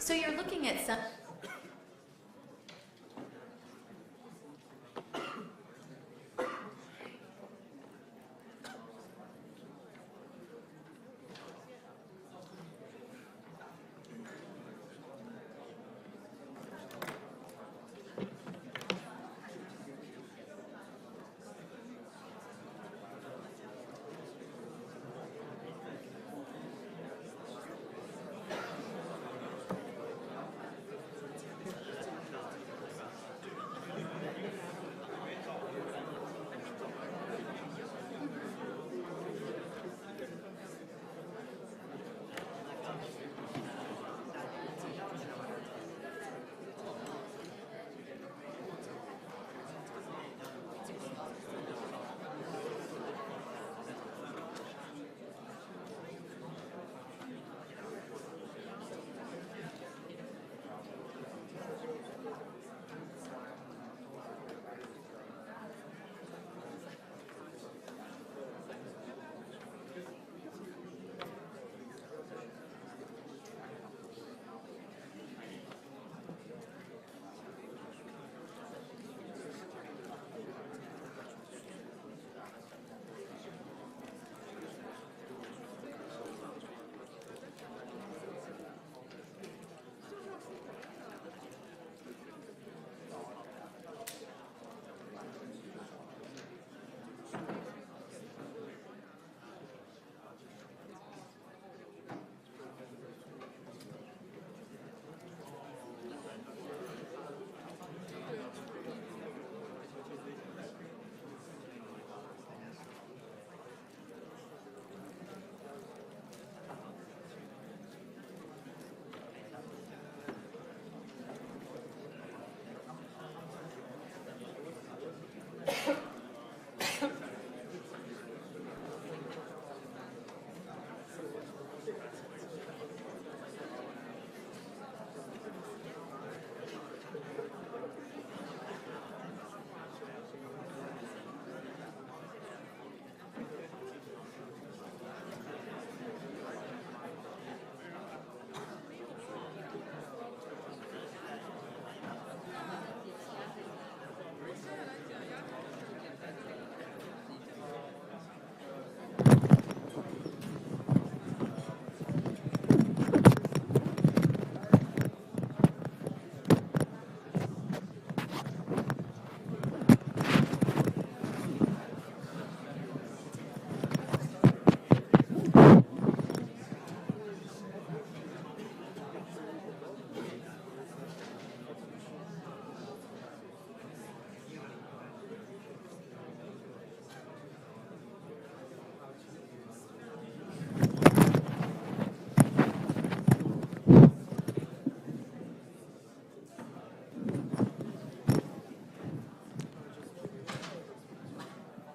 So you're looking at some.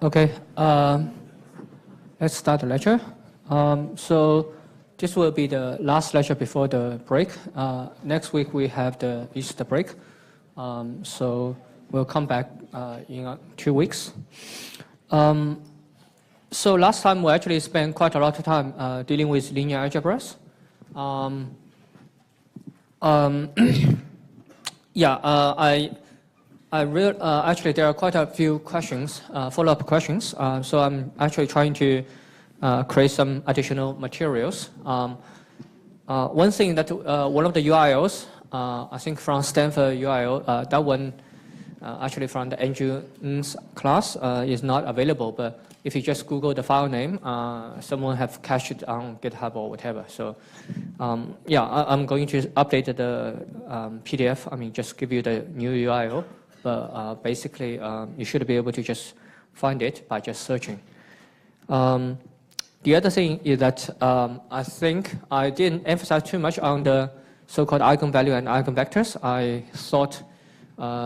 Okay, let's start the lecture. So this will be the last lecture before the break. Next week we have the Easter break. So we'll come back in 2 weeks. So last time we actually spent quite a lot of time dealing with linear algebras. Actually, there are quite a few questions, follow-up questions. So I'm actually trying to create some additional materials. One thing that one of the URLs, I think from Stanford URL, that one actually from the Andrew Ng's class is not available. But if you just Google the file name, someone have cached it on GitHub or whatever. So I'm going to update the PDF. I mean, just give you the new URL. But basically, you should be able to just find it by just searching. The other thing is that I think I didn't emphasize too much on the so-called eigenvalue and eigenvectors. I thought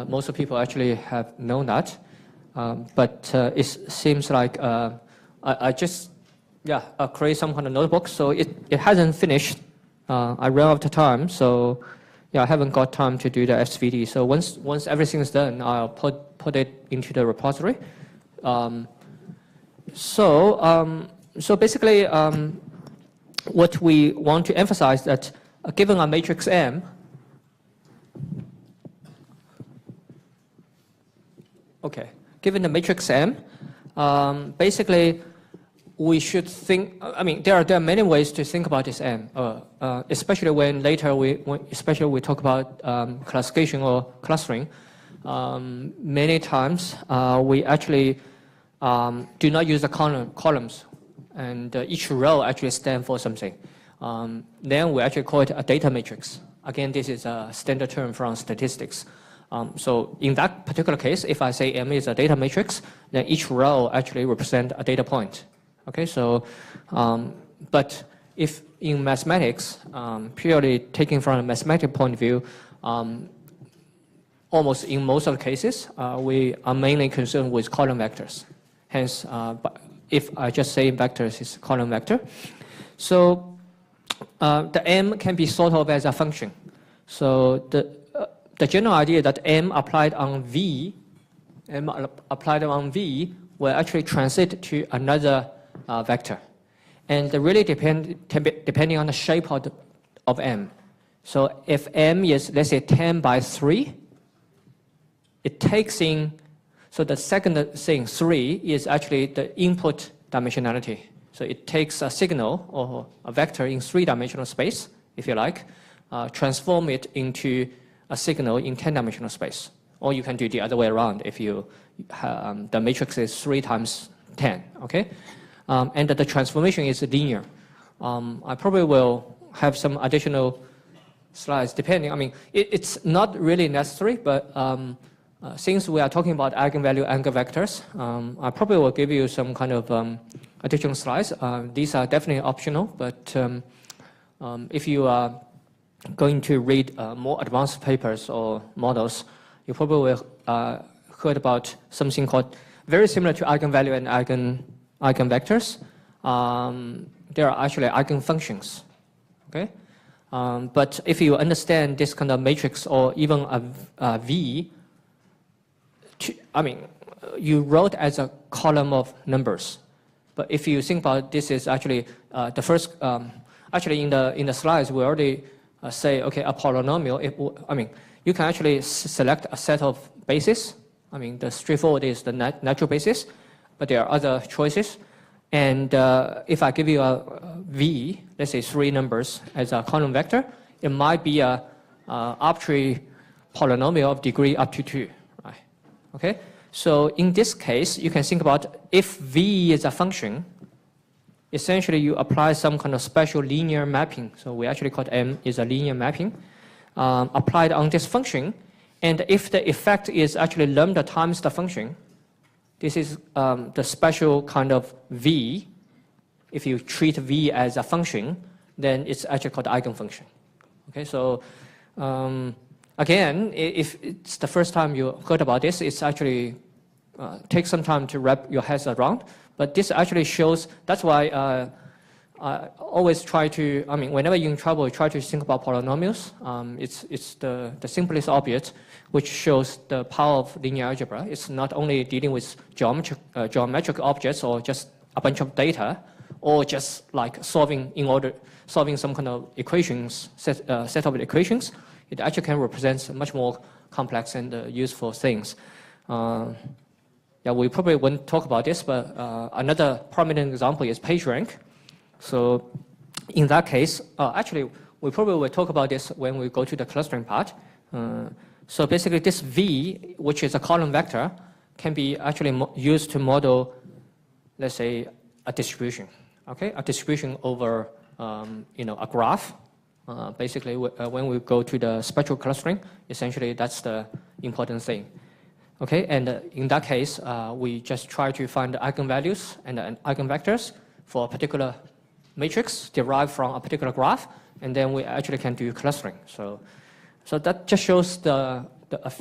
most of people actually have known that. But it seems like I just create some kind of notebook. So it hasn't finished. I ran out of time. So I haven't got time to do the SVD. So once everything is done, I'll put it into the repository. So basically, what we want to emphasize that given a matrix M, okay, given the matrix M, basically we should think, I mean, there are many ways to think about this M, especially when later we talk about classification or clustering. Many times we actually do not use the columns, and each row actually stands for something. Then we actually call it a data matrix. Again, this is a standard term from statistics. So in that particular case, if I say M is a data matrix, then each row actually represents a data point. Okay, so, but if in mathematics, purely taking from a mathematical point of view, almost in most of the cases, we are mainly concerned with column vectors. Hence, if I just say vectors is column vector. So the M can be thought of as a function. So the general idea that M applied on V will actually transit to another vector. And really depending on the shape of M. So if M is, let's say, 10 by 3, it takes in, so the second thing, 3, is actually the input dimensionality. So it takes a signal or a vector in 3-dimensional space, if you like, transform it into a signal in 10-dimensional space. Or you can do the other way around if you the matrix is 3 times 10, okay? And the transformation is linear. I probably will have some additional slides depending. I mean, it's not really necessary, but since we are talking about eigenvalue eigenvectors, I probably will give you some kind of additional slides. These are definitely optional, but if you are going to read more advanced papers or models, you probably will heard about something called very similar to eigenvalue and eigenvectors. There are actually eigenfunctions. Okay, but if you understand this kind of matrix or even a V, I mean, you wrote as a column of numbers. But if you think about this is actually the first, actually in the slides we already say, okay, a polynomial, I mean, you can actually select a set of bases. I mean, the straightforward is the natural basis, but there are other choices. And if I give you a V, let's say 3 numbers as a column vector, it might be a arbitrary polynomial of degree up to 2, right? Okay, so in this case, you can think about if V is a function, essentially you apply some kind of special linear mapping. So we actually call M is a linear mapping applied on this function. And if the effect is actually lambda times the function, this is the special kind of V. If you treat V as a function, then it's actually called eigenfunction. Okay, so again, if it's the first time you heard about this, it's actually takes some time to wrap your heads around. But this actually shows, that's why I always try to, I mean, whenever you're in trouble, try to think about polynomials. It's the simplest object, which shows the power of linear algebra. It's not only dealing with geometric objects or just a bunch of data, or just like solving some kind of equations, set of equations. It actually can represent much more complex and useful things. Yeah, we probably won't talk about this, but another prominent example is PageRank. So in that case, actually, we probably will talk about this when we go to the clustering part. So basically, this V, which is a column vector, can be actually used to model, let's say, a distribution. Okay, a distribution over, a graph. Basically, when we go to the spectral clustering, essentially that's the important thing. Okay, and in that case, we just try to find the eigenvalues and the eigenvectors for a particular matrix derived from a particular graph, and then we actually can do clustering. So that just shows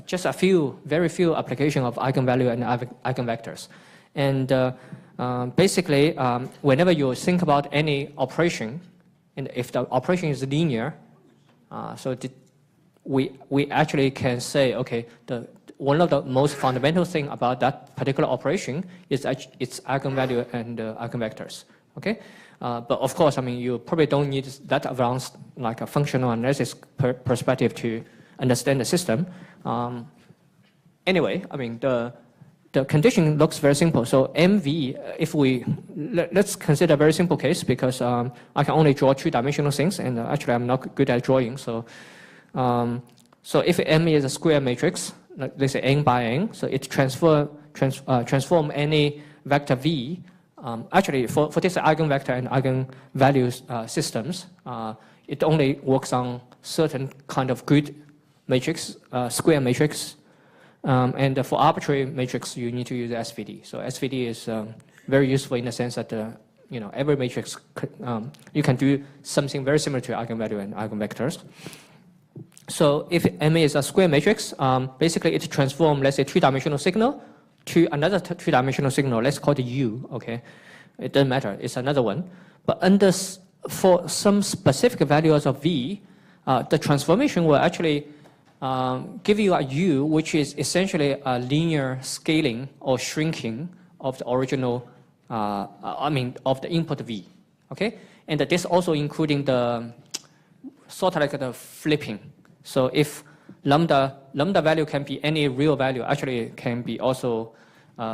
just very few application of eigenvalue and eigenvectors. And basically, whenever you think about any operation, and if the operation is linear, we actually can say, okay, one of the most fundamental thing about that particular operation is its eigenvalue and eigenvectors. Okay, but of course, I mean, you probably don't need that advanced like a functional analysis perspective to understand the system. Anyway, I mean, the condition looks very simple. So MV, if let's consider a very simple case because I can only draw two-dimensional things, and actually I'm not good at drawing. So, so if M is a square matrix, let's say n by n, so it transform any vector V. Actually, for this eigenvector and eigenvalues systems, it only works on certain kind of good matrix, square matrix. And for arbitrary matrix, you need to use SVD. So SVD is very useful in the sense that every matrix you can do something very similar to eigenvalue and eigenvectors. So if M is a square matrix, basically it transforms, let's say, two-dimensional signal to another two-dimensional signal. Let's call it U. Okay, it doesn't matter. It's another one. But for some specific values of V, the transformation will actually give you a U, which is essentially a linear scaling or shrinking of the original, of the input V, okay? And this also including the, sort of like the flipping. So if lambda value can be any real value, actually it can be also, we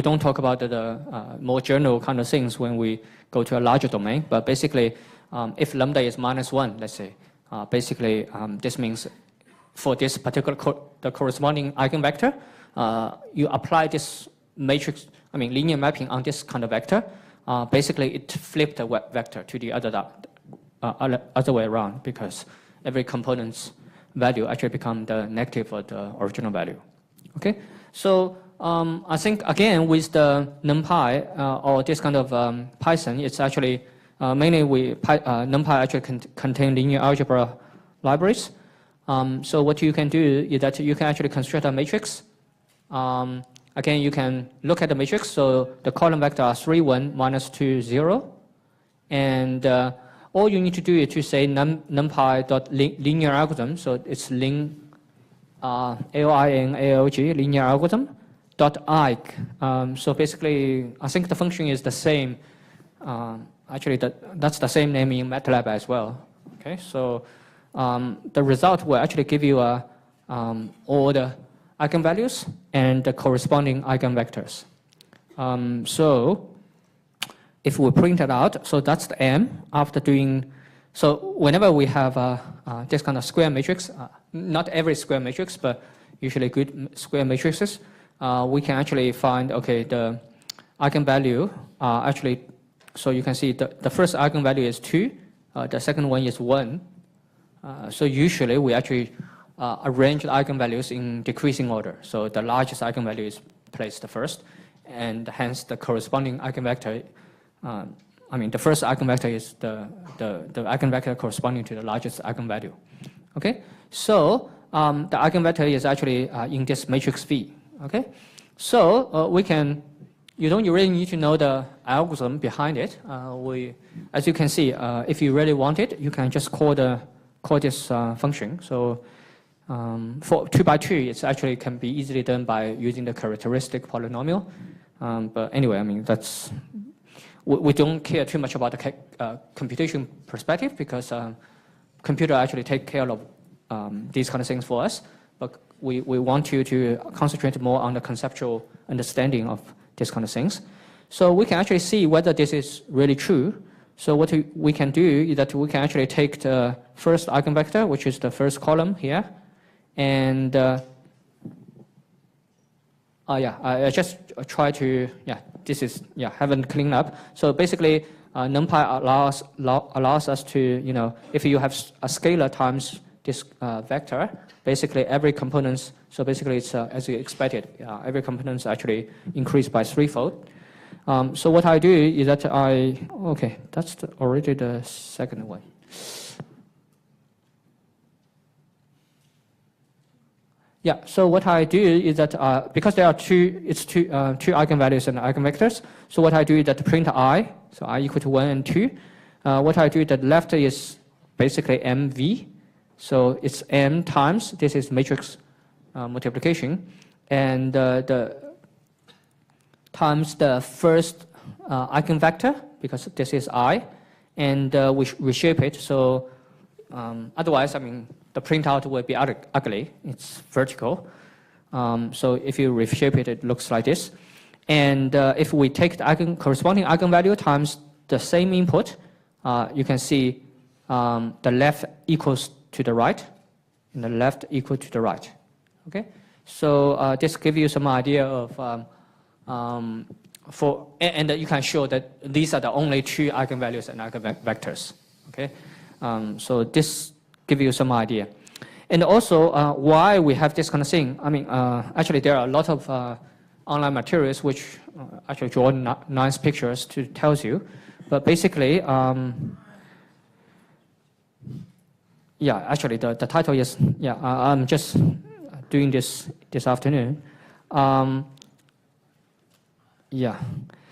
don't talk about the more general kind of things when we go to a larger domain, but basically, if lambda is -1, let's say, basically, this means for this particular the corresponding eigenvector, you apply this matrix, linear mapping on this kind of vector. Basically, it flipped the vector to the other way around because every component's value actually becomes the negative of the original value. Okay, so I think again with the NumPy or this kind of Python, it's actually mainly NumPy actually contain linear algebra libraries. So what you can do is that you can actually construct a matrix. Again, you can look at the matrix. So the column vector are 3, 1, -2, 0. And all you need to do is to say numpy.linear algorithm. So it's LIN-ALG, linear algorithm, .ig. So basically, I think the function is the same. Actually, that's the same name in MATLAB as well. Okay, so the result will actually give you all the eigenvalues and the corresponding eigenvectors. So if we print it out, so that's the M after doing. So whenever we have this kind of square matrix, not every square matrix, but usually good square matrices, we can actually find the eigenvalue actually. So you can see the first eigenvalue is 2, the second one is 1. So usually we actually arrange the eigenvalues in decreasing order. So the largest eigenvalue is placed first, and hence the corresponding eigenvector. The first eigenvector is the eigenvector corresponding to the largest eigenvalue. Okay, so the eigenvector is actually in this matrix V. Okay, so we can. You don't really need to know the algorithm behind it. As you can see, if you really want it, you can just call this function. So for 2 by 2, it actually can be easily done by using the characteristic polynomial. But anyway, that's we don't care too much about the computation perspective because computer actually take care of these kind of things for us. But we want you to concentrate more on the conceptual understanding of these kind of things. So we can actually see whether this is really true. So what we can do is that we can actually take the first eigenvector, which is the first column here, and I just try to, this is, haven't cleaned up. So basically, NumPy allows us to, if you have a scalar times this vector, basically every component, so basically it's as you expected, every component is actually increased by 3-fold. So what I do is that that's already the second one. Yeah, so what I do is that because there are two eigenvalues and eigenvectors, so what I do is that print I, so I equal to 1 and 2. What I do is that left is basically MV, so it's M times, this is matrix multiplication, and the times the first eigenvector, because this is I, and we reshape it, so otherwise, the printout will be ugly. It's vertical. So if you reshape it, it looks like this. And if we take the corresponding eigenvalue times the same input, you can see the left equals to the right, and the left equal to the right. Okay, so this gives you some idea of and you can show that these are the only two eigenvalues and eigenvectors. Okay, so this gives you some idea. And also why we have this kind of thing. I mean, actually there are a lot of online materials which actually draw nice pictures to tell you, but basically, yeah, actually the title is, yeah, I'm just doing this afternoon. Yeah,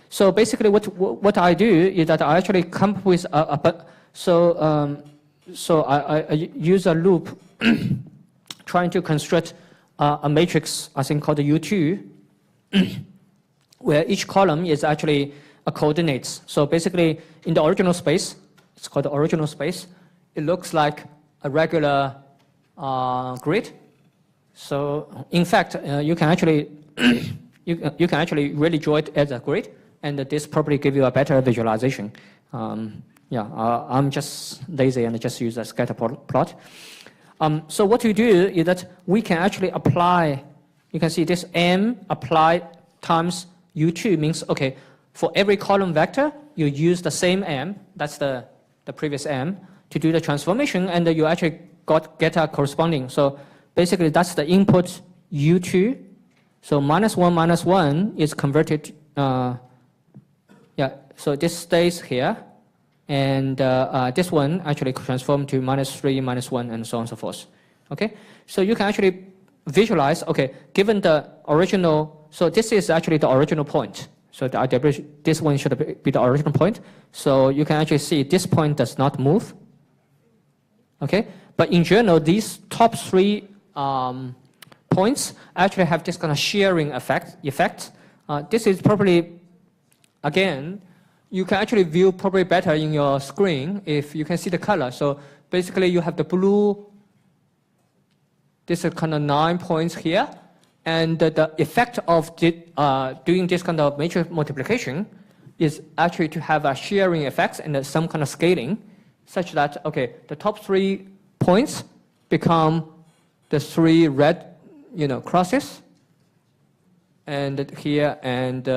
so basically what I do is that I actually come up with so I use a loop trying to construct a matrix, I think called U2, where each column is actually a coordinates. So basically in the original space, it's called the original space, it looks like a regular grid. So in fact, you can actually you can actually really draw it as a grid, and this probably give you a better visualization. Yeah, I'm just lazy and just use a scatter plot. So what we do is that we can actually apply, you can see this M apply times U2 means, okay, for every column vector, you use the same M, that's the previous M, to do the transformation, and you actually get a corresponding. So basically that's the input U2. So -1 is converted, yeah, so this stays here. And this one actually transformed to -3, -1, and so on and so forth. Okay, so you can actually visualize. Okay, given the original, so this is actually the original point. So this one should be the original point. So you can actually see this point does not move. Okay, but in general, these top three points actually have this kind of shearing effect. This is probably, again, you can actually view probably better in your screen if you can see the color. So basically you have the blue, this is kind of 9 points here, and the effect of doing this kind of matrix multiplication is actually to have a shearing effect and some kind of scaling, such that, okay, the top 3 points become the 3 red, crosses, and here, and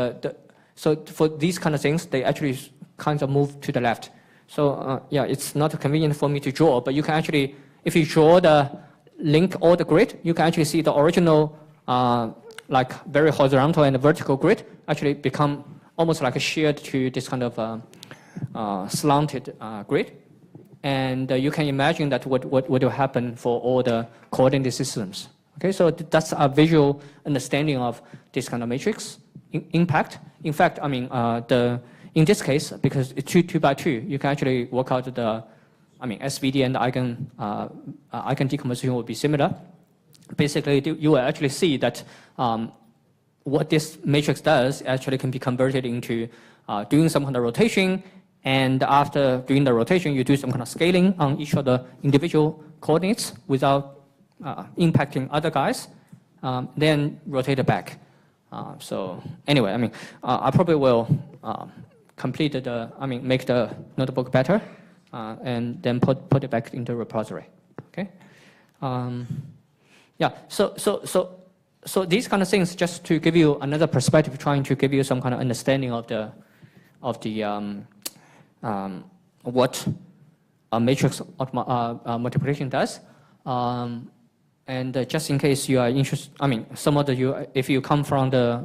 so for these kind of things, they actually kind of move to the left. So yeah, it's not convenient for me to draw, but you can actually, if you draw the link or the grid, you can actually see the original, like very horizontal and vertical grid actually become almost like a sheared to this kind of slanted grid. And you can imagine that what will happen for all the coordinate systems. Okay, so that's a visual understanding of this kind of matrix impact. In fact, I mean, in this case, because it's 2 by 2, you can actually work out the, SVD and eigen decomposition will be similar. Basically, you will actually see that what this matrix does actually can be converted into doing some kind of rotation, and after doing the rotation, you do some kind of scaling on each of the individual coordinates without impacting other guys, then rotate it back. So anyway, I probably will complete the, make the notebook better, and then put it back into the repository. Okay. Yeah. So these kind of things, just to give you another perspective, trying to give you some kind of understanding of the what a matrix multiplication does. And just in case you are interested, some of you, if you come from the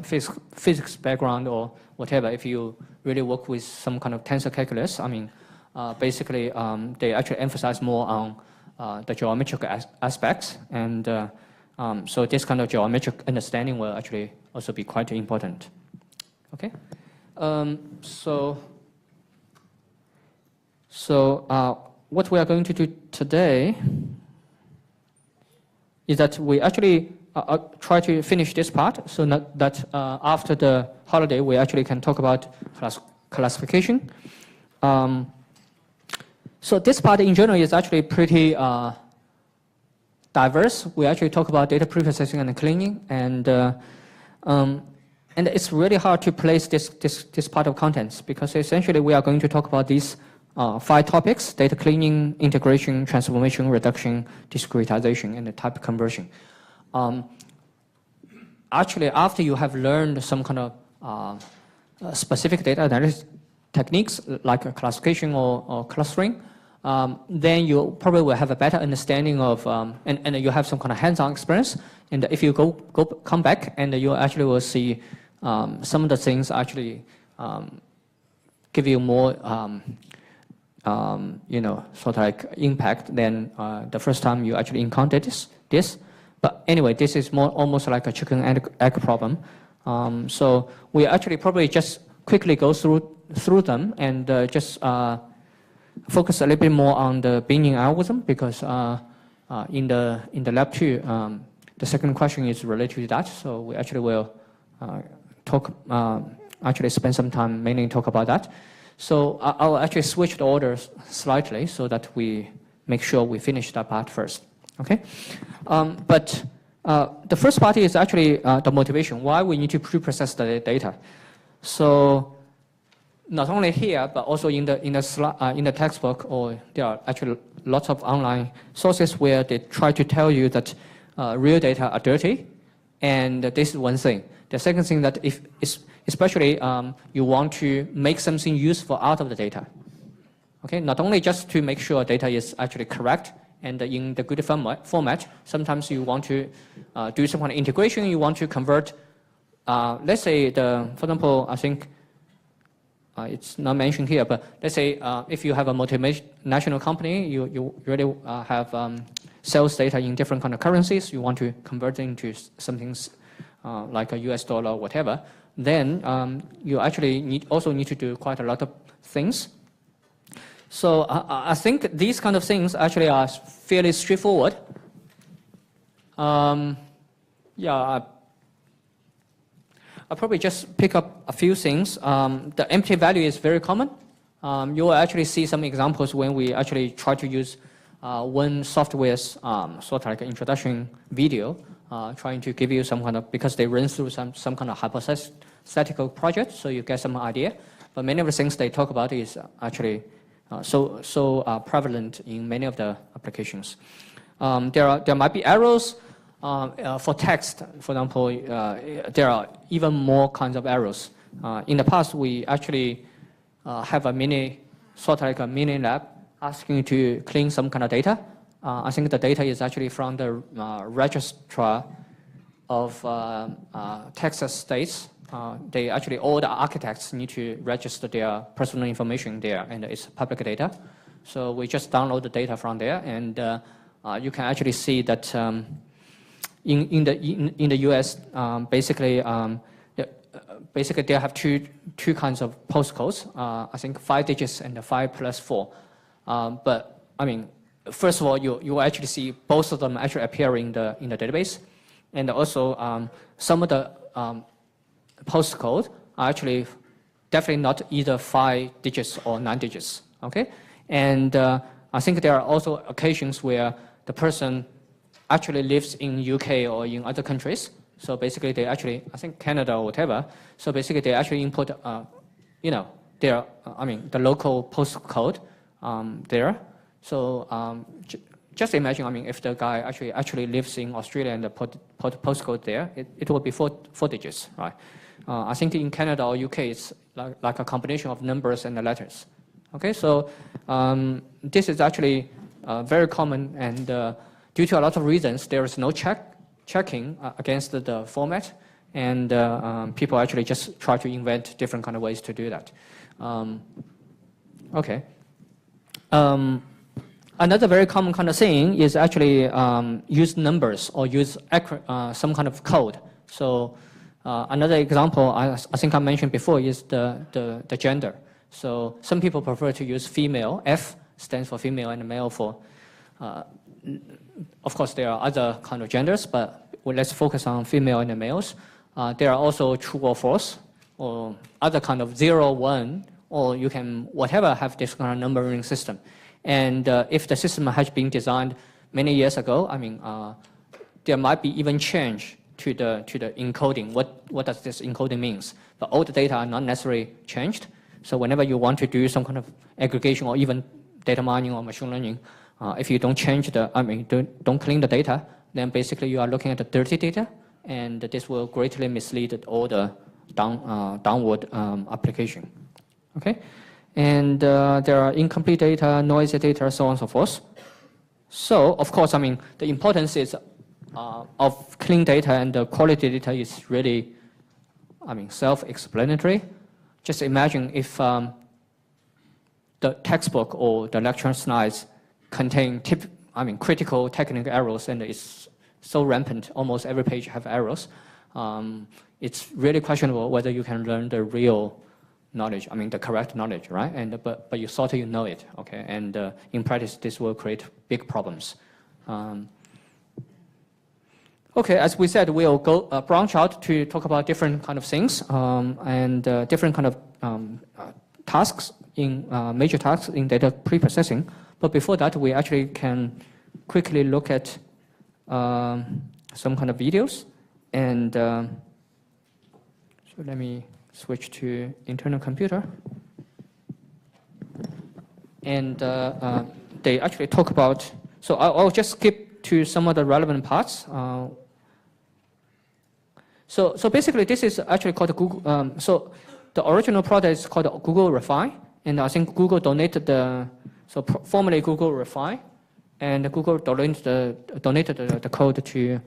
physics background or whatever, if you really work with some kind of tensor calculus, basically they actually emphasize more on the geometric aspects, and so this kind of geometric understanding will actually also be quite important. Okay, so what we are going to do today is that we actually try to finish this part, so that after the holiday we actually can talk about classification. So this part in general is actually pretty diverse. We actually talk about data preprocessing and cleaning, and it's really hard to place this part of contents because essentially we are going to talk about these 5 topics: data cleaning, integration, transformation, reduction, discretization, and the type conversion. Actually, after you have learned some kind of specific data analysis techniques like classification or clustering, then you probably will have a better understanding of, and you have some kind of hands-on experience. And if you come back, and you actually will see some of the things actually give you more, sort of like impact than the first time you actually encountered this. But anyway, this is more almost like a chicken and egg problem. So we actually probably just quickly go through them and just focus a little bit more on the binning algorithm because in the lab 2, the second question is related to that. So we actually will actually spend some time mainly talk about that. So I'll actually switch the orders slightly so that we make sure we finish that part first. Okay, but the first part is actually the motivation, why we need to preprocess the data. So not only here, but also in the textbook, or there are actually lots of online sources where they try to tell you that real data are dirty, and this is one thing. The second thing that especially you want to make something useful out of the data. Okay, not only just to make sure data is actually correct and in the good format, sometimes you want to do some kind of integration, you want to convert, let's say, for example, I think it's not mentioned here, but let's say if you have a multinational company, you really have sales data in different kind of currencies, you want to convert it into something like a US dollar or whatever, then you actually also need to do quite a lot of things. So I think these kind of things actually are fairly straightforward. Yeah, I'll probably just pick up a few things. The empty value is very common. You will actually see some examples when we actually try to use one software's sort of like an introduction video, trying to give you some kind of, because they run through some kind of hypothetical project, so you get some idea. But many of the things they talk about is actually so prevalent in many of the applications. There might be errors for text. For example, there are even more kinds of errors. In the past, we actually have a sort of like a mini lab asking you to clean some kind of data. I think the data is actually from the registrar of Texas states. They actually, all the architects need to register their personal information there, and it's public data. So we just download the data from there, and you can actually see that in the US, basically they have two kinds of postcodes. I think 5 digits and 5+4. But I mean, first of all, you actually see both of them actually appear in the database, and also some of the postcode are actually definitely not either 5 digits or 9 digits. Okay, and I think there are also occasions where the person actually lives in UK or in other countries. So basically, they actually, I think Canada or whatever. So basically, they actually input, the local postcode there. So just imagine, I mean, if the guy actually lives in Australia and the postcode there, it will be four digits, right? I think in Canada or UK, it's like a combination of numbers and the letters. Okay, so this is actually very common, and due to a lot of reasons, there is no checking against the format, and people actually just try to invent different kind of ways to do that. Okay. Another very common kind of thing is actually use numbers or use some kind of code. So another example I think I mentioned before is the gender. So some people prefer to use female. F stands for female and male for. Of course, there are other kind of genders, but let's focus on female and the males. There are also true or false, or other kind of 0, 1, or you can whatever have this kind of numbering system. And if the system has been designed many years ago, I mean, there might be even change to the encoding. What does this encoding means? But all the data are not necessarily changed. So whenever you want to do some kind of aggregation or even data mining or machine learning, if you don't change the, I mean, don't clean the data, then basically you are looking at the dirty data, and this will greatly mislead all the downward application. Okay, and there are incomplete data, noisy data, so on and so forth. So of course, I mean, the importance is of clean data and the quality data is really, I mean, self-explanatory. Just imagine if the textbook or the lecture slides contain critical technical errors, and it's so rampant, almost every page have errors. It's really questionable whether you can learn the real knowledge, I mean the correct knowledge, right? And but you thought you know it, okay? And in practice, this will create big problems. Okay, as we said, we'll go branch out to talk about different kind of things and different kind of tasks in major tasks in data preprocessing. But before that, we actually can quickly look at some kind of videos. And so let me switch to internal computer. And they actually talk about, so I'll just skip to some of the relevant parts. So basically, this is actually called Google. So the original product is called Google Refine, and I think Google donated formerly Google Refine, and Google donated the code to,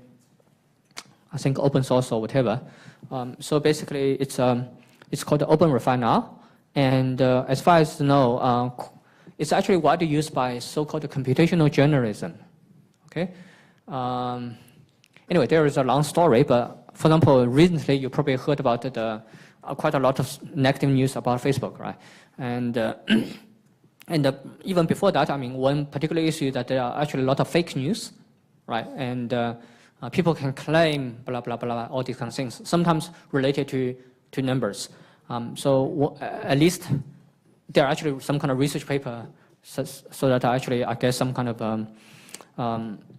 I think, open source or whatever. So basically, it's called the Open Refine now, and as far as I know, it's actually widely used by so-called computational journalism. Okay. Anyway, there is a long story, but for example, recently you probably heard about quite a lot of negative news about Facebook, right? And even before that, I mean, one particular issue that there are actually a lot of fake news, right? And people can claim blah blah blah, all these kind of things, sometimes related to numbers. So at least there are actually some kind of research paper, so that actually I get some kind of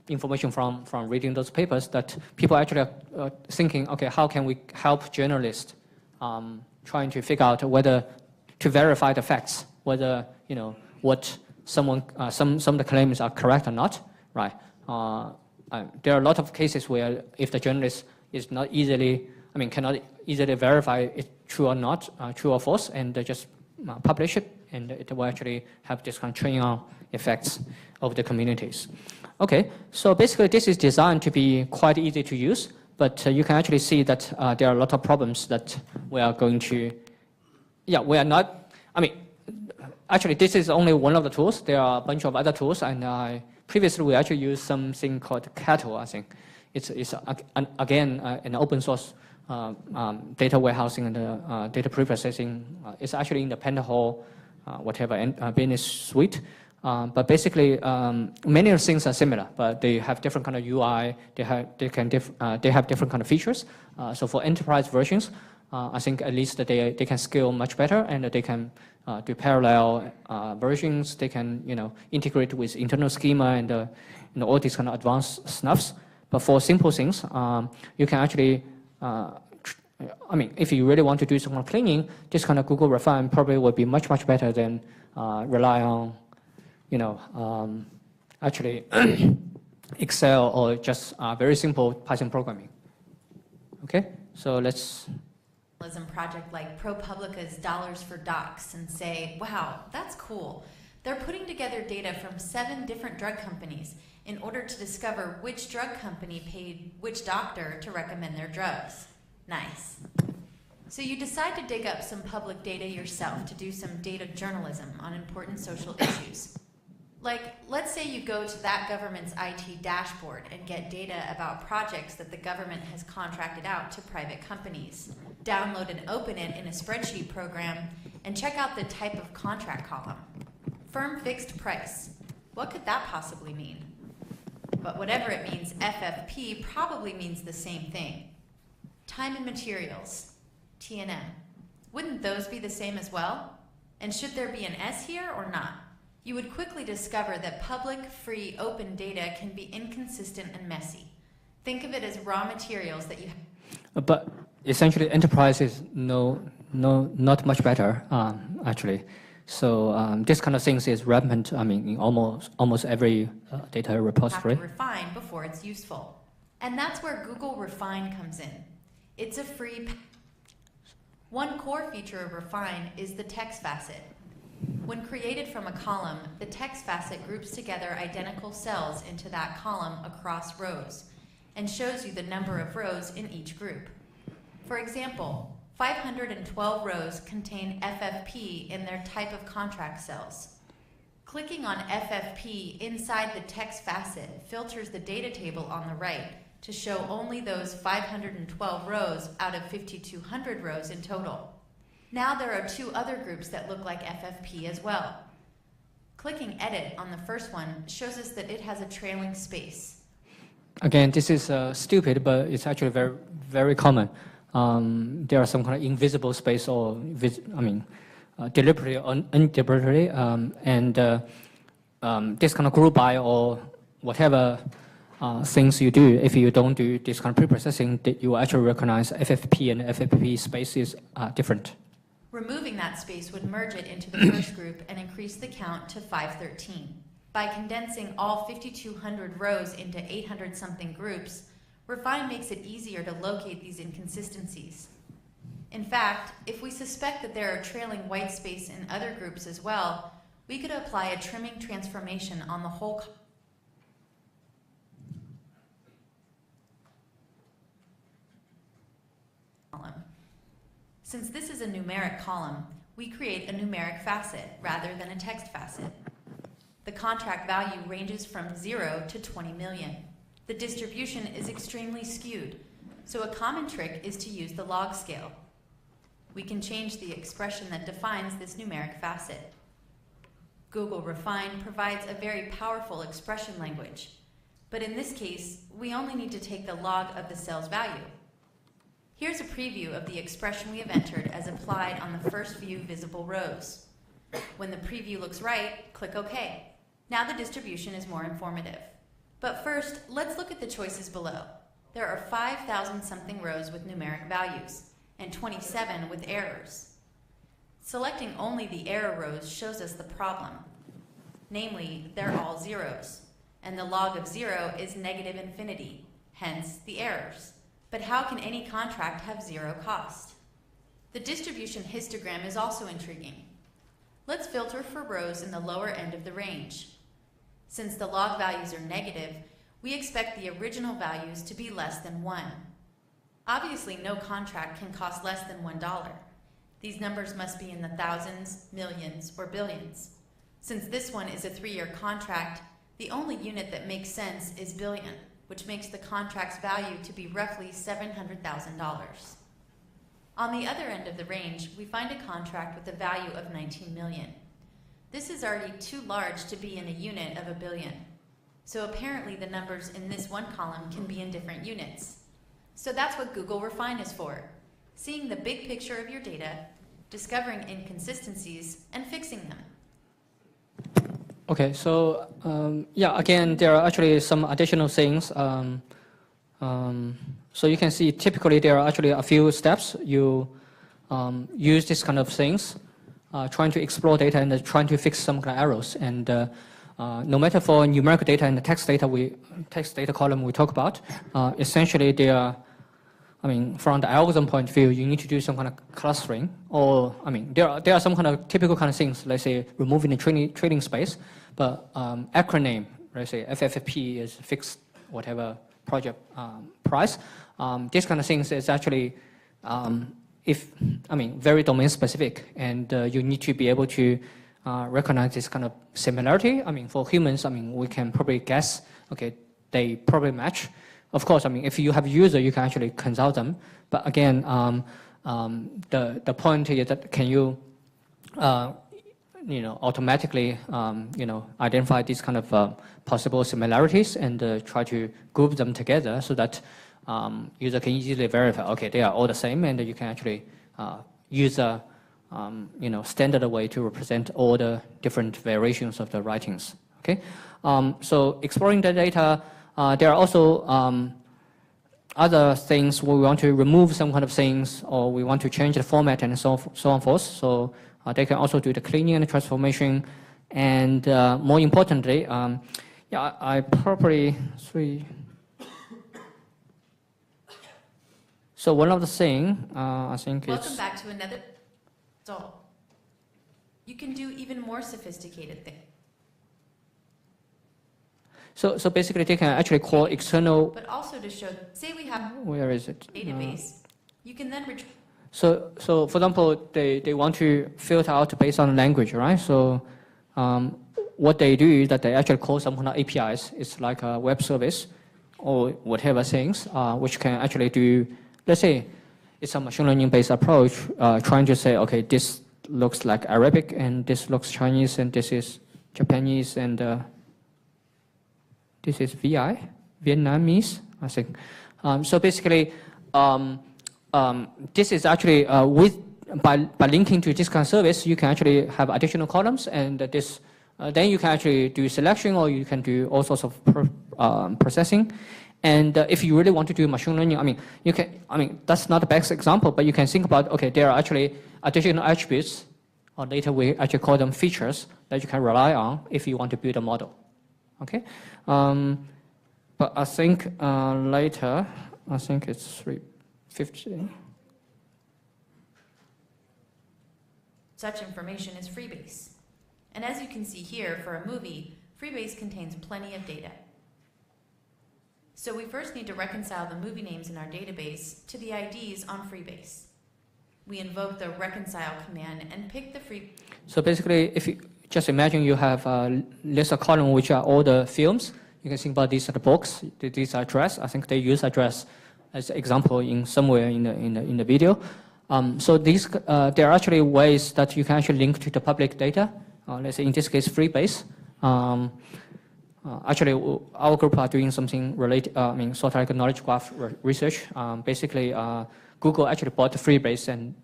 information from reading those papers that people actually are thinking, okay, how can we help journalists trying to figure out whether to verify the facts, whether what some of the claims are correct or not, right? There are a lot of cases where if the journalist is not easily, cannot easily verify it true or not, true or false, and they just publish it, and it will actually have this kind of trickle-down effects of the communities. Okay, so basically this is designed to be quite easy to use, but you can actually see that there are a lot of problems that we are going to, we are not, actually this is only one of the tools. There are a bunch of other tools, and previously we actually used something called Cattle, I think. It's again, an open source data warehousing and data preprocessing. It's actually in the Pentahole, whatever, and business suite. But basically, many of the things are similar, but they have different kind of UI. They have different kind of features. So for enterprise versions, I think at least they can scale much better, and they can do parallel versions. They can integrate with internal schema and all these kind of advanced stuffs. But for simple things, you can actually, if you really want to do some kind of cleaning, this kind of Google Refine probably would be much better than rely on actually Excel or just very simple Python programming. Okay, so let's. Project like ProPublica's Dollars for Docs and say, wow, that's cool. They're putting together data from 7 different drug companies in order to discover which drug company paid which doctor to recommend their drugs. Nice. So you decide to dig up some public data yourself to do some data journalism on important social issues. Like, let's say you go to that government's IT dashboard and get data about projects that the government has contracted out to private companies. Download and open it in a spreadsheet program and check out the type of contract column. Firm fixed price. What could that possibly mean? But whatever it means, FFP probably means the same thing. Time and materials, T&M. Wouldn't those be the same as well? And should there be an S here or not? You would quickly discover that public, free, open data can be inconsistent and messy. Think of it as raw materials that you have. But essentially, enterprise is not much better, actually. So this kind of things is rampant, in almost every data repository. Have to refine before it's useful. And that's where Google Refine comes in. It's a free. One core feature of Refine is the text facet. When created from a column, the text facet groups together identical cells into that column across rows and shows you the number of rows in each group. For example, 512 rows contain FFP in their type of contract cells. Clicking on FFP inside the text facet filters the data table on the right to show only those 512 rows out of 5,200 rows in total. Now there are two other groups that look like FFP as well. Clicking Edit on the first one shows us that it has a trailing space. Again, this is stupid, but it's actually very, very common. There are some kind of invisible space or, deliberately or undeliberately, and this kind of group by or whatever things you do, if you don't do this kind of pre-processing, you will actually recognize FFP and FFP spaces are different. Removing that space would merge it into the first group and increase the count to 513. By condensing all 5,200 rows into 800-something groups, Refine makes it easier to locate these inconsistencies. In fact, if we suspect that there are trailing white space in other groups as well, we could apply a trimming transformation on the whole column. Since this is a numeric column, we create a numeric facet rather than a text facet. The contract value ranges from 0 to 20 million. The distribution is extremely skewed, so a common trick is to use the log scale. We can change the expression that defines this numeric facet. Google Refine provides a very powerful expression language, but in this case, we only need to take the log of the cell's value. Here's a preview of the expression we have entered as applied on the first few visible rows. When the preview looks right, click OK. Now the distribution is more informative. But first, let's look at the choices below. There are 5,000-something rows with numeric values and 27 with errors. Selecting only the error rows shows us the problem. Namely, they're all zeros, and the log of 0 is negative infinity, hence the errors. But how can any contract have 0 cost? The distribution histogram is also intriguing. Let's filter for rows in the lower end of the range. Since the log values are negative, we expect the original values to be less than 1. Obviously, no contract can cost less than $1. These numbers must be in the thousands, millions, or billions. Since this one is a 3-year contract, the only unit that makes sense is billion, which makes the contract's value to be roughly $700,000. On the other end of the range, we find a contract with a value of 19 million. This is already too large to be in a unit of a billion. So apparently the numbers in this one column can be in different units. So that's what Google Refine is for. Seeing the big picture of your data, discovering inconsistencies, and fixing them. Okay, so again, there are actually some additional things. So you can see typically there are actually a few steps. You use this kind of things, trying to explore data and trying to fix some kind of errors. And no matter for numerical data and the text data column we talk about, essentially they are, from the algorithm point of view, you need to do some kind of clustering, or there are some kind of typical kind of things, let's say removing the trading space, but acronym, let's say FFP is fixed whatever project price. This kind of things is actually very domain specific, and you need to be able to recognize this kind of similarity. For humans, we can probably guess, okay, they probably match. Of course, if you have a user, you can actually consult them. But again, the point is that can you, automatically, identify these kind of possible similarities and try to group them together so that user can easily verify, okay, they are all the same, and you can actually use a standard way to represent all the different variations of the writings. Okay, so exploring the data, there are also other things where we want to remove some kind of things, or we want to change the format and so on forth. So they can also do the cleaning and the transformation, and more importantly, I probably So one of the things I think Welcome back to another result. You can do even more sophisticated things. So basically, they can actually call external. But also to show, say we have Where is it? Database. You can then retrieve. So for example, they want to filter out based on language, right? So what they do is that they actually call some kind of APIs. It's like a web service or whatever things, which can actually do. Let's say it's a machine learning based approach, trying to say, okay, this looks like Arabic, and this looks Chinese, and this is Japanese, and this is Vietnamese, I think. So basically, this is actually by linking to this kind of service, you can actually have additional columns, and this then you can actually do selection, or you can do all sorts of processing. And if you really want to do machine learning, you can. That's not the best example, but you can think about, okay, there are actually additional attributes, or later we actually call them features, that you can rely on if you want to build a model. Okay, but I think later, I think it's 350. Such information is Freebase. And as you can see here, for a movie, Freebase contains plenty of data. So we first need to reconcile the movie names in our database to the IDs on Freebase. We invoke the reconcile command and pick the free. So basically, if you just imagine you have a list of columns which are all the films, you can think about these are the books, these are address. I think they use address as an example in somewhere in the video. So these there are actually ways that you can actually link to the public data. Let's say in this case, Freebase. Actually, our group are doing something related, sort of like a knowledge graph research. Basically, Google actually bought the Freebase, and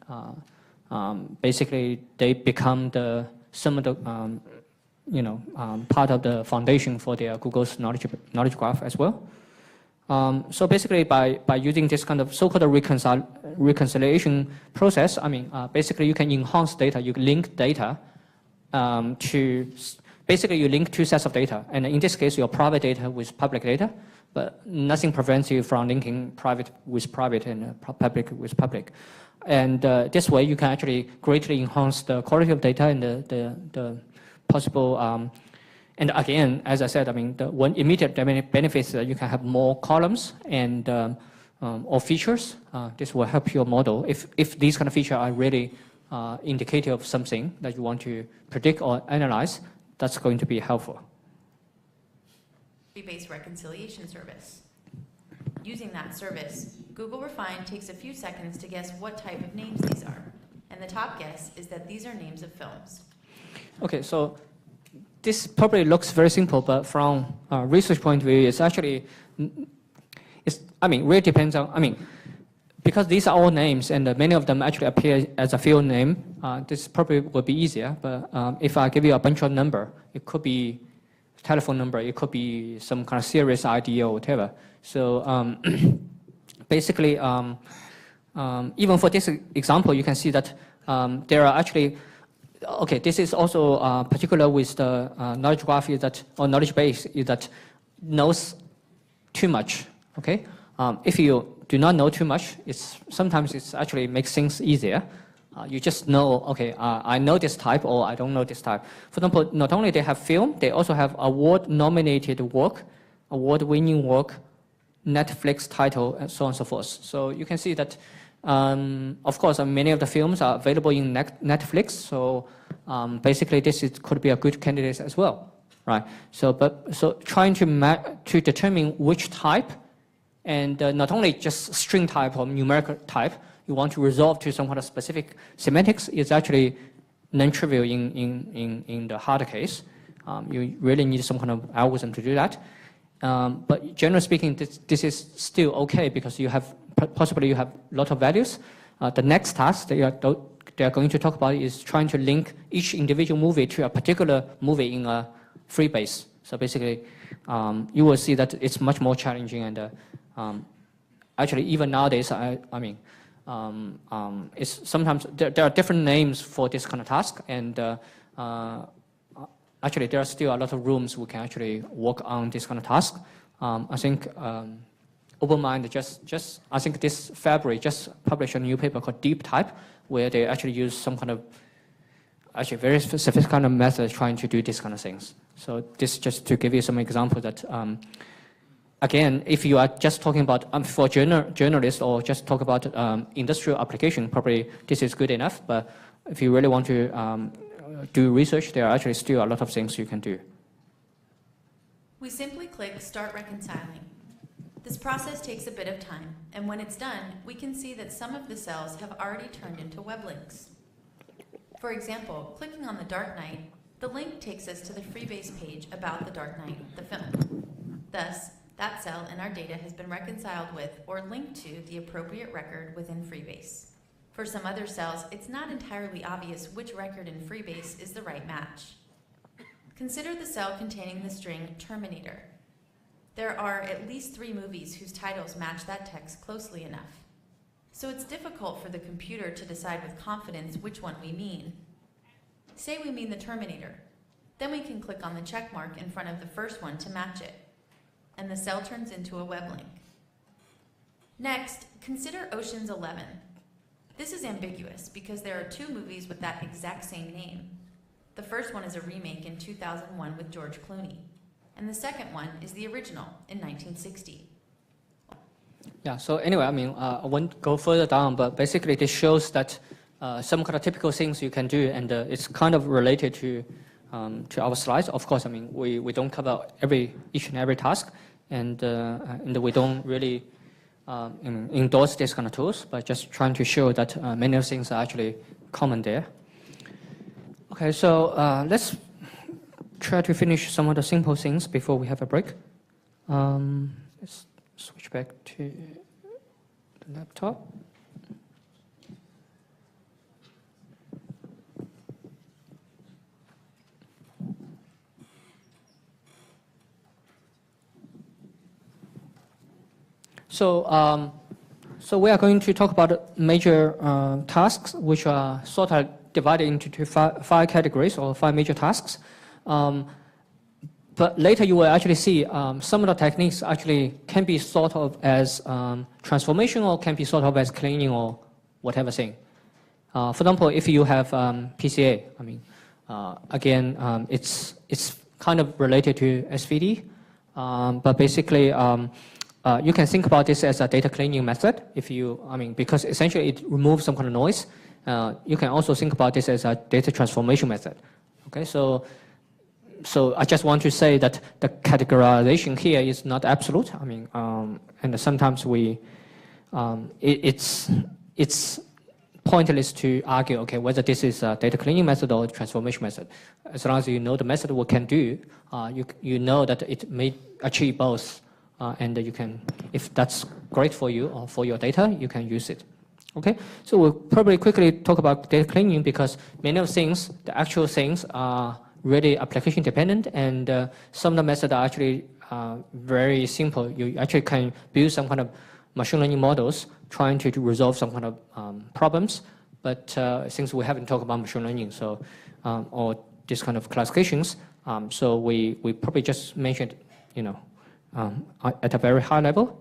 basically they become some of the part of the foundation for their Google's knowledge graph as well. So basically, by using this kind of so-called reconciliation process, basically you can enhance data, you link data to. Basically, you link two sets of data, and in this case, your private data with public data, but nothing prevents you from linking private with private and public with public. And this way, you can actually greatly enhance the quality of data and the possible. And again, as I said, the one immediate benefit is that you can have more columns and or features. This will help your model if these kind of features are really indicative of something that you want to predict or analyze. That's going to be helpful. Freebase reconciliation service. Using that service, Google Refine takes a few seconds to guess what type of names these are. And the top guess is that these are names of films. Okay, so this probably looks very simple, but from a research point of view, it's actually, really depends on, because these are all names, and many of them actually appear as a field name, this probably would be easier. But if I give you a bunch of number, it could be telephone number, it could be some kind of serious ID or whatever. So basically, even for this example, you can see that there are actually, okay, this is also particular with the knowledge graph is that, or knowledge base is that knows too much, okay? If you do not know too much, sometimes it actually makes things easier. You just know, okay, I know this type or I don't know this type. For example, not only they have film, they also have award-nominated work, award-winning work, Netflix title, and so on and so forth. So you can see that, of course, many of the films are available in Netflix. So basically, could be a good candidate as well, right? So trying to determine which type. And not only just string type or numerical type, you want to resolve to some kind of specific semantics is actually non-trivial in the hard case. You really need some kind of algorithm to do that. But generally speaking, this is still okay because you have possibly you have a lot of values. The next task that they are going to talk about is trying to link each individual movie to a particular movie in a freebase. So basically, you will see that it's much more challenging, and actually even nowadays, it's sometimes there are different names for this kind of task, and actually there are still a lot of rooms we can actually work on this kind of task. I think OpenMind I think this February just published a new paper called Deep Type, where they actually use some kind of actually very specific kind of method trying to do these kind of things. So this just to give you some example that again, if you are just talking about for journalists or just talk about industrial application, probably this is good enough. But if you really want to do research, there are actually still a lot of things you can do. We simply click Start Reconciling. This process takes a bit of time, and when it's done, we can see that some of the cells have already turned into web links. For example, clicking on The Dark Knight, the link takes us to the Freebase page about The Dark Knight, the film. Thus, that cell in our data has been reconciled with or linked to the appropriate record within Freebase. For some other cells, it's not entirely obvious which record in Freebase is the right match. Consider the cell containing the string Terminator. There are at least 3 movies whose titles match that text closely enough. So it's difficult for the computer to decide with confidence which one we mean. Say we mean the Terminator. Then we can click on the check mark in front of the first one to match it, and the cell turns into a web link. Next, consider Ocean's 11. This is ambiguous because there are 2 movies with that exact same name. The first one is a remake in 2001 with George Clooney, and the second one is the original in 1960. Yeah, so anyway, I won't go further down, but basically this shows that some kind of typical things you can do, and it's kind of related to our slides. Of course, we don't cover each and every task, and we don't really endorse these kind of tools, but just trying to show that many of the things are actually common there. Okay, so let's try to finish some of the simple things before we have a break. Let's switch back to the laptop. So we are going to talk about major tasks, which are sort of divided into 5 categories or 5 major tasks. But later you will actually see some of the techniques actually can be thought of as transformation or can be thought of as cleaning or whatever thing. For example, if you have PCA, again, it's kind of related to SVD, but basically you can think about this as a data cleaning method. Because essentially it removes some kind of noise. You can also think about this as a data transformation method. Okay, so I just want to say that the categorization here is not absolute. And sometimes it's pointless to argue, okay, whether this is a data cleaning method or a transformation method. As long as you know the method what can do, you know that it may achieve both, and you can, if that's great for you or for your data, you can use it. Okay, so we'll probably quickly talk about data cleaning because many of the things, the actual things, are really application dependent, and some of the methods are actually very simple. You actually can build some kind of machine learning models trying to resolve some kind of problems, but since we haven't talked about machine learning, so or this kind of classifications, so we probably just mentioned, at a very high level.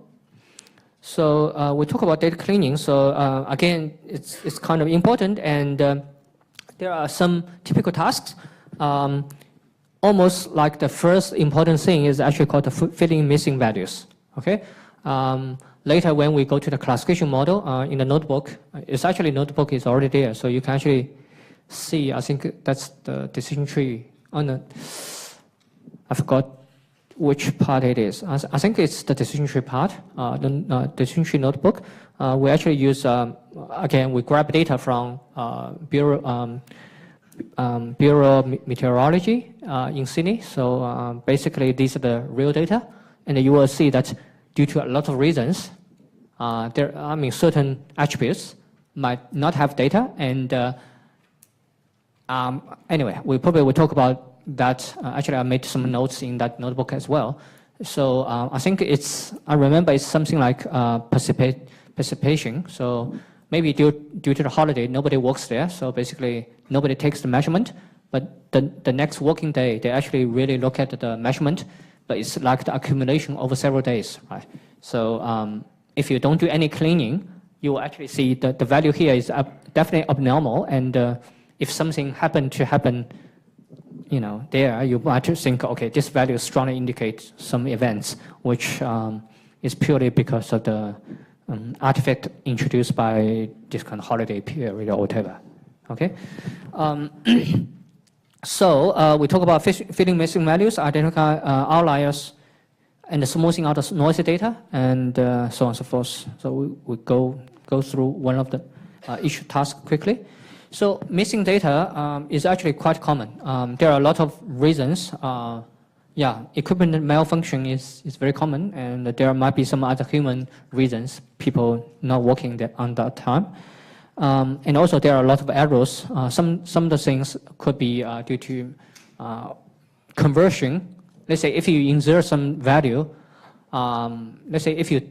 So we talk about data cleaning. So again, it's kind of important, and there are some typical tasks. Almost like the first important thing is actually called the filling missing values. Okay. Later, when we go to the classification model in the notebook, it's actually notebook is already there, so you can actually see. I think that's the decision tree on the. I forgot which part it is. I think it's the decision tree part, the decision tree notebook. We actually use again we grab data from Bureau Meteorology in Sydney. So basically, these are the real data, and you will see that due to a lot of reasons, certain attributes might not have data. And anyway, we probably will talk about that. Actually, I made some notes in that notebook as well. So I think I remember it's something like participation. So maybe due to the holiday, nobody works there. So basically, nobody takes the measurement. But the next working day, they actually really look at the measurement. But it's like the accumulation over several days, right? So if you don't do any cleaning, you will actually see that the value here is definitely abnormal. And if something happened to happen, there, you might think, okay, this value strongly indicates some events, which is purely because of the artifact introduced by this kind of holiday period or whatever. Okay. So we talk about fitting missing values, identify outliers, and smoothing out the noisy data, and so on and so forth. So we go through one of the each task quickly. So missing data is actually quite common. There are a lot of reasons. Equipment malfunction is very common, and there might be some other human reasons, people not working on that time. And also there are a lot of errors. Some of the things could be due to conversion. Let's say if you insert some value, let's say if you,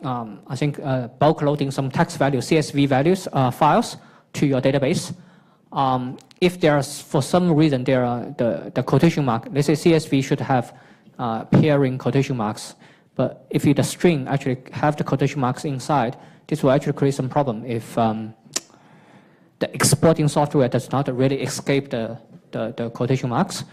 I think bulk loading some text value, CSV values, files to your database. If there's, for some reason, there are the quotation mark, let's say CSV should have pairing quotation marks, but if the string actually have the quotation marks inside, this will actually create some problem if the exporting software does not really escape the quotation marks.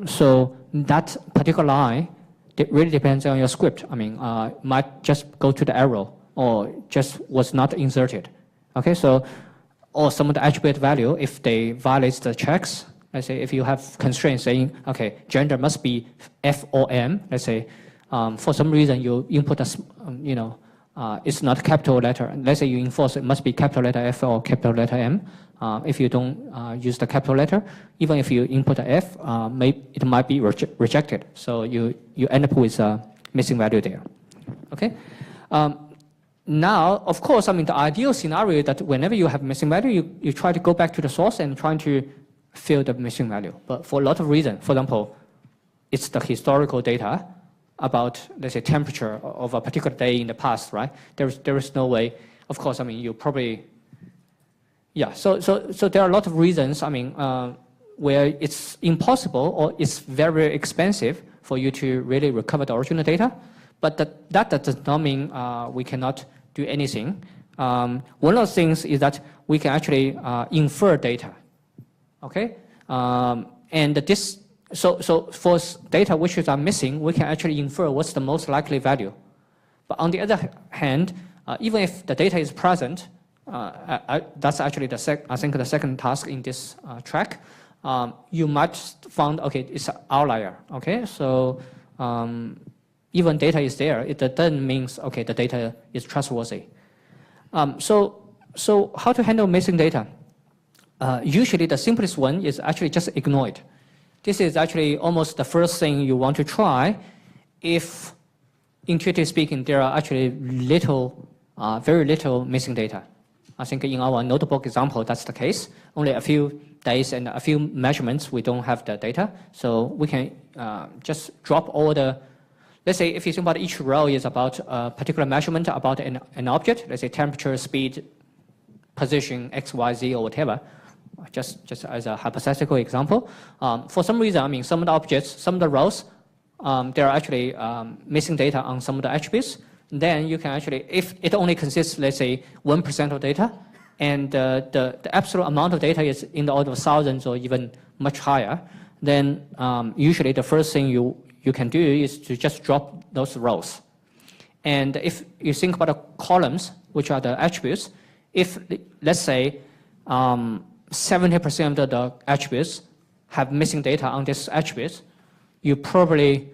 So that particular line, it really depends on your script. I mean, might just go to the error or just was not inserted. Okay, so or some of the attribute value, if they violate the checks, let's say if you have constraints saying, okay, gender must be F or M, let's say, for some reason you input it's not capital letter. Let's say you enforce it must be capital letter F or capital letter M. If you don't use the capital letter, even if you input a F, it might be rejected. So you end up with a missing value there. Okay. Now, of course, I mean, the ideal scenario is that whenever you have missing value, you try to go back to the source and try to fill the missing value. But for a lot of reasons, for example, it's the historical data about, let's say, temperature of a particular day in the past, right? There is no way. Of course, I mean, you probably, So there are a lot of reasons, I mean, where it's impossible or it's very expensive for you to really recover the original data. But that does not mean we cannot do anything. One of the things is that we can actually infer data. Okay, and this so for data which are missing, we can actually infer what's the most likely value. But on the other hand, even if the data is present, that's actually I think the second task in this track. You might find it's an outlier. Okay, so. Even data is there, it doesn't mean, the data is trustworthy. So how to handle missing data? Usually the simplest one is actually just ignore it. This is actually almost the first thing you want to try if, intuitively speaking, there are actually very little missing data. I think in our notebook example, that's the case. Only a few days and a few measurements, we don't have the data. So we can just drop all the. Let's say if you think about each row is about a particular measurement about an object, let's say temperature, speed, position, X, Y, Z, or whatever, just as a hypothetical example. For some reason, I mean, some of the objects, some of the rows, there are actually missing data on some of the attributes. Then you can actually, if it only consists, let's say, 1% of data, and the absolute amount of data is in the order of thousands or even much higher, then usually the first thing you can do is to just drop those rows. And if you think about the columns, which are the attributes, if, let's say, 70% of the attributes have missing data on these attributes, you probably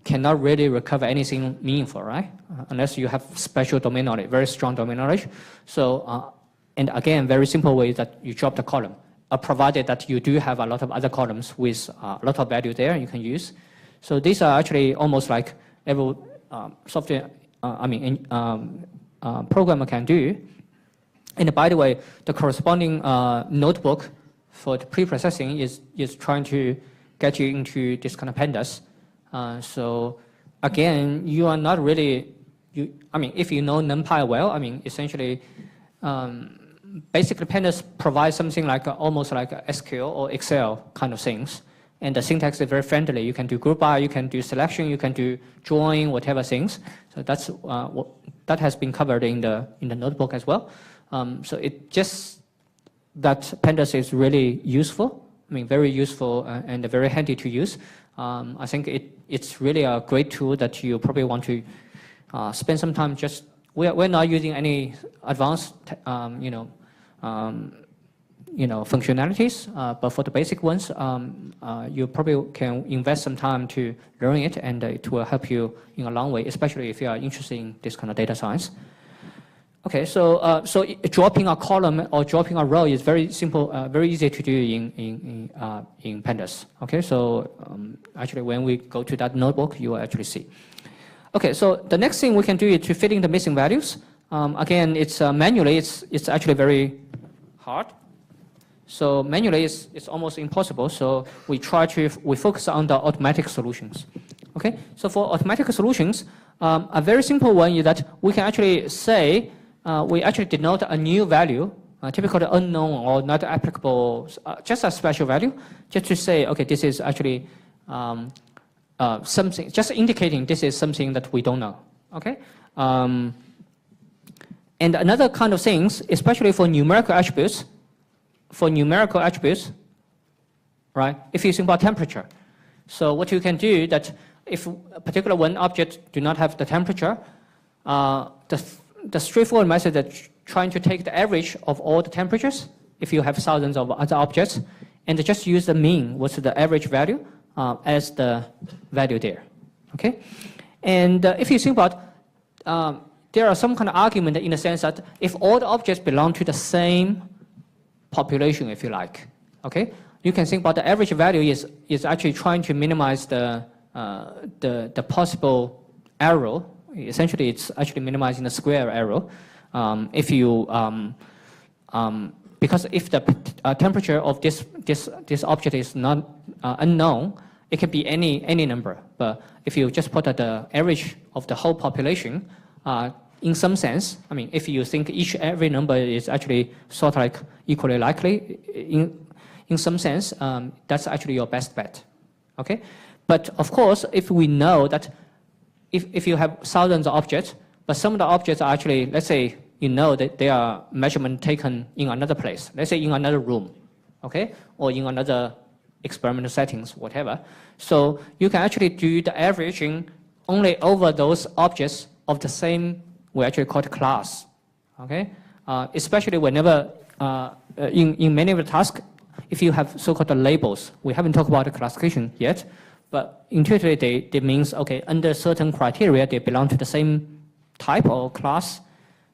cannot really recover anything meaningful, right? Unless you have special domain knowledge, very strong domain knowledge. So, and again, very simple way is that you drop the column, provided that you do have a lot of other columns with a lot of value there you can use. So these are actually almost like every software, programmer can do. And by the way, the corresponding notebook for the pre-processing is trying to get you into this kind of pandas. So again, you are not really, I mean, if you know NumPy well, I mean, essentially, basically pandas provide something like almost like a SQL or Excel kind of things. And the syntax is very friendly. You can do group by, you can do selection, you can do join, whatever things. So that's that has been covered in the notebook as well. So it just that pandas is really useful. I mean, very useful and very handy to use. I think it's really a great tool that you probably want to spend some time. Just we're not using any advanced functionalities, but for the basic ones, you probably can invest some time to learn it, and it will help you in a long way, especially if you are interested in this kind of data science. Okay, so dropping a column or dropping a row is very simple, very easy to do in pandas. Okay, so actually when we go to that notebook, you will actually see. Okay, so the next thing we can do is to fill in the missing values. Again, it's manually, it's actually very hard. So manually, it's almost impossible. So we focus on the automatic solutions. Okay, so for automatic solutions, a very simple one is that we can actually say, we actually denote a new value, typically unknown or not applicable, just a special value, just to say, okay, this is actually something, just indicating this is something that we don't know. Okay. And another kind of things, especially for numerical attributes, right? If you think about temperature, so what you can do that if a particular one object do not have the temperature, the straightforward method that trying to take the average of all the temperatures, if you have thousands of other objects, and just use the mean, what's the average value, as the value there. Okay, and if you think about, there are some kind of argument in the sense that if all the objects belong to the same population, if you like, okay, you can think about the average value is actually trying to minimize the possible error. Essentially, it's actually minimizing the square error. If you because if the temperature of this object is not unknown, it can be any number. But if you just put the average of the whole population, in some sense, I mean, if you think every number is actually sort of like equally likely, in some sense, that's actually your best bet. Okay, but of course, if we know that if you have thousands of objects, but some of the objects are actually, let's say, you know that they are measurement taken in another place, let's say in another room, okay, or in another experimental settings, whatever. So you can actually do the averaging only over those objects of the same, we actually call it class, okay? Especially whenever, in many of the tasks, if you have so-called labels, we haven't talked about the classification yet, but intuitively, they means, okay, under certain criteria, they belong to the same type or class.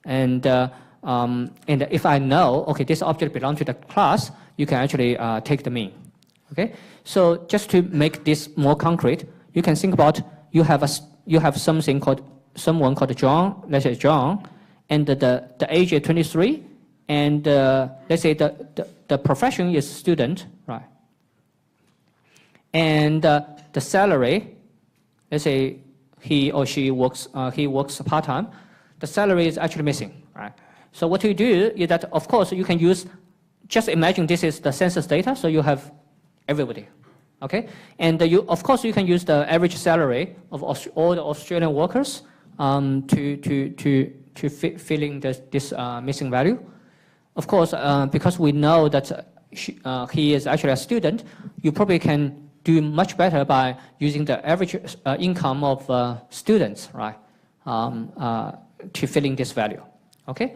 And if I know, okay, this object belongs to the class, you can actually take the mean. Okay? So just to make this more concrete, you can think about you have someone called John, let's say John, and the age is 23, and let's say the profession is student, right? And the salary, let's say he or she works part-time, the salary is actually missing, right? So what you do is that, of course, you can use, just imagine this is the census data, so you have everybody, okay? And of course, you can use the average salary of all the Australian workers to fill in this missing value. Of course, because we know that he is actually a student, you probably can do much better by using the average income of students, right, to fill in this value, okay?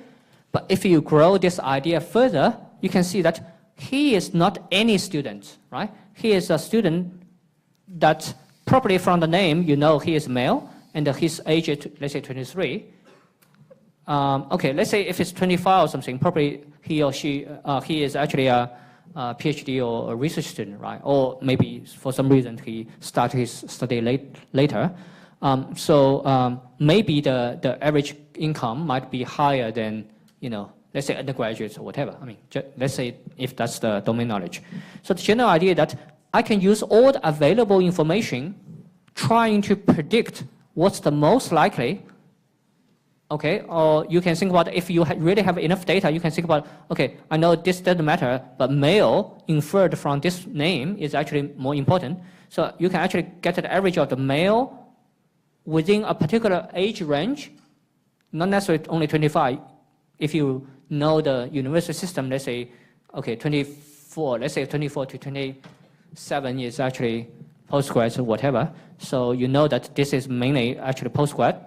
But if you grow this idea further, you can see that he is not any student, right? He is a student that probably from the name, you know he is male, and his age is, let's say, 23. Okay, let's say if it's 25 or something, probably he or she, he is actually a PhD or a research student, right? Or maybe for some reason he started his study later. So maybe the average income might be higher than, let's say undergraduates or whatever. I mean, let's say if that's the domain knowledge. So the general idea that I can use all the available information trying to predict what's the most likely, okay? Or you can think about if you really have enough data, you can think about, okay, I know this doesn't matter, but male inferred from this name is actually more important. So you can actually get the average of the male within a particular age range, not necessarily only 25. If you know the university system, let's say, okay, 24, let's say 24 to 27 is actually postgrad or whatever. So you know that this is mainly actually postgrad,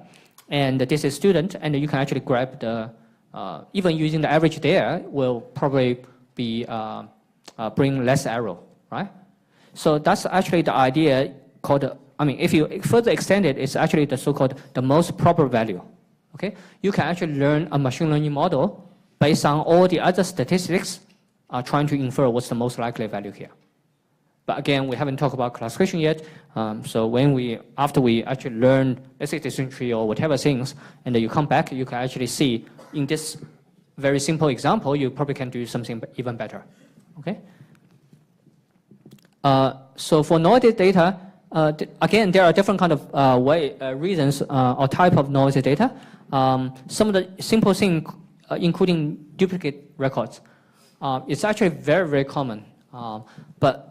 and this is student, and you can actually grab the, even using the average there will probably be, bring less error, right? So that's actually the idea called, I mean, if you further extend it, it's actually the so-called the most proper value, okay? You can actually learn a machine learning model based on all the other statistics, trying to infer what's the most likely value here. But again, we haven't talked about classification yet. So after we actually learn, let's say decision tree or whatever things, and then you come back, you can actually see in this very simple example, you probably can do something even better, okay? So for noisy data, again, there are different kind of reasons or type of noisy data. Some of the simple things, including duplicate records, it's actually very, very common. But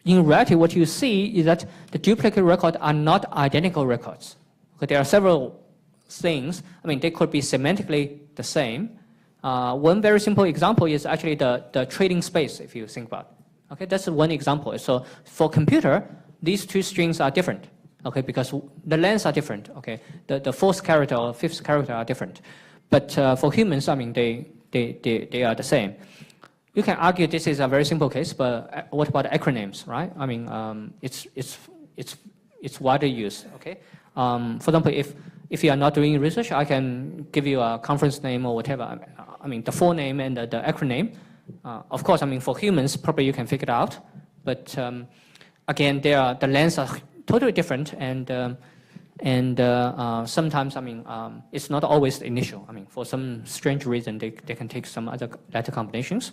in reality, what you see is that the duplicate records are not identical records. Okay, there are several things. I mean, they could be semantically the same. One very simple example is actually the trading space, if you think about it. Okay, that's one example. So for computer, these two strings are different. Okay, because the lengths are different. Okay, the fourth character or fifth character are different. But for humans, I mean, they are the same. You can argue this is a very simple case, but what about acronyms, right? I mean, it's widely used. Okay. For example, if you are not doing research, I can give you a conference name or whatever. I mean, the full name and the acronym. Of course, I mean, for humans, probably you can figure it out. But again, the lengths are totally different, and sometimes, I mean, it's not always the initial. I mean, for some strange reason, they can take some other letter combinations.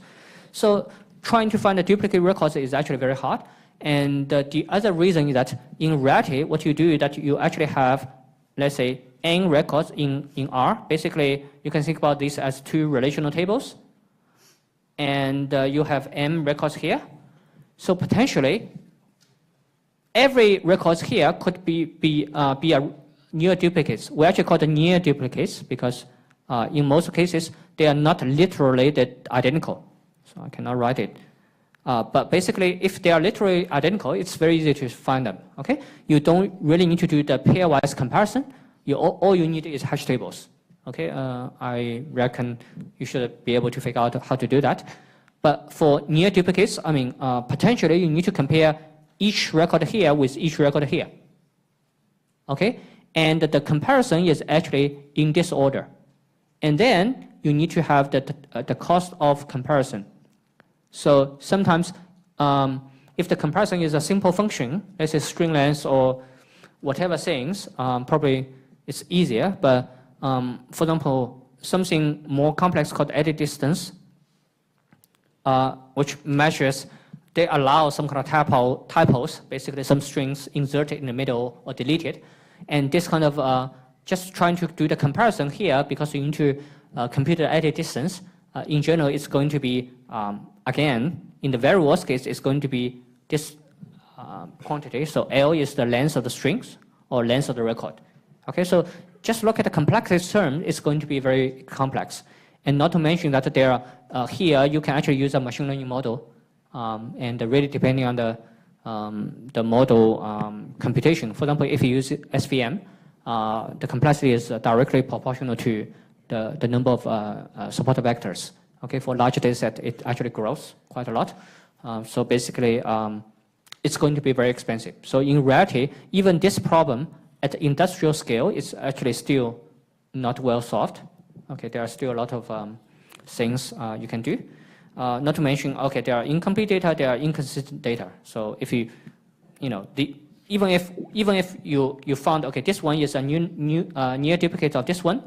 So trying to find the duplicate records is actually very hard. And the other reason is that in reality, what you do is that you actually have, let's say, n records in R. Basically, you can think about this as two relational tables. And you have m records here. So potentially, every record here could be a near duplicates. We actually call them near duplicates because in most cases, they are not literally identical. So I cannot write it. But basically, if they are literally identical, it's very easy to find them. Okay? You don't really need to do the pairwise comparison. All you need is hash tables. Okay? I reckon you should be able to figure out how to do that. But for near duplicates, I mean, potentially you need to compare each record here with each record here. Okay? And the comparison is actually in this order. And then you need to have the cost of comparison. So sometimes if the comparison is a simple function, let's say string length or whatever things, probably it's easier. But for example, something more complex called edit distance, which measures, they allow some kind of typos, basically some strings inserted in the middle or deleted. And this kind of just trying to do the comparison here, because you need to compute the edit distance, in general, it's going to be, again, in the very worst case, it's going to be this quantity. So L is the length of the strings or length of the record. Okay, so just look at the complexity term, it's going to be very complex. And not to mention that there are, here, you can actually use a machine learning model, and really depending on the model computation. For example, if you use SVM, the complexity is directly proportional to the number of supported vectors. Okay, for large data set, it actually grows quite a lot. So basically, it's going to be very expensive. So in reality, even this problem at the industrial scale is actually still not well solved. Okay, there are still a lot of things you can do. Not to mention, okay, there are incomplete data, there are inconsistent data. So if you know, even if you found, okay, this one is a near duplicate of this one,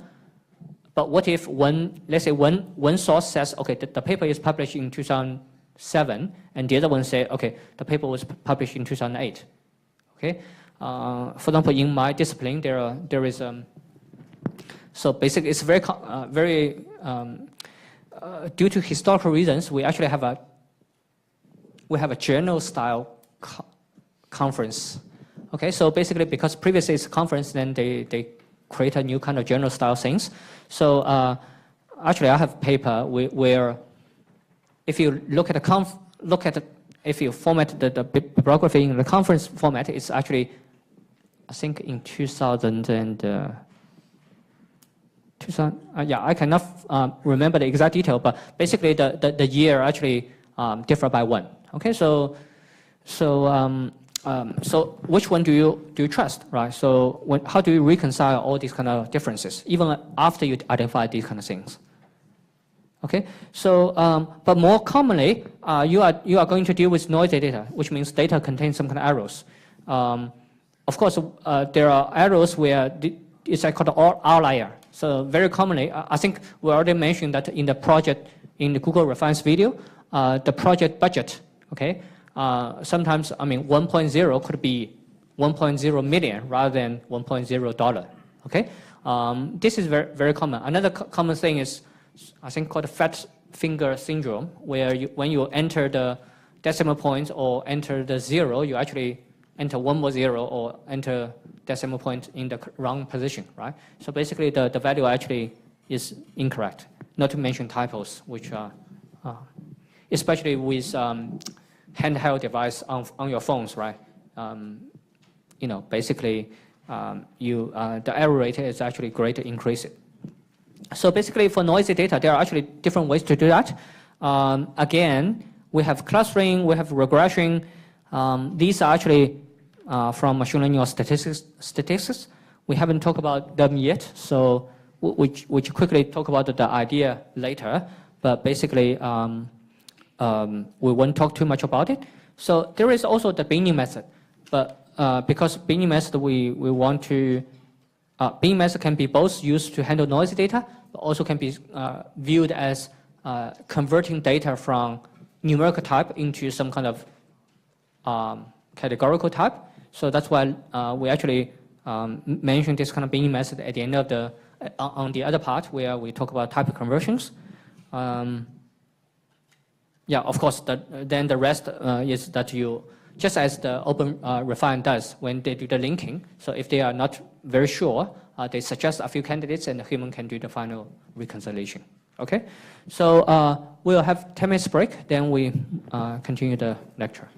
But what if let's say one source says, okay, the paper is published in 2007, and the other one say, okay, the paper was published in 2008. Okay, for example, in my discipline, there is so basically it's very due to historical reasons, we actually have a journal style conference. Okay, so basically because previously it's a conference, then they create a new kind of journal style things. So actually I have a paper where if you look at if you format the bibliography in the conference format, it's actually, I think in 2000 and yeah, I cannot remember the exact detail, but basically the year actually differ by one. Okay, so which one do you trust, right? So how do you reconcile all these kind of differences, even after you identify these kind of things? Okay, so but more commonly, you are going to deal with noisy data, which means data contains some kind of errors. Of course, there are errors where it's called an outlier. So very commonly, I think we already mentioned that in the project, in the Google Refines video, the project budget, okay, sometimes, I mean, 1.0 could be 1.0 million rather than $1.0, okay? This is very common. Another common thing is, I think, called fat finger syndrome, where when you enter the decimal point or enter the zero, you actually enter one more zero or enter decimal point in the wrong position, right? So basically, the value actually is incorrect. Not to mention typos, which are, especially with handheld device on your phones, right? You know, basically, the error rate is actually greatly increased. So basically, for noisy data, there are actually different ways to do that. Again, we have clustering, we have regression. These are actually from machine learning or statistics. We haven't talked about them yet, so we quickly talk about the idea later. But basically, we won't talk too much about it. So there is also the binning method, but because binning method, we want to binning method can be both used to handle noisy data, but also can be viewed as converting data from numerical type into some kind of categorical type. So that's why we actually mentioned this kind of binning method at the end of on the other part where we talk about type conversions. Yeah, of course, then the rest is that you, just as the Open Refine does when they do the linking. So if they are not very sure, they suggest a few candidates and the human can do the final reconciliation. Okay, so we'll have 10 minutes break, then we continue the lecture.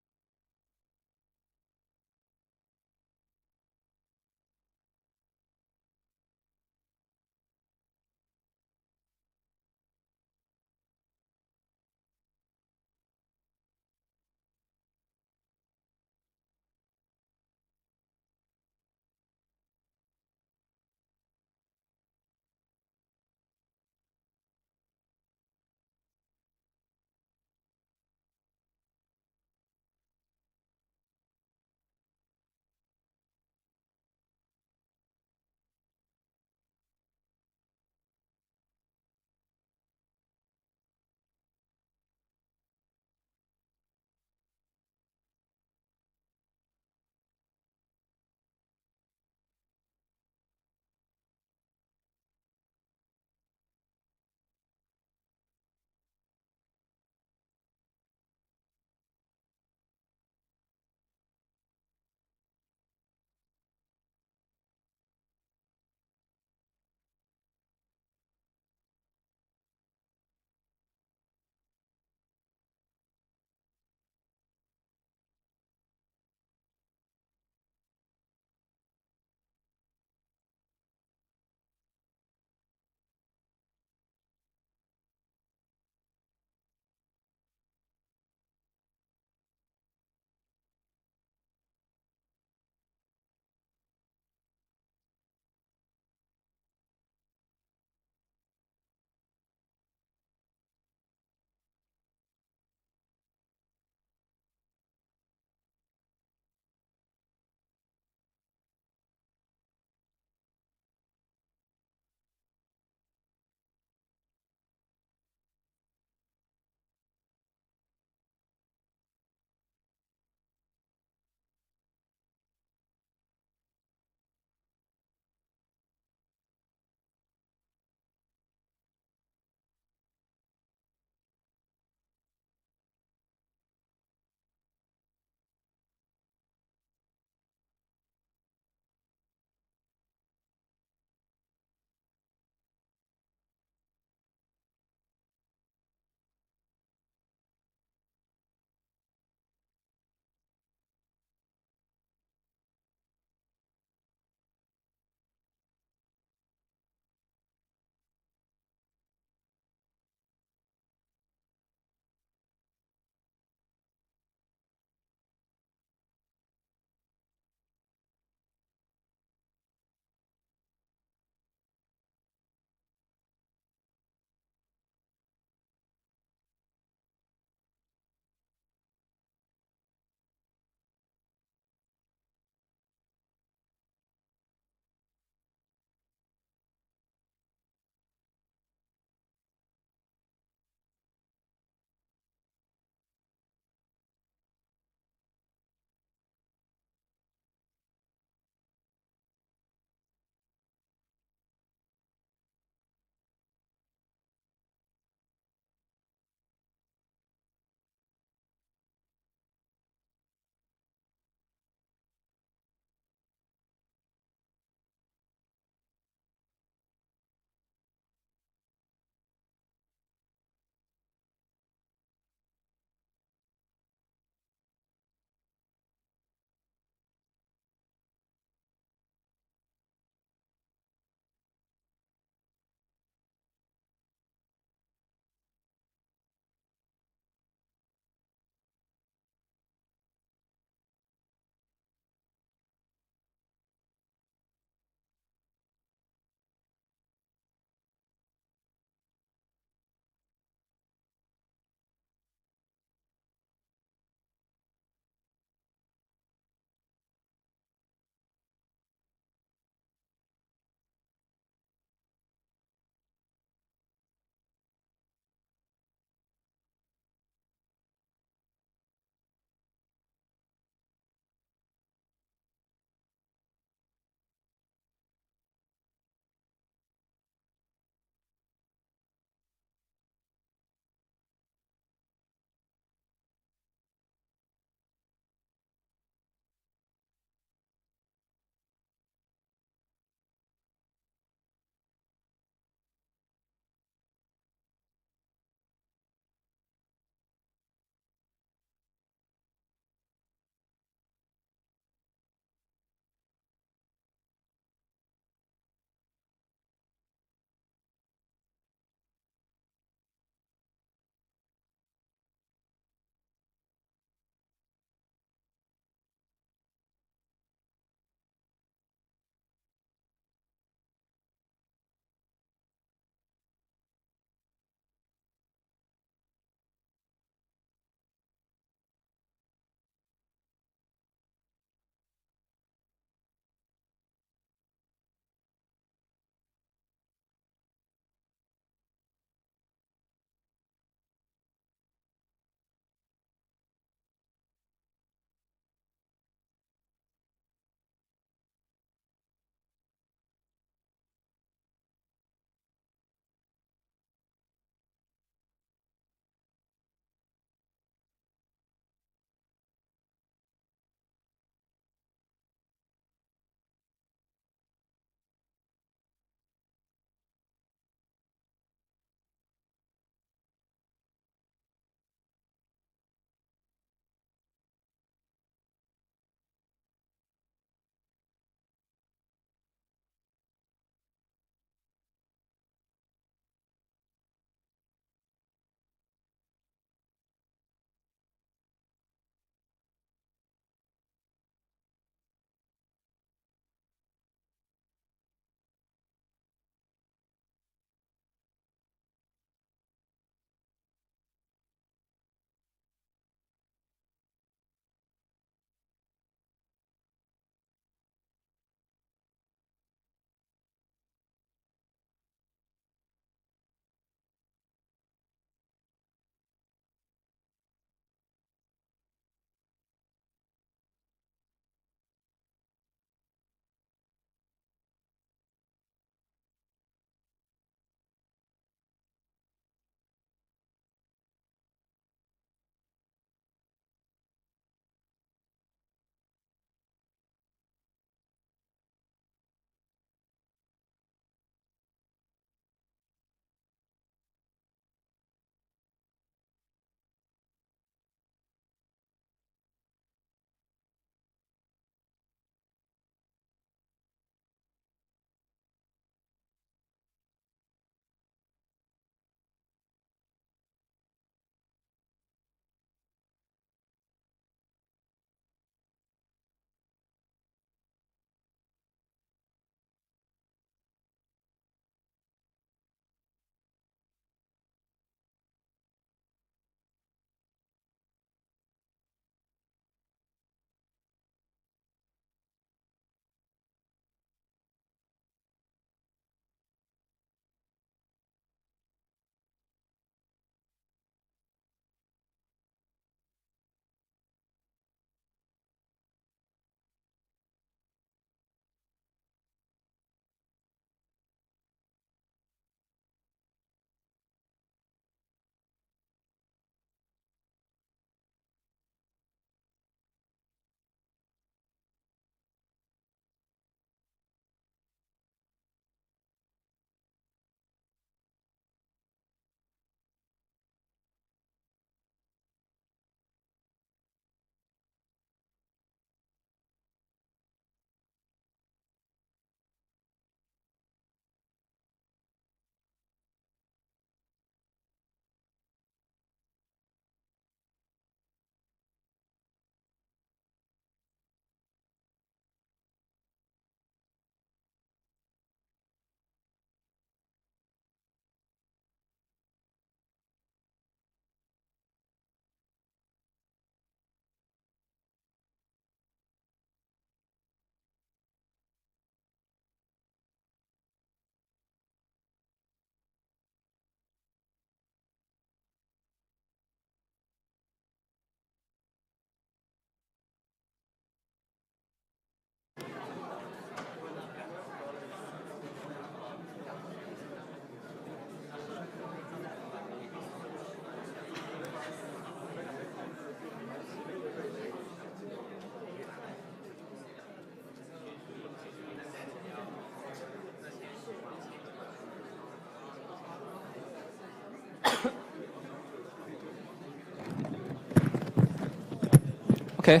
Okay,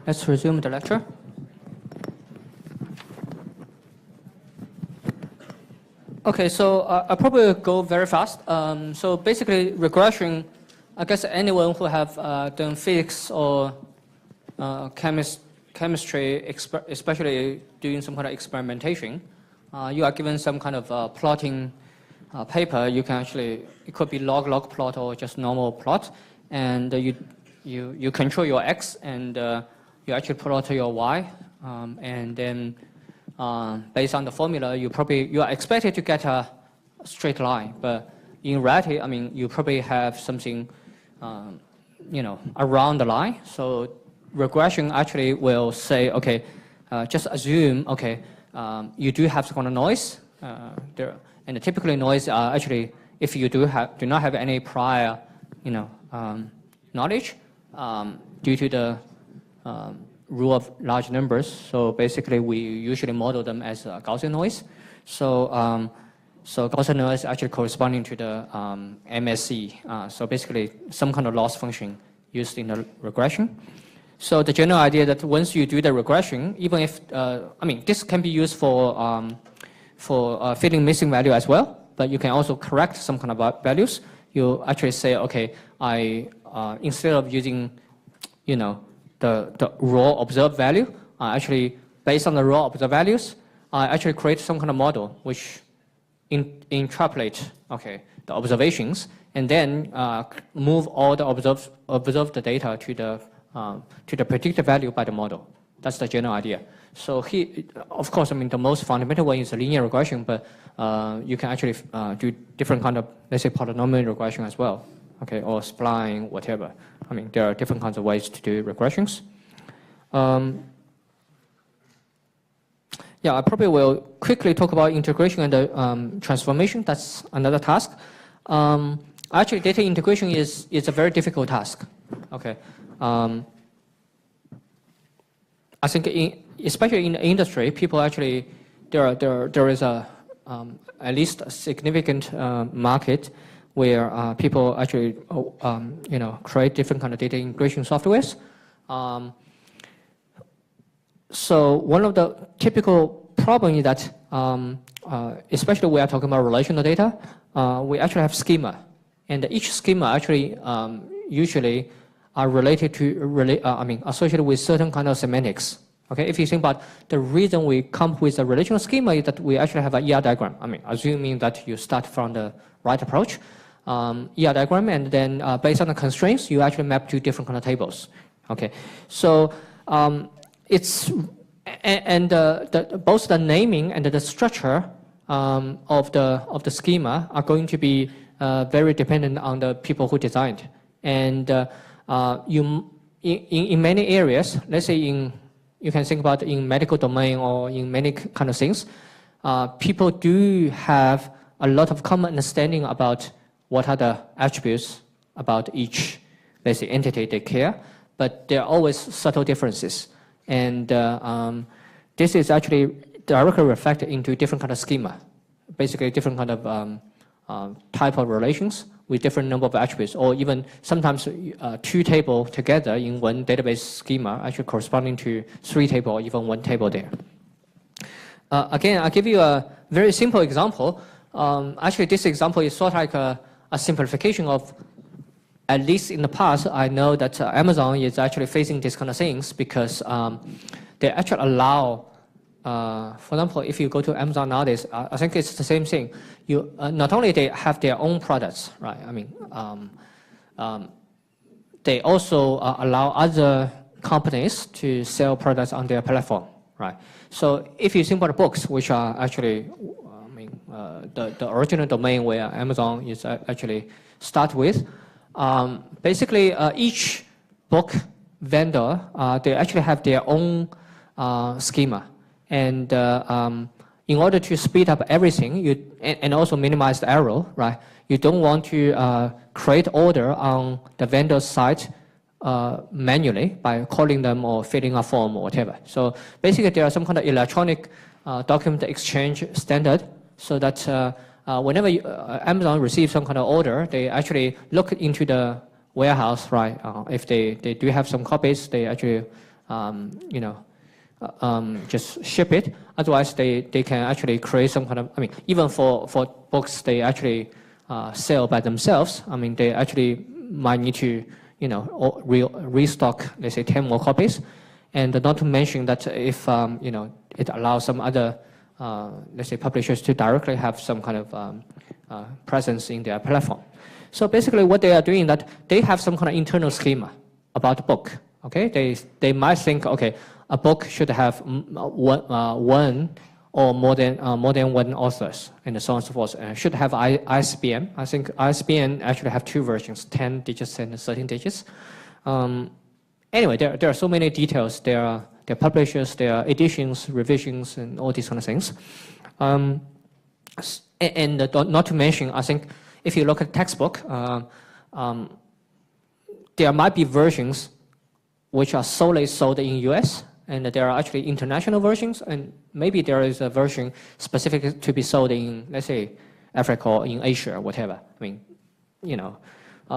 let's resume the lecture. Okay, so I'll probably go very fast. So basically, regression, I guess anyone who have done physics or chemistry, especially doing some kind of experimentation, you are given some kind of plotting paper. You can actually, it could be log plot or just normal plot, and you control your x, and you actually plot your y, and then based on the formula, you are expected to get a straight line, but in reality, I mean, you probably have something, around the line. So regression actually will say, okay, just assume, okay, you do have some kind of noise there, and typically noise actually, if you do not have any prior, knowledge due to the rule of large numbers. So basically, we usually model them as Gaussian noise. So Gaussian noise actually corresponding to the MSE. So basically, some kind of loss function used in the regression. So the general idea that once you do the regression, even if this can be used for filling missing value as well, but you can also correct some kind of values. You actually say, okay, instead of using, the raw observed value, actually based on the raw observed values, I actually create some kind of model which interpolate, okay, the observations, and then move all the observed data to the predicted value by the model. That's the general idea. So of course, the most fundamental one is a linear regression, but you can actually do different kind of, let's say, polynomial regression as well, okay, or spline, whatever. There are different kinds of ways to do regressions. I probably will quickly talk about integration and the transformation. That's another task. Actually, data integration is a very difficult task. Okay. I think especially in the industry, people actually, there is at least a significant market where people actually create different kind of data integration softwares. So one of the typical problems is that, especially we are talking about relational data, we actually have schema, and each schema actually usually are related to associated with certain kind of semantics. Okay, if you think about the reason we come up with a relational schema is that we actually have an ER diagram. Assuming that you start from the right approach, ER diagram, and then based on the constraints, you actually map to different kind of tables. Okay, so it's both the naming and the structure of the schema are going to be very dependent on the people who designed. And in many areas, let's say you can think about in medical domain or in many kind of things, people do have a lot of common understanding about what are the attributes about each, let's say, entity they care, but there are always subtle differences. And this is actually directly reflected into different kind of schema, basically different kind of type of relations with different number of attributes, or even sometimes two tables together in one database schema actually corresponding to three tables or even one table there. Again, I'll give you a very simple example. Actually, this example is sort of like a simplification of, at least in the past, I know that Amazon is actually facing these kind of things because they actually allow, for example, if you go to Amazon nowadays, I think it's the same thing. You not only they have their own products, right? They also allow other companies to sell products on their platform, right? So if you think about books, which are actually, the original domain where Amazon is actually start with, basically each book vendor, they actually have their own schema. And in order to speed up everything, and also minimize the error, right? You don't want to create order on the vendor's side manually by calling them or filling a form or whatever. So basically, there are some kind of electronic document exchange standard, so that whenever Amazon receives some kind of order, they actually look into the warehouse, right? If they do have some copies, they actually, just ship it. Otherwise, they can actually create some kind of, even for books they actually sell by themselves. They actually might need to, restock, let's say, 10 more copies. And not to mention that if, it allows some other, let's say, publishers to directly have some kind of presence in their platform. So basically what they are doing that they have some kind of internal schema about the book. Okay, they might think, okay, a book should have one or more than one authors, and so on and so forth. Should have ISBN. I think ISBN actually have two versions, 10 digits and 13 digits. Anyway, there are so many details. There are publishers, there are editions, revisions, and all these kind of things. And not to mention, I think if you look at textbook, there might be versions which are solely sold in US, and there are actually international versions, and maybe there is a version specific to be sold in, let's say, Africa or in Asia or whatever.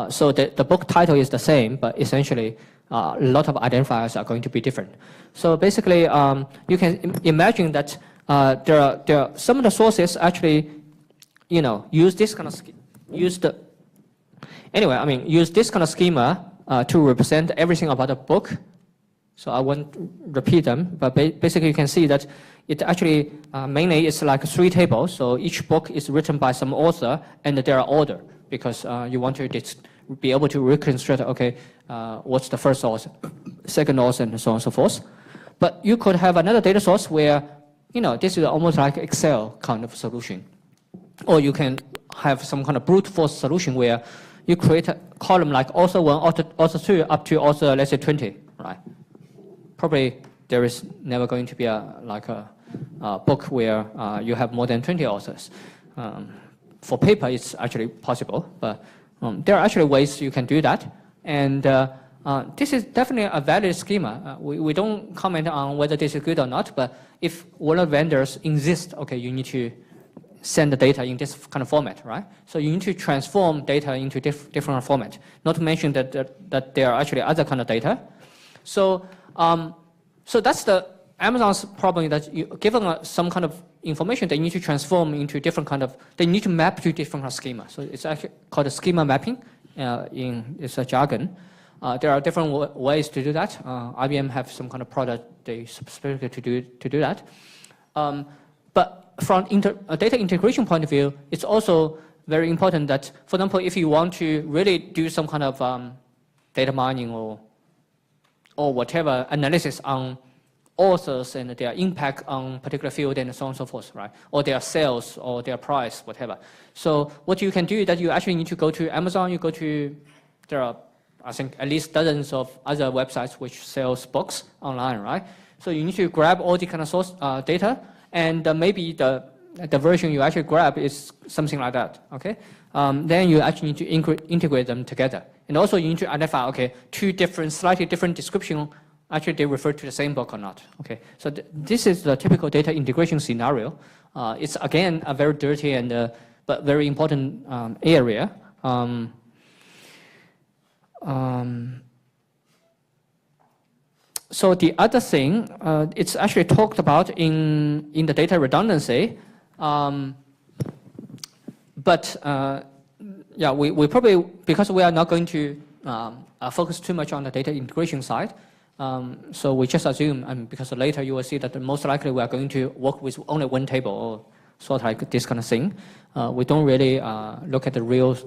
So the book title is the same, but essentially a lot of identifiers are going to be different. So basically, you can imagine that there are some of the sources actually, use this kind of use this kind of schema to represent everything about a book. So I won't repeat them, but basically you can see that it actually mainly is like 3 tables. So each book is written by some author, and they are ordered because you want to be able to reconstruct, okay, what's the first author, second author, and so on and so forth. But you could have another data source where, this is almost like Excel kind of solution. Or you can have some kind of brute force solution where you create a column like author 1, author 2, up to author, let's say, 20, right? Probably there is never going to be a book where you have more than 20 authors. For paper, it's actually possible, but there are actually ways you can do that. And this is definitely a valid schema. We don't comment on whether this is good or not, but if one of the vendors insists, okay, you need to send the data in this kind of format, right? So you need to transform data into different format. Not to mention that there are actually other kind of data. So so that's the Amazon's problem, that you given some kind of information, they need to transform into different kind of, they need to map to different kind of schema. So it's actually called a schema mapping. It's a jargon. There are different ways to do that. IBM have some kind of product they specifically to do that. But from a data integration point of view, it's also very important that, for example, if you want to really do some kind of data mining or whatever analysis on authors and their impact on particular field and so on and so forth, right? Or their sales or their price, whatever. So what you can do is that you actually need to go to Amazon, you go to, there are, I think, at least dozens of other websites which sells books online, right? So you need to grab all the kind of source data, and maybe the version you actually grab is something like that, okay? Then you actually need to integrate them together. And also you need to identify, okay, 2 slightly different description, actually they refer to the same book or not, okay? So this is the typical data integration scenario. It's again a very dirty and but very important area. So the other thing, it's actually talked about in the data redundancy, but yeah, we probably, because we are not going to focus too much on the data integration side, so we just assume, because later you will see that most likely we are going to work with only one table or sort of like this kind of thing. We don't really look at the real,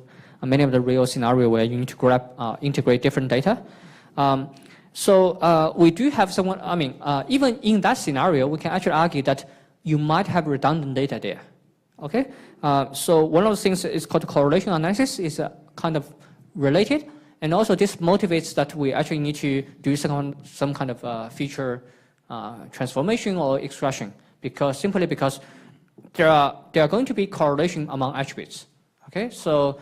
many of the real scenario where you need to integrate different data. So we do have someone, even in that scenario, we can actually argue that you might have redundant data there, okay? So one of the things is called correlation analysis, is kind of related, and also this motivates that we actually need to do some kind of feature transformation or extraction, simply because there are going to be correlation among attributes, okay? So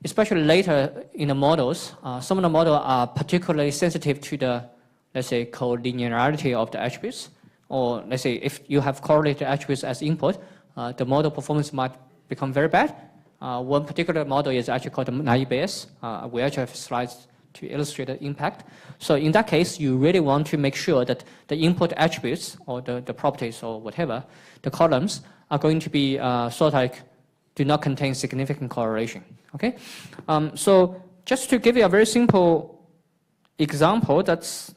especially later in the models, some of the models are particularly sensitive to the, let's say, collinearity of the attributes. Or let's say if you have correlated attributes as input, the model performance might become very bad. One particular model is actually called the naive Bayes. We actually have slides to illustrate the impact. So in that case, you really want to make sure that the input attributes or the properties or whatever, the columns are going to be sort of like do not contain significant correlation. Okay, so just to give you a very simple example, that's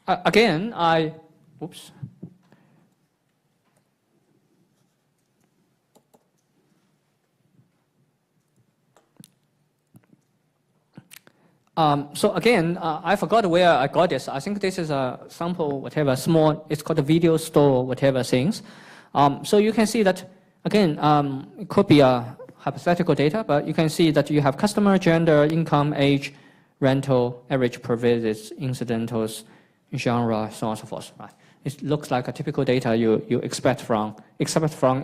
again oops. So again, I forgot where I got this. I think this is a sample, whatever, small, it's called a video store, whatever things. So you can see that, again, it could be a hypothetical data, but you can see that you have customer, gender, income, age, rental, average per visit, incidentals, genre, so on and so forth, right? It looks like a typical data you expect from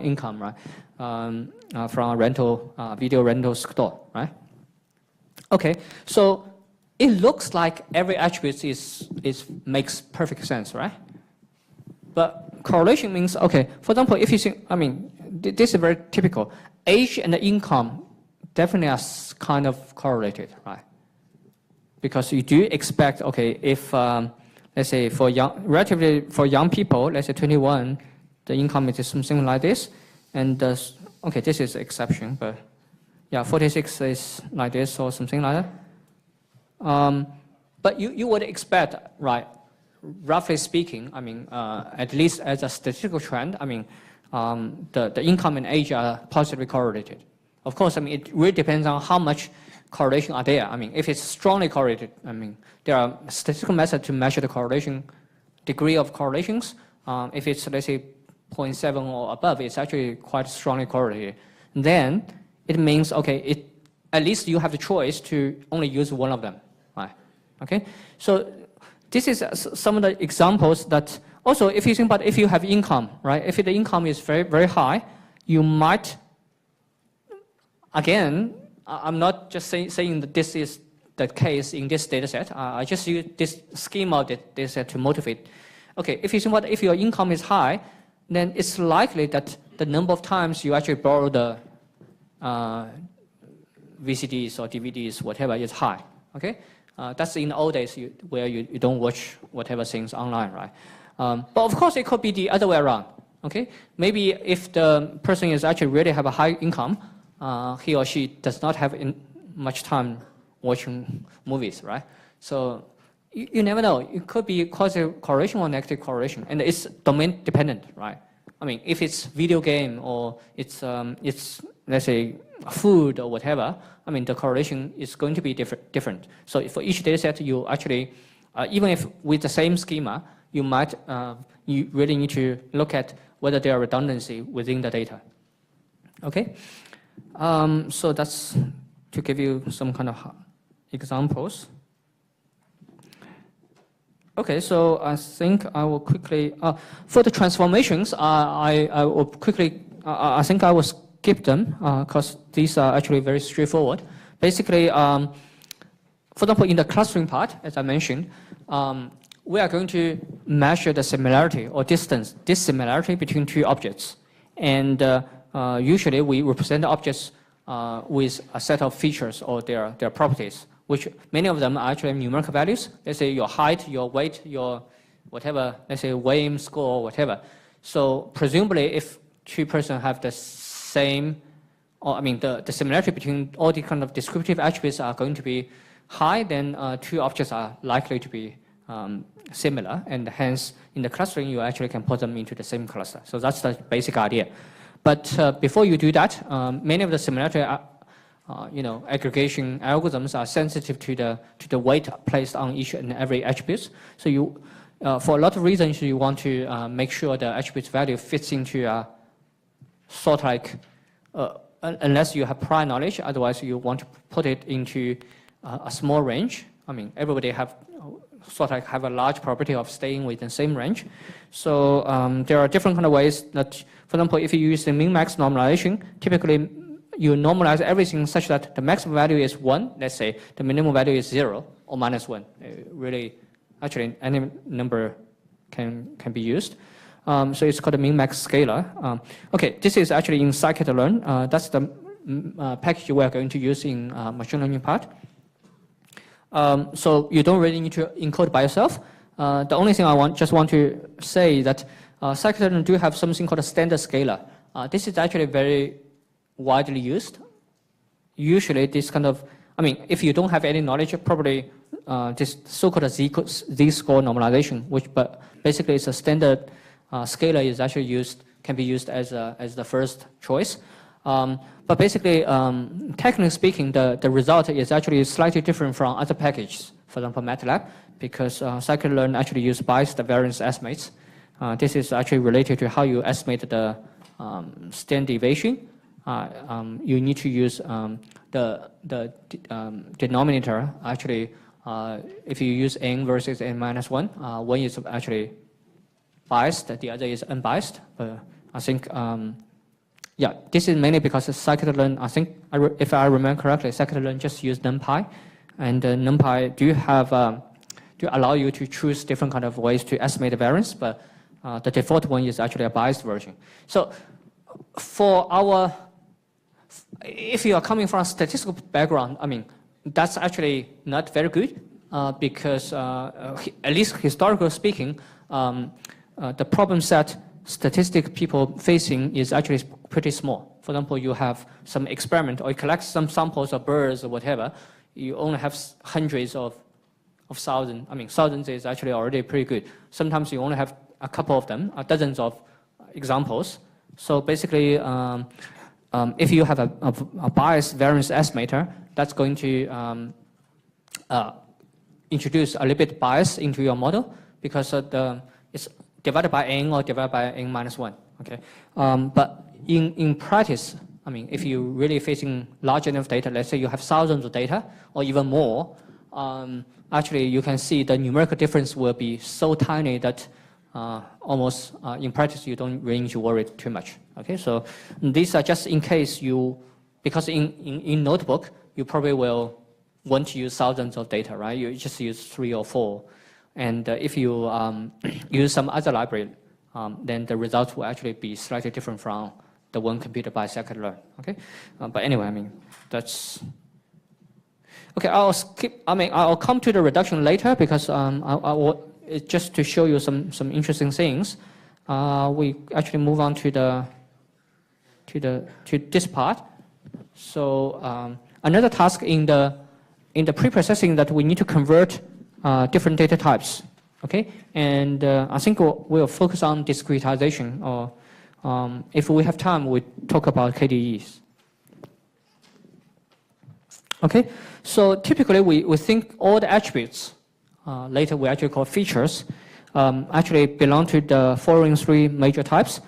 income, right? From a rental, video rental store, right? Okay, so it looks like every attribute makes perfect sense, right? But correlation means, okay, for example, if you think, I mean, this is very typical. Age and income definitely are kind of correlated, right? Because you do expect, okay, if, let's say for young people, let's say 21, the income is something like this. And, okay, this is an exception, but yeah, 46 is like this or something like that. But you would expect, right, roughly speaking, I mean, at least as a statistical trend, I mean, the income and age are positively correlated. Of course, I mean, it really depends on how much correlation are there. I mean, if it's strongly correlated, I mean, there are statistical methods to measure the correlation, degree of correlations. If it's, let's say, 0.7 or above, it's actually quite strongly correlated. Then it means, okay, at least you have the choice to only use one of them, right? Okay, so this is some of the examples that also, if you think about if you have income, right? If the income is very, very high, you might, again, I'm not just saying that this is the case in this data set. I just use this schema of the data set to motivate. Okay, if you think about if your income is high, then it's likely that the number of times you actually borrow the VCDs or DVDs, whatever, is high. Okay, that's in the old days where you don't watch whatever things online, right? But of course, it could be the other way around. Okay, maybe if the person is actually really have a high income, he or she does not have much time watching movies, right? So you never know. It could be positive correlation or negative correlation, and it's domain dependent, right? I mean, if it's video game or it's let's say food or whatever, I mean, the correlation is going to be different. So for each data set, you actually, even if with the same schema, you might, you really need to look at whether there are redundancy within the data. Okay, so that's to give you some kind of examples. Okay, so I think I will quickly, for the transformations, I will quickly, I think I will skip them because these are actually very straightforward. Basically, for example, in the clustering part, as I mentioned, we are going to measure the similarity or dissimilarity between two objects. And usually we represent the objects with a set of features or their properties, which many of them are actually numerical values. Let's say your height, your weight, your whatever, let's say weighing score or whatever. So presumably if two persons have the same, or I mean the similarity between all the kind of descriptive attributes are going to be high, then two objects are likely to be similar, and hence in the clustering you actually can put them into the same cluster. So that's the basic idea. But before you do that, many of the similarity aggregation algorithms are sensitive to the weight placed on each and every attribute. So you, for a lot of reasons, you want to make sure the attribute value fits into a sort of like, unless you have prior knowledge, otherwise you want to put it into a small range. I mean, everybody have sort of have a large probability of staying within the same range. So there are different kind of ways that, for example, if you use the min-max normalization, typically you normalize everything such that the maximum value is 1, let's say, the minimum value is 0 or minus 1. Really, actually, any number can be used. So it's called a min-max scalar. Okay, this is actually in scikit-learn. That's the package we are going to use in machine learning part. So you don't really need to encode by yourself. The only thing I just want to say that scikit-learn do have something called a standard scaler. This is actually very widely used. Usually this kind of, if you don't have any knowledge, probably this so-called z-score normalization, but basically it's a standard scalar is actually can be used as the first choice. But basically, technically speaking, the result is actually slightly different from other packages. For example, MATLAB, because scikit-learn actually use biased variance estimates. This is actually related to how you estimate the standard deviation. You need to use the denominator. Actually, if you use n versus n minus 1, one is actually biased, the other is unbiased. But I think, yeah, this is mainly because scikit-learn, I think, if I remember correctly, scikit-learn just use NumPy. And NumPy do allow you to choose different kind of ways to estimate the variance, but the default one is actually a biased version. So if you are coming from a statistical background, that's actually not very good because at least historically speaking, the problem set statistic people facing is actually pretty small. For example, you have some experiment or you collect some samples of birds or whatever, you only have hundreds of thousands. Thousands is actually already pretty good. Sometimes you only have a couple of them, dozens of examples. So basically, if you have a biased variance estimator, that's going to introduce a little bit bias into your model because it's divided by n or divided by n minus 1. Okay, but in practice, if you're really facing large enough data, let's say you have thousands of data or even more, actually you can see the numerical difference will be so tiny that almost in practice you don't really need to worry too much. Okay, so these are just in case because in notebook you probably will want to use thousands of data, right? You just use 3 or 4. And if you use some other library, then the results will actually be slightly different from the one computed by scikit-learn. Okay, but anyway, that's okay. I'll come to the reduction later because just to show you some interesting things. We actually move on to this part. So another task in the pre-processing that we need to convert different data types, okay? And I think we'll focus on discretization, or if we have time, we talk about KDEs. Okay, so typically we think all the attributes, later we actually call features, actually belong to the following 3 major types.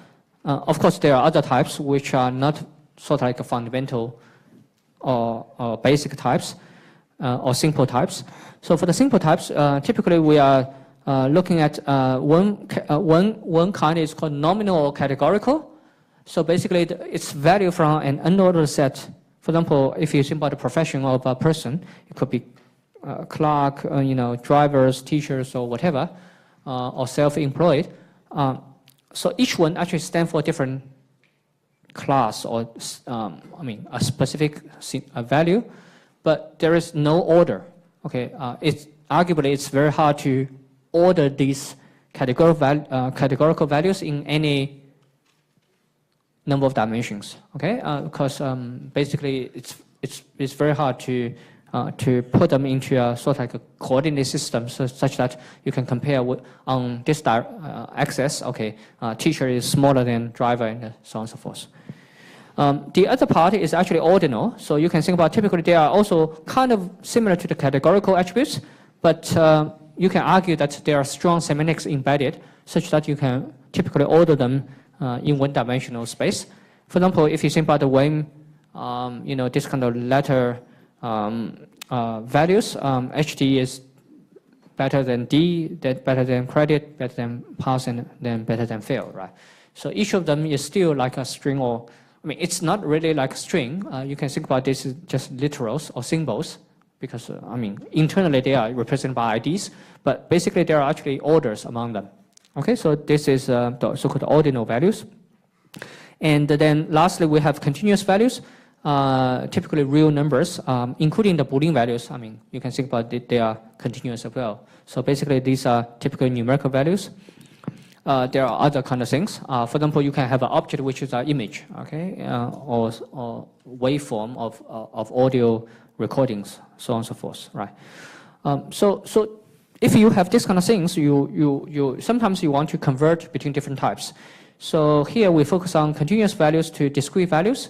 Of course, there are other types which are not sort of like a fundamental or basic types, or simple types. So for the simple types, typically we are looking at one kind is called nominal or categorical. So basically it's value from an unordered set. For example, if you think about the profession of a person, it could be clerk, drivers, teachers, or whatever, or self-employed. So each one actually stands for a different class or a specific value, but there is no order. Okay, arguably it's very hard to order these categorical values in any number of dimensions. Okay, because basically it's very hard to put them into a sort of like a coordinate system, such that you can compare on this axis. Okay, teacher is smaller than driver, and so on and so forth. The other part is actually ordinal. So you can think about typically they are also kind of similar to the categorical attributes, but you can argue that there are strong semantics embedded such that you can typically order them in one-dimensional space. For example, if you think about the way, this kind of letter values, HD is better than D, better than credit, better than pass, and then better than fail, right? So each of them is still like a string, or it's not really like a string. You can think about this as just literals or symbols, because internally they are represented by IDs, but basically there are actually orders among them. Okay, so this is the so-called ordinal values. And then lastly, we have continuous values. typically real numbers, including the Boolean values. I mean, you can think about it, they are continuous as well. So basically, these are typical numerical values. There are other kind of things. For example, you can have an object which is an image, okay, or waveform of audio recordings, so on and so forth, right? So if you have this kind of things, you sometimes you want to convert between different types. So here we focus on continuous values to discrete values.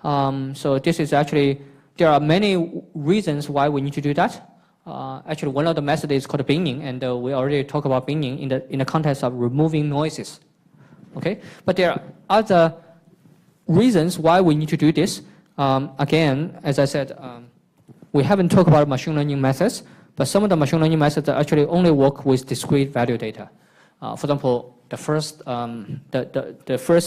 So this is actually, there are many reasons why we need to do that. Actually, one of the methods is called binning, and we already talked about binning in the context of removing noises. Okay, but there are other reasons why we need to do this. Again, as I said, we haven't talked about machine learning methods, but some of the machine learning methods actually only work with discrete value data. For example, the first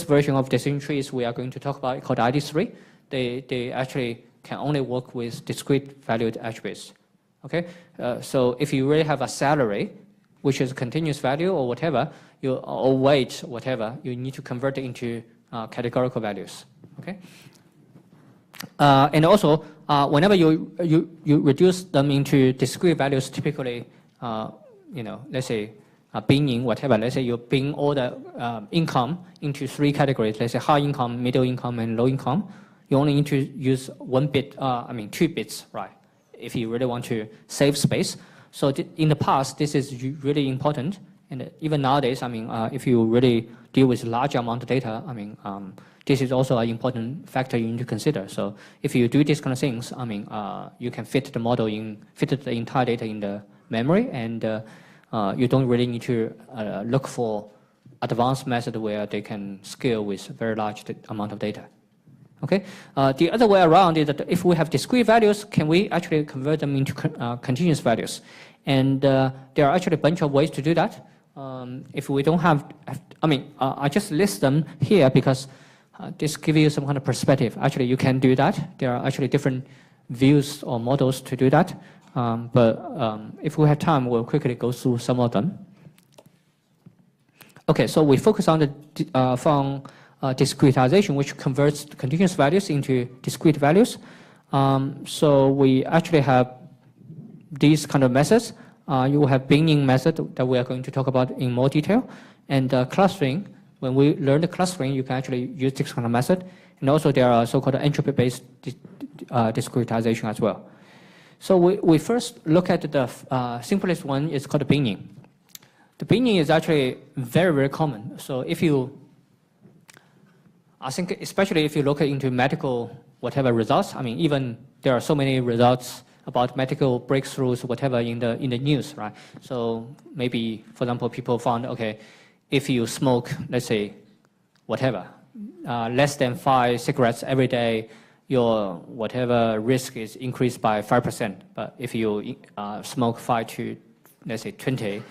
version of decision trees we are going to talk about called ID3. They actually can only work with discrete valued attributes. Okay, so if you really have a salary, which is a continuous value or whatever, or weight, whatever, you need to convert it into categorical values. Okay, and also whenever you reduce them into discrete values, typically, let's say binning, whatever. Let's say you bin all the income into 3 categories. Let's say high income, middle income, and low income. You only need to use 2 bits, right? If you really want to save space. So in the past, this is really important. And even nowadays, I mean, if you really deal with large amount of data, I mean, this is also an important factor you need to consider. So if you do these kind of things, I mean, you can fit the model fit the entire data in the memory, and you don't really need to look for advanced method where they can scale with very large amount of data. Okay. The other way around is that if we have discrete values, can we actually convert them into continuous values? And there are actually a bunch of ways to do that. If we don't have, I mean, I just list them here because this gives you some kind of perspective. Actually, you can do that. There are actually different views or models to do that. But if we have time, we'll quickly go through some of them. Okay, so we focus on the discretization, which converts continuous values into discrete values. So we actually have these kind of methods. You will have binning method that we are going to talk about in more detail. And clustering, when we learn the clustering, you can actually use this kind of method. And also there are so-called entropy-based discretization as well. So we first look at the simplest one. It's called binning. The binning is actually very, very common. So I think especially if you look into medical whatever results, I mean, even there are so many results about medical breakthroughs, whatever in the news, right? So maybe, for example, people found, okay, if you smoke, let's say, whatever, less than 5 cigarettes every day, your whatever risk is increased by 5%. But if you smoke 5 to, let's say, 20,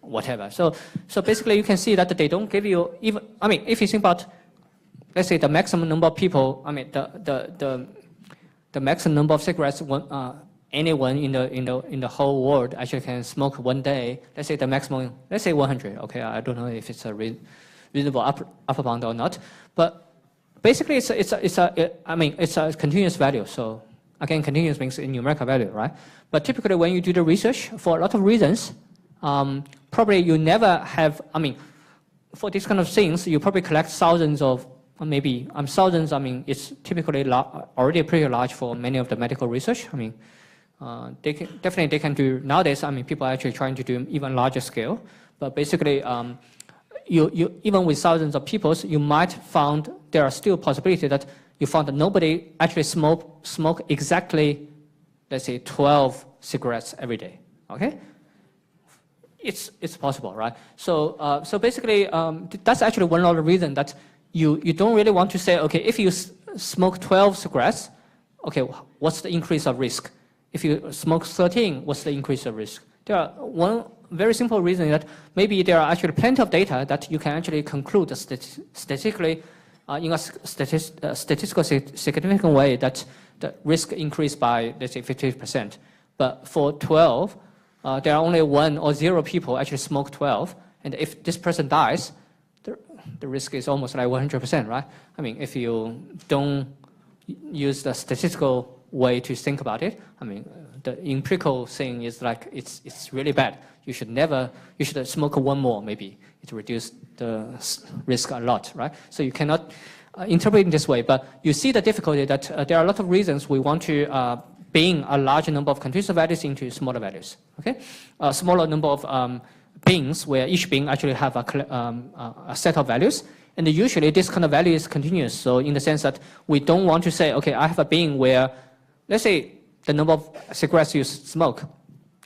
whatever. So basically, you can see that they don't give you even. I mean, if you think about, let's say, the maximum number of people. I mean, the maximum number of cigarettes anyone in the whole world actually can smoke one day. Let's say the maximum. Let's say 100. Okay, I don't know if it's a reasonable upper bound or not, but. Basically, it's a continuous value. So again, continuous means a numerical value, right? But typically, when you do the research, for a lot of reasons, probably you never have. I mean, for these kind of things, you probably collect thousands of, or maybe thousands. I mean, it's typically already pretty large for many of the medical research. I mean, they can do nowadays. I mean, people are actually trying to do even larger scale. But basically, you even with thousands of people, you might find there are still possibilities that you found that nobody actually smoke exactly, let's say, 12 cigarettes every day. Okay, it's possible, right? So basically, that's actually one of the reasons that you don't really want to say, okay, if you smoke 12 cigarettes, okay, what's the increase of risk? If you smoke 13, what's the increase of risk? There are one very simple reason that maybe there are actually plenty of data that you can actually conclude statistically in a statistical significant way that the risk increased by, let's say, 50%. But for 12, there are only 1 or 0 people actually smoke 12. And if this person dies, the risk is almost like 100%, right? I mean, if you don't use the statistical way to think about it. I mean, the empirical thing is like it's really bad. You should smoke one more maybe. It reduces the risk a lot, right? So you cannot interpret it this way. But you see the difficulty that there are a lot of reasons we want to bin a larger number of continuous values into smaller values. Okay, a smaller number of bins where each bin actually have a set of values. And usually this kind of value is continuous. So in the sense that we don't want to say, okay, I have a bin where, let's say, the number of cigarettes you smoke.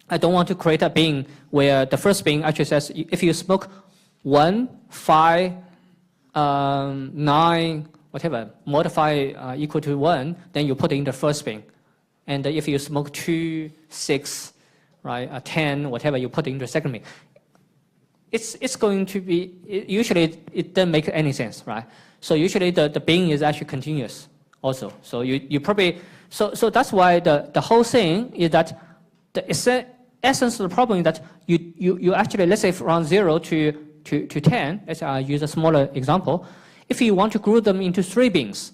I don't want to create a bin where the first bin actually says, if you smoke 1, 5, 9, whatever, modify equal to 1, then you put it in the first bin. And if you smoke 2, 6, right, 10, whatever, you put it in the second bin. It's going to be, usually it doesn't make any sense, right? So usually the bin is actually continuous also. So you probably, so that's why the whole thing is that the essence of the problem is that you actually, let's say from 0 to 10, let's say I use a smaller example. If you want to group them into 3 bins,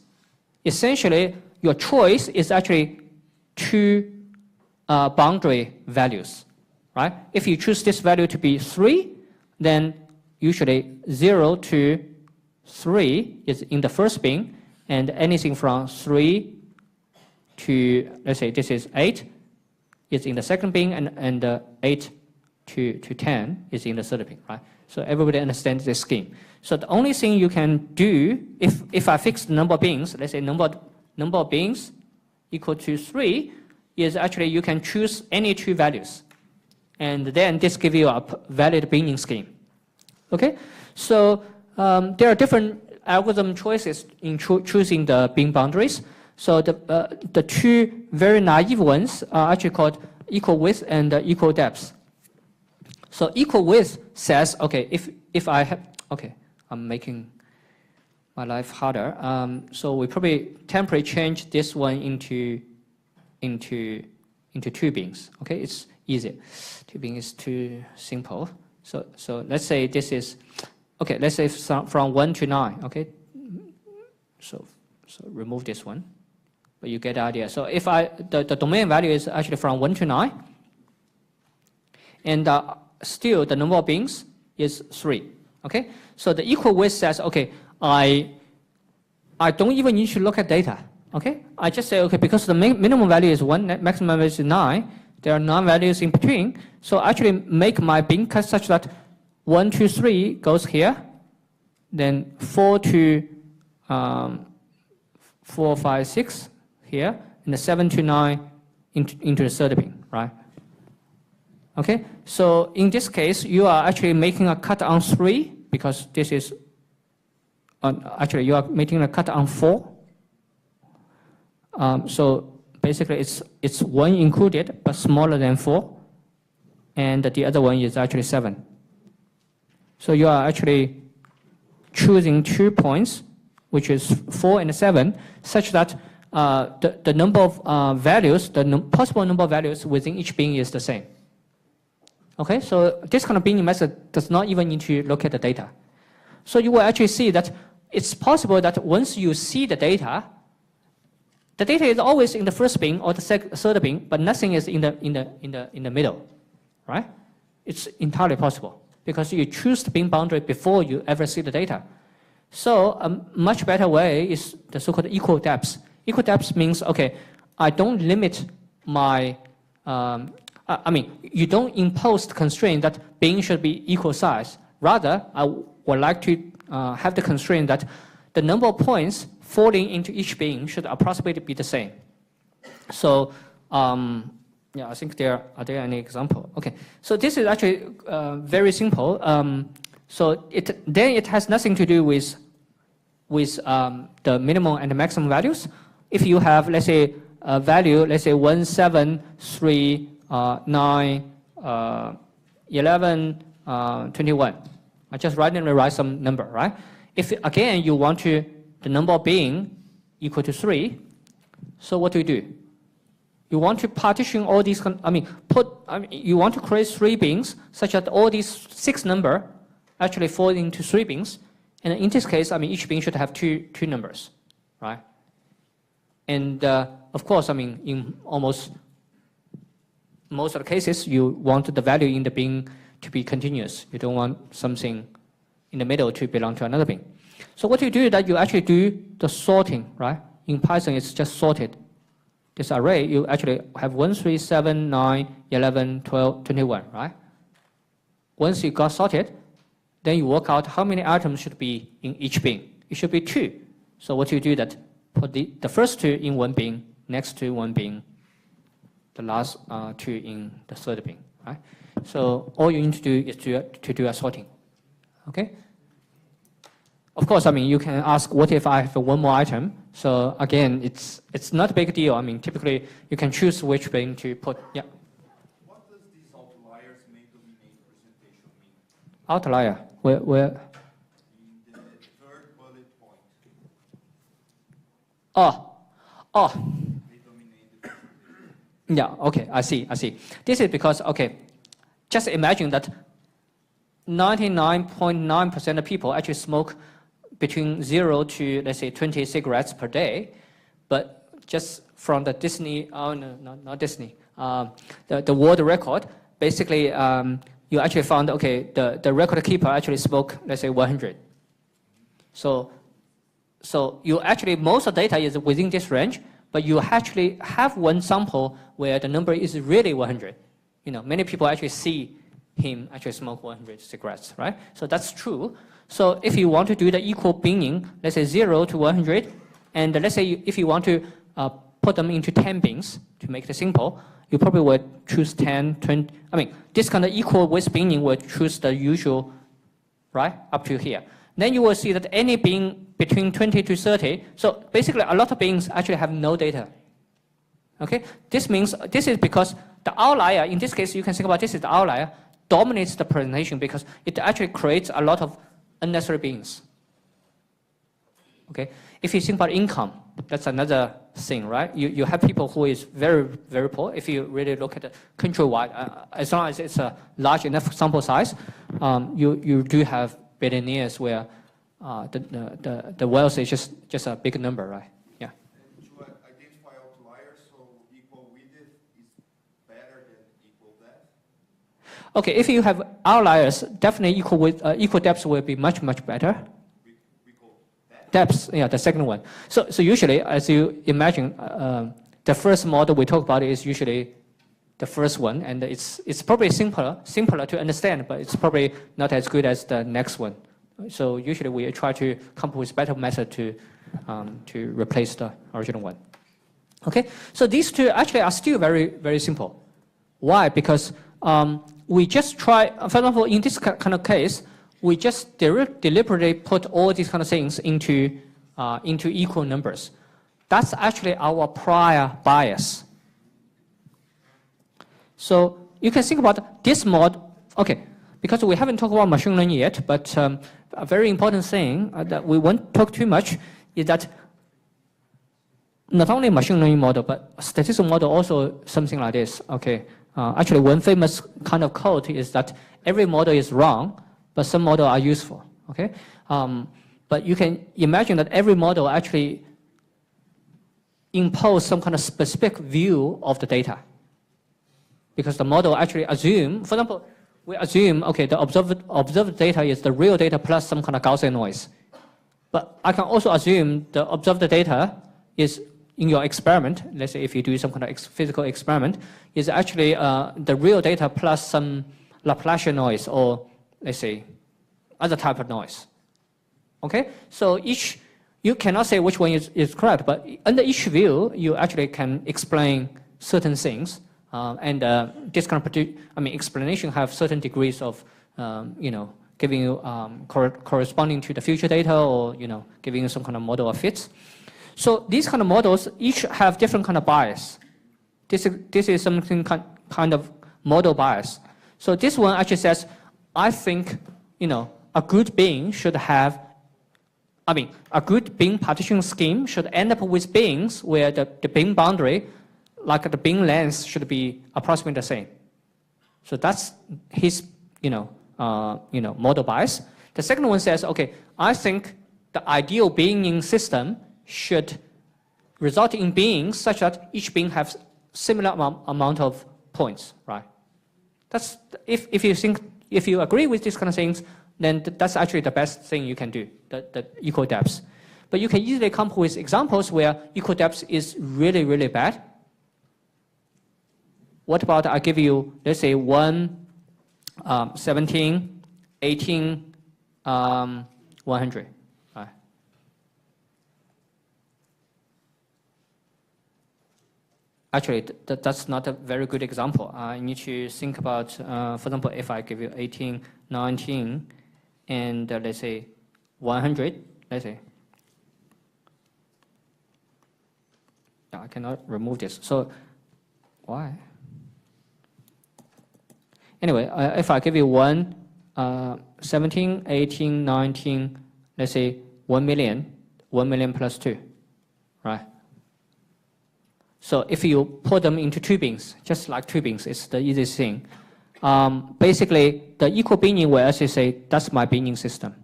essentially your choice is actually 2 boundary values, right? If you choose this value to be 3, then usually 0 to 3 is in the first bin, and anything from 3 to, let's say this is 8, is in the second bin, and 8 to 10 is in the third bin, right? So everybody understands this scheme. So the only thing you can do, if I fix the number of bins, let's say number of bins equal to 3, is actually you can choose any 2 values. And then this gives you a valid binning scheme. Okay, so there are different algorithm choices in choosing the bin boundaries. So the 2 very naive ones are actually called equal width and equal depth. So equal width says, okay, if I have, okay, I'm making my life harder. So we probably temporarily change this one into 2 bins. Okay, it's easier. 2 bins is too simple. So let's say this is, okay, let's say from 1 to 9, okay? So remove this one, but you get the idea. So if the domain value is actually from 1 to 9, and still the number of bins is 3, okay? So the equal width says, okay, I don't even need to look at data, okay? I just say, okay, because the minimum value is 1, maximum value is 9, there are 9 values in between. So actually make my bin cut such that 1 to 3 goes here, then 4 to 4, 5, 6 here, and 7 to 9 into the third bin, right? Okay, so in this case, you are actually making a cut on 3 because this is, actually you are making a cut on 4. So basically it's 1 included, but smaller than 4. And the other one is actually 7. So you are actually choosing 2 points, which is 4 and 7, such that the number of values, the possible number of values within each bin is the same. Okay, so this kind of binning method does not even need to look at the data. So you will actually see that it's possible that once you see the data is always in the first bin or the third bin, but nothing is in the middle, right? It's entirely possible because you choose the bin boundary before you ever see the data. So a much better way is the so-called equal depth. Equal depth means, okay, I don't limit my, I mean, you don't impose the constraint that bin should be equal size. Rather, I would like to have the constraint that the number of points falling into each bin should approximately be the same. So, yeah, I think are there any example? Okay, so this is actually very simple. So it has nothing to do with the minimum and the maximum values. If you have, let's say, a value, let's say 1, 7, 3, 9, 11, 21. I just randomly write some number, right? If again you want the number of bin equal to 3, so what do? You want to partition all these, you want to create 3 bins such that all these 6 numbers actually fall into 3 bins. And in this case, each bin should have two numbers, right? And of course, I mean, in almost most of the cases, you want the value in the bin to be continuous. You don't want something in the middle to belong to another bin. So what you do is that you actually do the sorting, right? In Python, it's just sorted. This array, you actually have 1, 3, 7, 9, 11, 12, 21, right? Once you got sorted, then you work out how many items should be in each bin. It should be 2. So what you do is that put the first 2 in one bin, next to one bin, the last 2 in the third bin, right? So all you need to do is to do a sorting, okay? Of course, I mean, you can ask, what if I have one more item? So again, it's not a big deal. I mean, typically, you can choose which bin to put, yeah. What does these outliers may dominate presentation mean? Outlier, where? In the third bullet point. Oh. They dominate the presentation. Yeah, okay, I see. This is because, okay, just imagine that 99.9% of people actually smoke between 0 to, let's say, 20 cigarettes per day, but just from the Disney, oh no, not Disney, the world record, basically, you actually found, okay, the record keeper actually smoked, let's say, 100. So you actually, most of the data is within this range, but you actually have one sample where the number is really 100. You know, many people actually see him actually smoke 100 cigarettes, right? So that's true. So if you want to do the equal binning, let's say 0 to 100, and let's say if you want to put them into 10 bins to make it simple, you probably would choose 10, 20. I mean, this kind of equal width binning will choose the usual, right, up to here. Then you will see that any bin between 20 to 30, so basically a lot of bins actually have no data. Okay, this means, this is because the outlier, in this case, you can think about this is the outlier, dominates the presentation because it actually creates a lot of unnecessary bins. Okay, if you think about income, that's another thing, right? You have people who is very, very poor. If you really look at the countrywide, as long as it's a large enough sample size, you do have billionaires where the wealth is just a big number, right? Yeah. And to identify outliers, so equal width is better than equal depth? Okay, if you have outliers, definitely equal depth will be much, much better. Depth, yeah, the second one. So usually, as you imagine, the first model we talk about is usually the first one, and it's probably simpler to understand, but it's probably not as good as the next one. So usually we try to come up with better method to replace the original one. Okay, so these two actually are still very, very simple. Why? Because we just try, for example, in this kind of case, we just deliberately put all these kind of things into equal numbers. That's actually our prior bias. So you can think about this mod, okay, because we haven't talked about machine learning yet, but a very important thing that we won't talk too much is that not only machine learning model, but statistical model also something like this, okay. Actually, one famous kind of quote is that every model is wrong, but some models are useful, okay? But you can imagine that every model actually impose some kind of specific view of the data. Because the model actually assume, for example, we assume, okay, the observed data is the real data plus some kind of Gaussian noise. But I can also assume the observed data is in your experiment, let's say if you do some kind of physical experiment, is actually the real data plus some Laplacian noise or, let's say, other type of noise. Okay? So you cannot say which one is correct, but under each view, you actually can explain certain things. And this kind of explanation have certain degrees of, giving you corresponding to the future data or, giving you some kind of model of fits. So these kind of models each have different kind of bias. This is something kind of model bias. So this one actually says, I think, a good bin should have, a good bin partition scheme should end up with bins where the bin boundary, like the bin length, should be approximately the same. So that's his, model bias. The second one says, okay, I think the ideal binning system should result in bins such that each bin has similar amount of points, right? That's, if you agree with these kind of things, then that's actually the best thing you can do, the equal depths. But you can easily come up with examples where equal depth is really, really bad. What about I give you, let's say 1, 17, 18, 100. Right. Actually, that's not a very good example. You need to think about, for example, if I give you 18, 19, and let's say 100, let's say. Yeah, I cannot remove this. So, why? Anyway, if I give you 1, 17, 18, 19, let's say 1 million plus 2, right? So if you put them into 2 bins, just like 2 bins, it's the easiest thing. Basically, the equal binning will actually say, that's my binning system,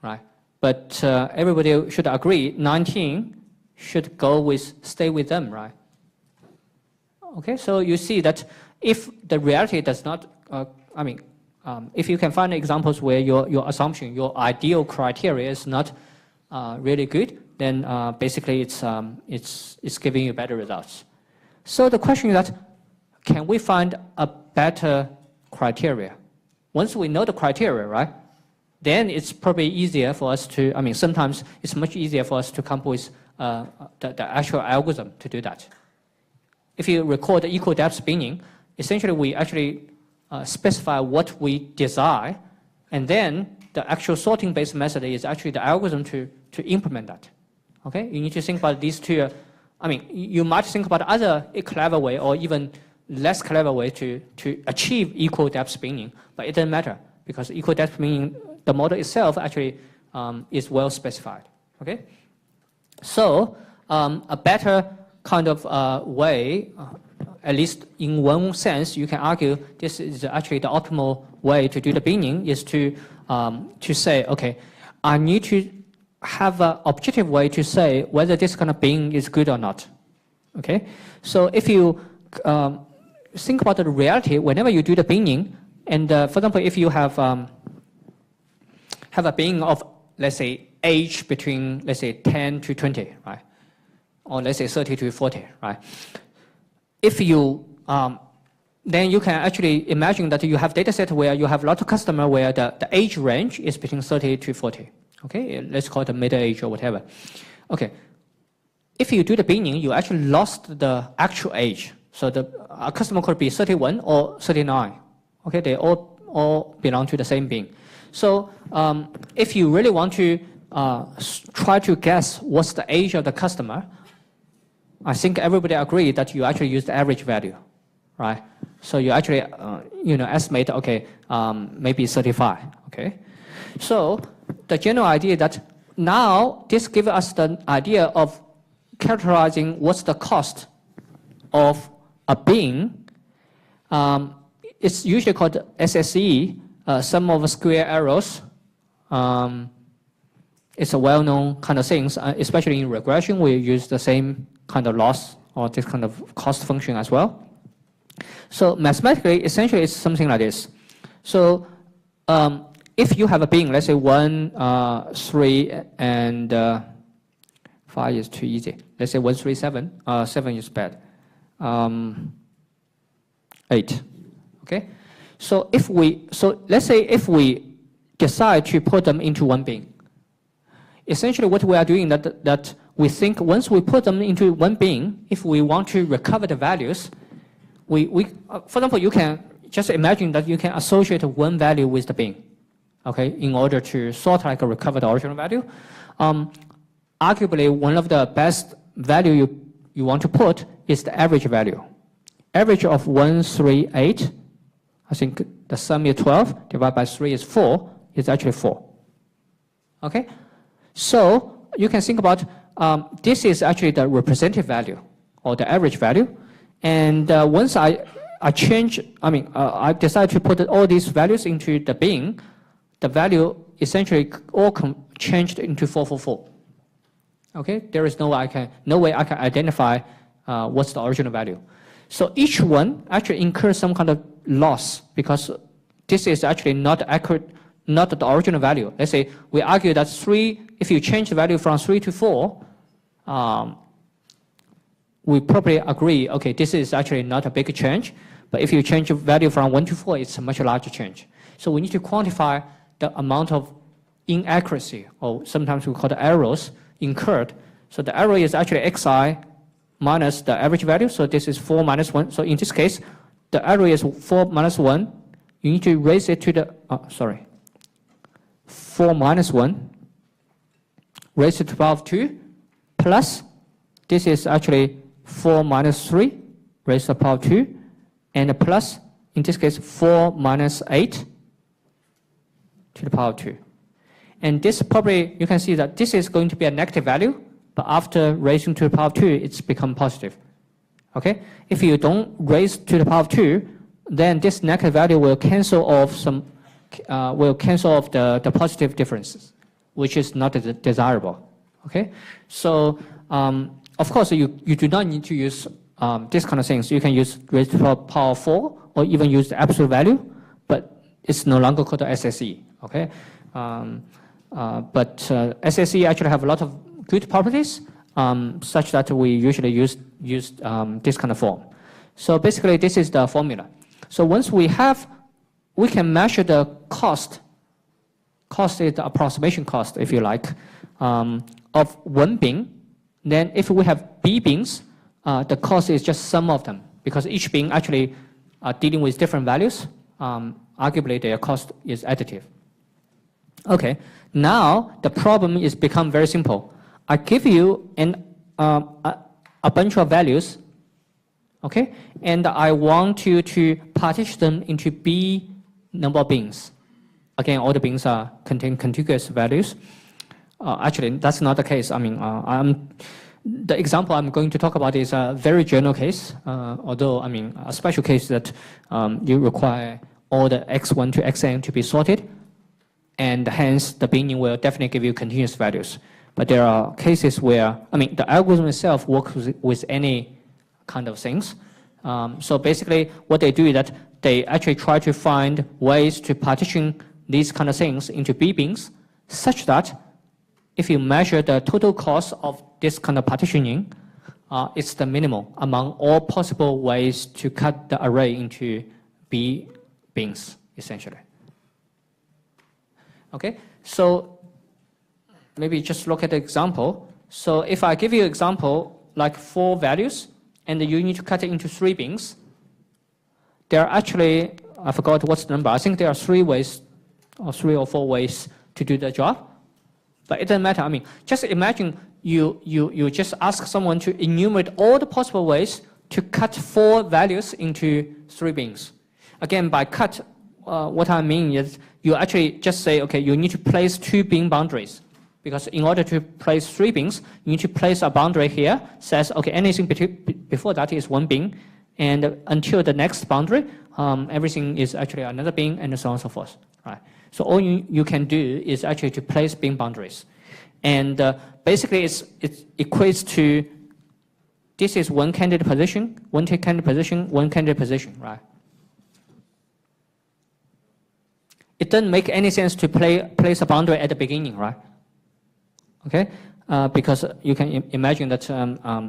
right? But everybody should agree, 19 should stay with them, right? Okay, so you see that if the reality does not, if you can find examples where your assumption, your ideal criteria is not really good, then basically it's giving you better results. So the question is that, can we find a better criteria? Once we know the criteria, right, then it's probably easier for us to, sometimes it's much easier for us to come up with the actual algorithm to do that. If you recall the equal depth binning, essentially we actually specify what we desire, and then the actual sorting-based method is actually the algorithm to implement that. Okay, you need to think about these two. You might think about other clever way or even less clever way to achieve equal depth binning, but it doesn't matter because equal depth binning, the model itself actually is well specified. Okay, so a better kind of way, at least in one sense, you can argue this is actually the optimal way to do the binning is to say, okay, I need to have an objective way to say whether this kind of bin is good or not. Okay, so if you think about the reality, whenever you do the binning, and for example, if you have a bin of, let's say, age between, let's say, 10 to 20, right? Or let's say 30 to 40, right? If you, then you can actually imagine that you have data set where you have a lot of customers where the age range is between 30 to 40. Okay, let's call it the middle age or whatever. Okay, if you do the binning, you actually lost the actual age. So a customer could be 31 or 39. Okay, they all belong to the same bin. So if you really want to try to guess what's the age of the customer, I think everybody agrees that you actually use the average value, right? So you actually estimate, okay, maybe 35. Okay, so the general idea that now this gives us the idea of characterizing what's the cost of a bin. It's usually called SSE, sum of square errors. It's a well-known kind of thing, especially in regression, we use the same kind of loss or this kind of cost function as well. So mathematically, essentially, it's something like this. So if you have a bin, let's say 1, 3, and 5 is too easy. Let's say 1, 3, 7. 7 is bad. 8. Okay. So let's say if we decide to put them into one bin, essentially what we are doing that we think once we put them into one bin, if we want to recover the values, for example, you can just imagine that you can associate one value with the bin, okay, in order to sort like a recover the original value. Arguably, one of the best value you want to put is the average value. Average of 1, 3, 8, I think the sum is 12, divided by 3 is 4, is actually 4. Okay? So you can think about this is actually the representative value or the average value. And once I decide to put all these values into the bin, the value essentially all changed into 444. Okay, there is no way I can identify what's the original value. So each one actually incurs some kind of loss because this is actually not accurate, not the original value. Let's say we argue that 3, if you change the value from 3 to 4, we probably agree, okay, this is actually not a big change. But if you change the value from 1 to 4, it's a much larger change. So we need to quantify the amount of inaccuracy, or sometimes we call the errors, incurred. So the error is actually xi minus the average value. So this is 4 minus 1. So in this case, the error is 4 minus 1. You need to raise it to the, 4 minus 1, raise it to the power of 2, plus, this is actually 4 minus 3, raised to the power of 2, and plus, in this case, 4 minus 8 to the power of 2. And this probably, you can see that this is going to be a negative value, but after raising to the power of 2, it's become positive. Okay? If you don't raise to the power of 2, then this negative value will cancel off the positive differences, which is not desirable. Okay? So, of course, you do not need to use this kind of things. You can use raised to the power of 4, or even use the absolute value, but it's no longer called the SSE. Okay? But SSE actually have a lot of good properties, such that we usually use this kind of form. So basically, this is the formula. So once we can measure the cost. Cost is the approximation cost, if you like, of one bin. Then if we have B bins, the cost is just sum of them, because each bin actually are dealing with different values. Arguably, their cost is additive. Okay, now the problem is become very simple. I give you a bunch of values, okay, and I want you to partition them into B number of bins. Again, all the bins contain contiguous values. Actually, that's not the case. I mean, the example I'm going to talk about is a very general case, although, I mean, a special case that you require all the x1 to xn to be sorted, and hence the binning will definitely give you continuous values. But there are cases where, I mean, the algorithm itself works with any kind of things. So basically, what they do is that they actually try to find ways to partition these kind of things into B bins, such that if you measure the total cost of this kind of partitioning, it's the minimal among all possible ways to cut the array into B bins, essentially. Okay, so maybe just look at the example. So if I give you an example, like 4 values, and you need to cut it into 3 bins, there are actually, I forgot what's the number, I think there are 3 ways, or 3 or 4 ways to do the job. But it doesn't matter. I mean, just imagine you just ask someone to enumerate all the possible ways to cut 4 values into 3 bins. Again, by cut, what I mean is you actually just say, okay, you need to place 2 bin boundaries. Because in order to place 3 bins, you need to place a boundary here, says, okay, anything before that is 1 bin, and until the next boundary, everything is actually another bin, and so on and so forth. Right? So all you can do is actually to place bin boundaries. And basically, it equates to, this is 1 candidate position, 1 candidate position, 1 candidate position, right? It doesn't make any sense to place a boundary at the beginning, right? Okay, because you can imagine that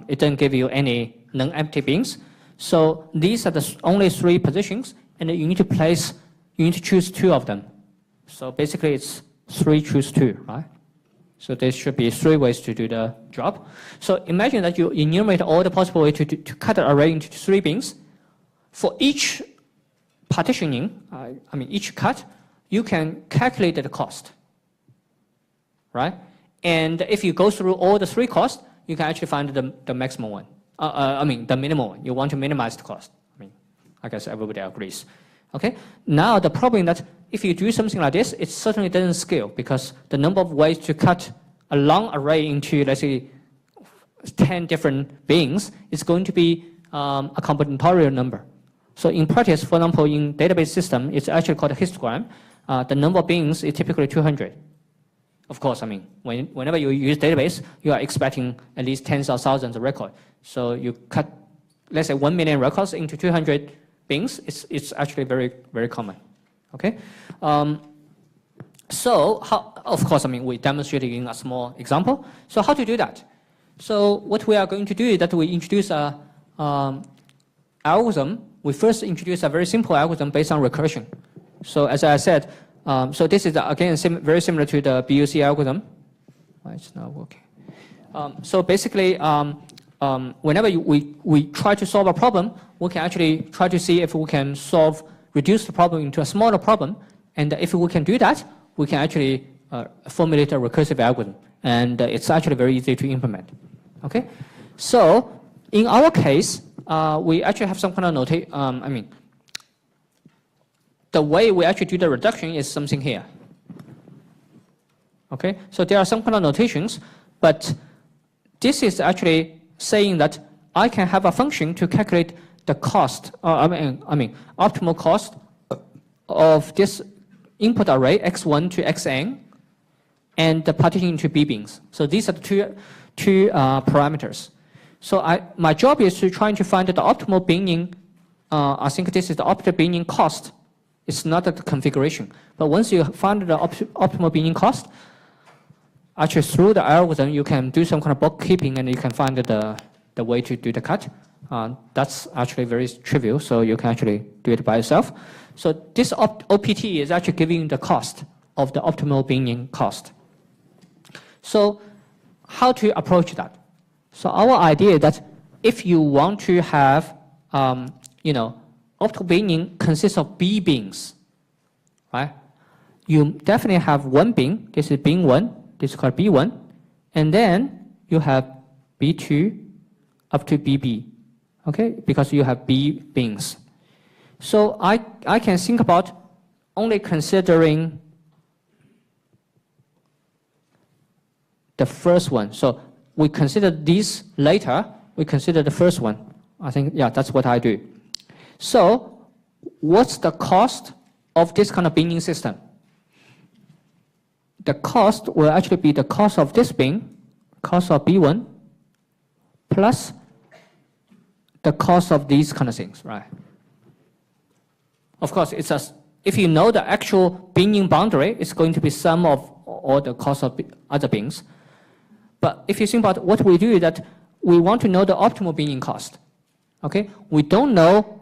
it doesn't give you any non-empty bins. So these are the only 3 positions, and you need to choose 2 of them. So basically, it's 3 choose 2, right? So there should be 3 ways to do the job. So imagine that you enumerate all the possible ways to cut the array into 3 bins. For each partitioning, I mean each cut, you can calculate the cost, right? And if you go through all the 3 costs, you can actually find the maximum one. I mean, the minimum one. You want to minimize the cost. I mean, I guess everybody agrees. Okay? Now, the problem is that if you do something like this, it certainly doesn't scale, because the number of ways to cut a long array into, let's say, 10 different bins is going to be a combinatorial number. So in practice, for example, in database system, it's actually called a histogram. The number of bins is typically 200. Of course, I mean, whenever you use database, you are expecting at least tens of thousands of records. So you cut, let's say, 1 million records into 200 bins. It's actually very, very common. Okay. So of course, I mean, we demonstrated in a small example. So how to do that? So what we are going to do is that we introduce a algorithm. We first introduce a very simple algorithm based on recursion. So as I said, so this is again very similar to the BUC algorithm. Why it's not working? So basically, whenever we try to solve a problem, we can actually try to see if we can reduce the problem into a smaller problem. And if we can do that, we can actually formulate a recursive algorithm. And it's actually very easy to implement. Okay? So in our case, we actually have some kind of notation. I mean, the way we actually do the reduction is something here. Okay? So there are some kind of notations, but this is actually saying that I can have a function to calculate the cost, I mean, optimal cost of this input array x1 to xn, and the partition into b bins. So these are the two parameters. So my job is to try to find the optimal binning. I think this is the optimal binning cost. It's not the configuration. But once you find the optimal binning cost, actually through the algorithm, you can do some kind of bookkeeping and you can find the way to do the cut. That's actually very trivial, so you can actually do it by yourself. So this OPT is actually giving the cost of the optimal binning cost. So how to approach that? So our idea is that if you want to have, optimal binning consists of B bins, right? You definitely have one bin. This is bin 1. This is called B1. And then you have B2 up to BB, okay? Because you have B bins. So I can think about only considering the first one. So we consider these later. We consider the first one. I think, yeah, that's what I do. So what's the cost of this kind of binning system? The cost will actually be the cost of this bin, cost of B1, plus the cost of these kind of things, right? Of course, if you know the actual binning boundary, it's going to be sum of all the cost of other bins. But if you think about what we do is that we want to know the optimal binning cost. Okay? We don't know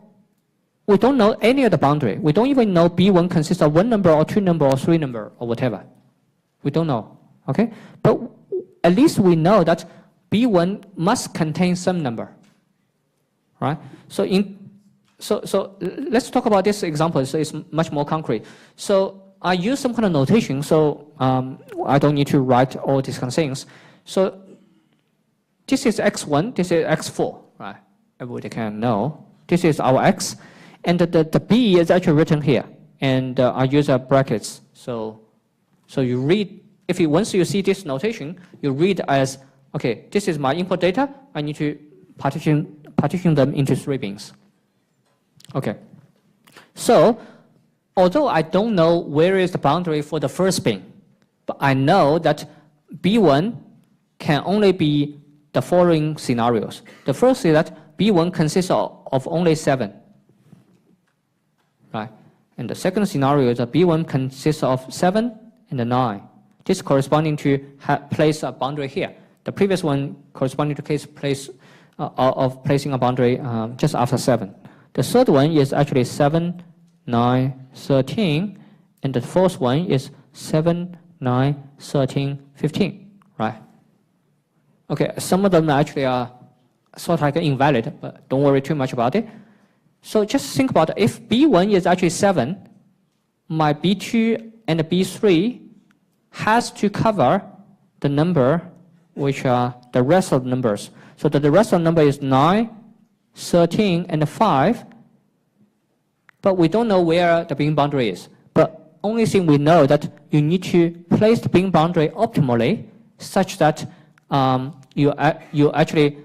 any of the boundary. We don't even know B1 consists of 1 number or 2 number or 3 number or whatever. We don't know. Okay? But at least we know that B1 must contain some number. Right? So let's talk about this example. So it's much more concrete. So I use some kind of notation. So I don't need to write all these kind of things. So this is x1. This is x4. Right? Everybody can know. This is our x, and the b is actually written here. And I use brackets. So you read. Once you see this notation, you read as okay. This is my input data. I need to partition them into 3 bins. Okay. So, although I don't know where is the boundary for the first bin, but I know that B1 can only be the following scenarios. The first is that B1 consists of only 7. Right? And the second scenario is that B1 consists of 7 and 9. This corresponding to place a boundary here. The previous one corresponding to place of placing a boundary just after 7. The third one is actually 7, 9, 13, and the fourth one is 7, 9, 13, 15, right? Okay, some of them actually are sort of like invalid, but don't worry too much about it. So just think about if B1 is actually 7, my B2 and B3 has to cover the number which are the rest of the numbers. So that the rest of the number is 9, 13, and 5. But we don't know where the bin boundary is. But only thing we know that you need to place the bin boundary optimally such that you actually,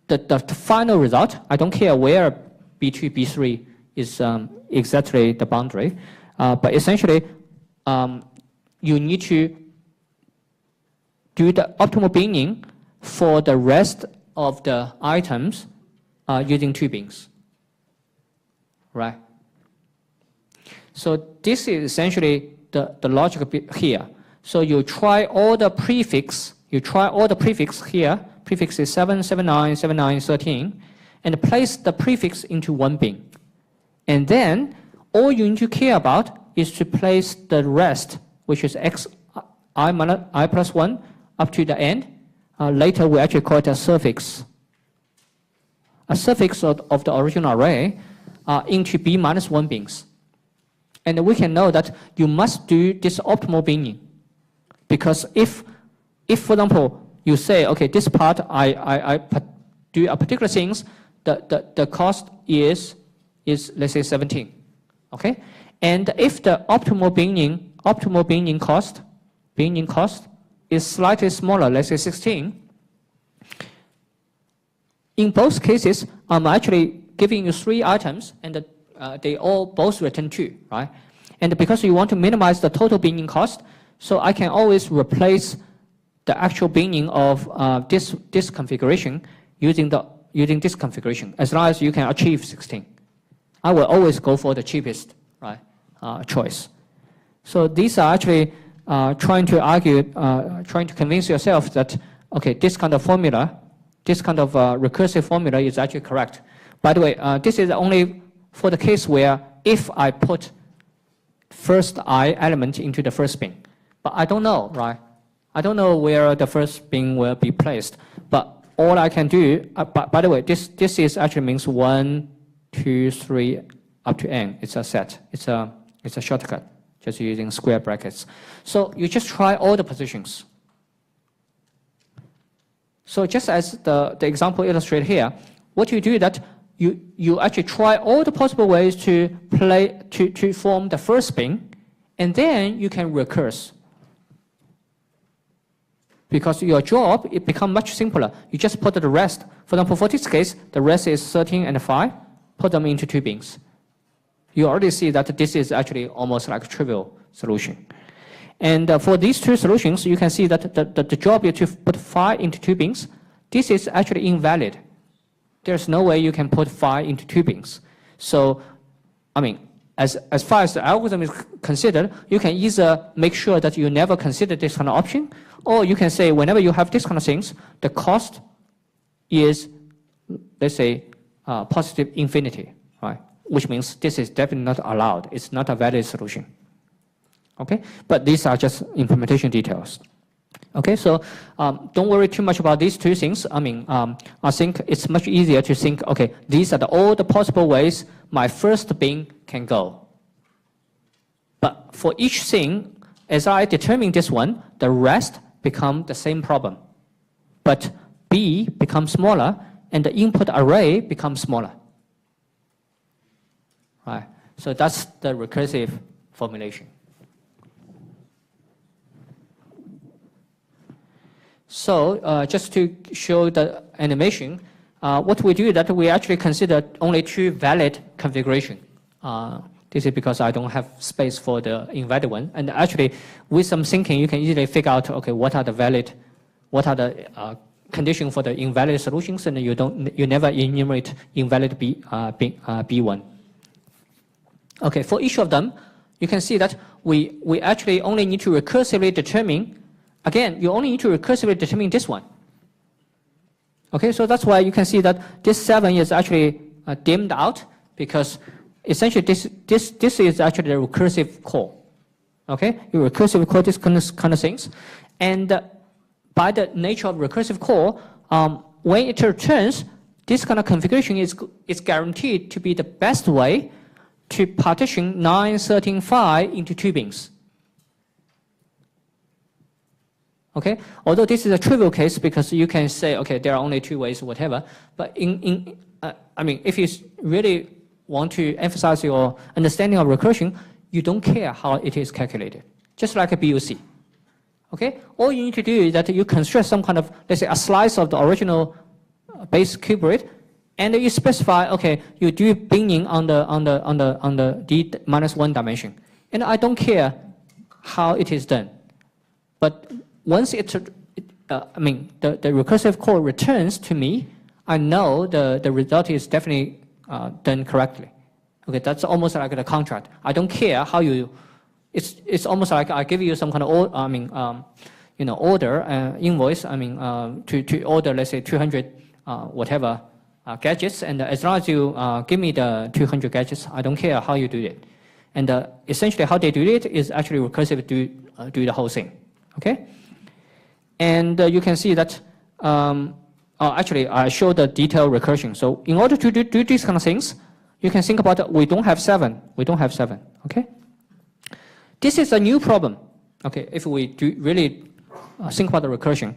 the final result, I don't care where B2, B3 is exactly the boundary. But essentially, you need to do the optimal binning for the rest of the items using two bins, right? So this is essentially the logic here. So you try all the prefix, here, prefix is 7, 79, 79, 13, and place the prefix into one bin. And then all you need to care about is to place the rest, which is I plus 1 up to the end. Later we actually call it a suffix. A suffix of the original array into b minus 1 bins. And we can know that you must do this optimal binning. Because if for example, you say, okay, this part I do a particular things, the cost is let's say 17, okay? And if the optimal binning cost is slightly smaller, let's say 16, in both cases, I'm actually giving you 3 items, and they all both return 2, right? And because you want to minimize the total binning cost, so I can always replace the actual binning of this configuration using this configuration, as long as you can achieve 16. I will always go for the cheapest, right, choice. So these are actually trying to convince yourself that, okay, this kind of formula, this kind of recursive formula is actually correct. By the way, this is only for the case where if I put first I element into the first bin. But I don't know, right? I don't know where the first bin will be placed. But all I can do, by the way, this is actually means 1, 2, 3, up to n. It's a set. It's a shortcut, just using square brackets. So you just try all the positions. So just as the example illustrated here, what you do is that you actually try all the possible ways to form the first bin, and then you can recurse. Because your job, it becomes much simpler. You just put the rest. For example, for this case, the rest is 13 and 5. Put them into 2 bins. You already see that this is actually almost like a trivial solution. And for these 2 solutions, you can see that the job is to put 5 into 2 bins. This is actually invalid. There's no way you can put 5 into 2 bins. So, I mean, as far as the algorithm is considered, you can either make sure that you never consider this kind of option, or you can say whenever you have this kind of things, the cost is, let's say, positive infinity, right? Which means this is definitely not allowed. It's not a valid solution. Okay, but these are just implementation details. Okay, so don't worry too much about these 2 things. I mean, I think it's much easier to think, okay, these are all the possible ways my first bin can go. But for each thing, as I determine this one, the rest become the same problem. But B becomes smaller, and the input array becomes smaller. Right, so that's the recursive formulation. So just to show the animation, what we do is that we actually consider only 2 valid configurations. This is because I don't have space for the invalid one. And actually, with some thinking, you can easily figure out, okay, what are the conditions for the invalid solutions, and you never enumerate invalid B1. Okay, for each of them, you can see that we actually only need to recursively determine. Again, you only need to recursively determine this one. Okay, so that's why you can see that this 7 is actually dimmed out, because essentially this is actually the recursive call. Okay, you recursively call this kind of things, and by the nature of recursive call, when it returns, this kind of configuration is guaranteed to be the best way to partition 9, 13, 5 into 2 bins. Okay, although this is a trivial case because you can say, okay, there are only 2 ways, whatever. But I mean, if you really want to emphasize your understanding of recursion, you don't care how it is calculated, just like a BUC. Okay, all you need to do is that you construct some kind of, let's say, a slice of the original base cuboid, and you specify, okay, you do binning on the d-1 dimension, and I don't care how it is done. But once it the recursive call returns to me, I know the result is definitely done correctly. Okay, that's almost like the contract. I don't care how you. It's almost like I give you some kind of order invoice. To order, let's say 200 whatever gadgets, and as long as you give me the 200 gadgets, I don't care how you do it. And essentially, how they do it is actually recursive do the whole thing. Okay, and you can see that. Actually, I show the detailed recursion. So in order to do these kind of things, you can think about we don't have 7. We don't have 7. Okay. This is a new problem. Okay, if we do really think about the recursion,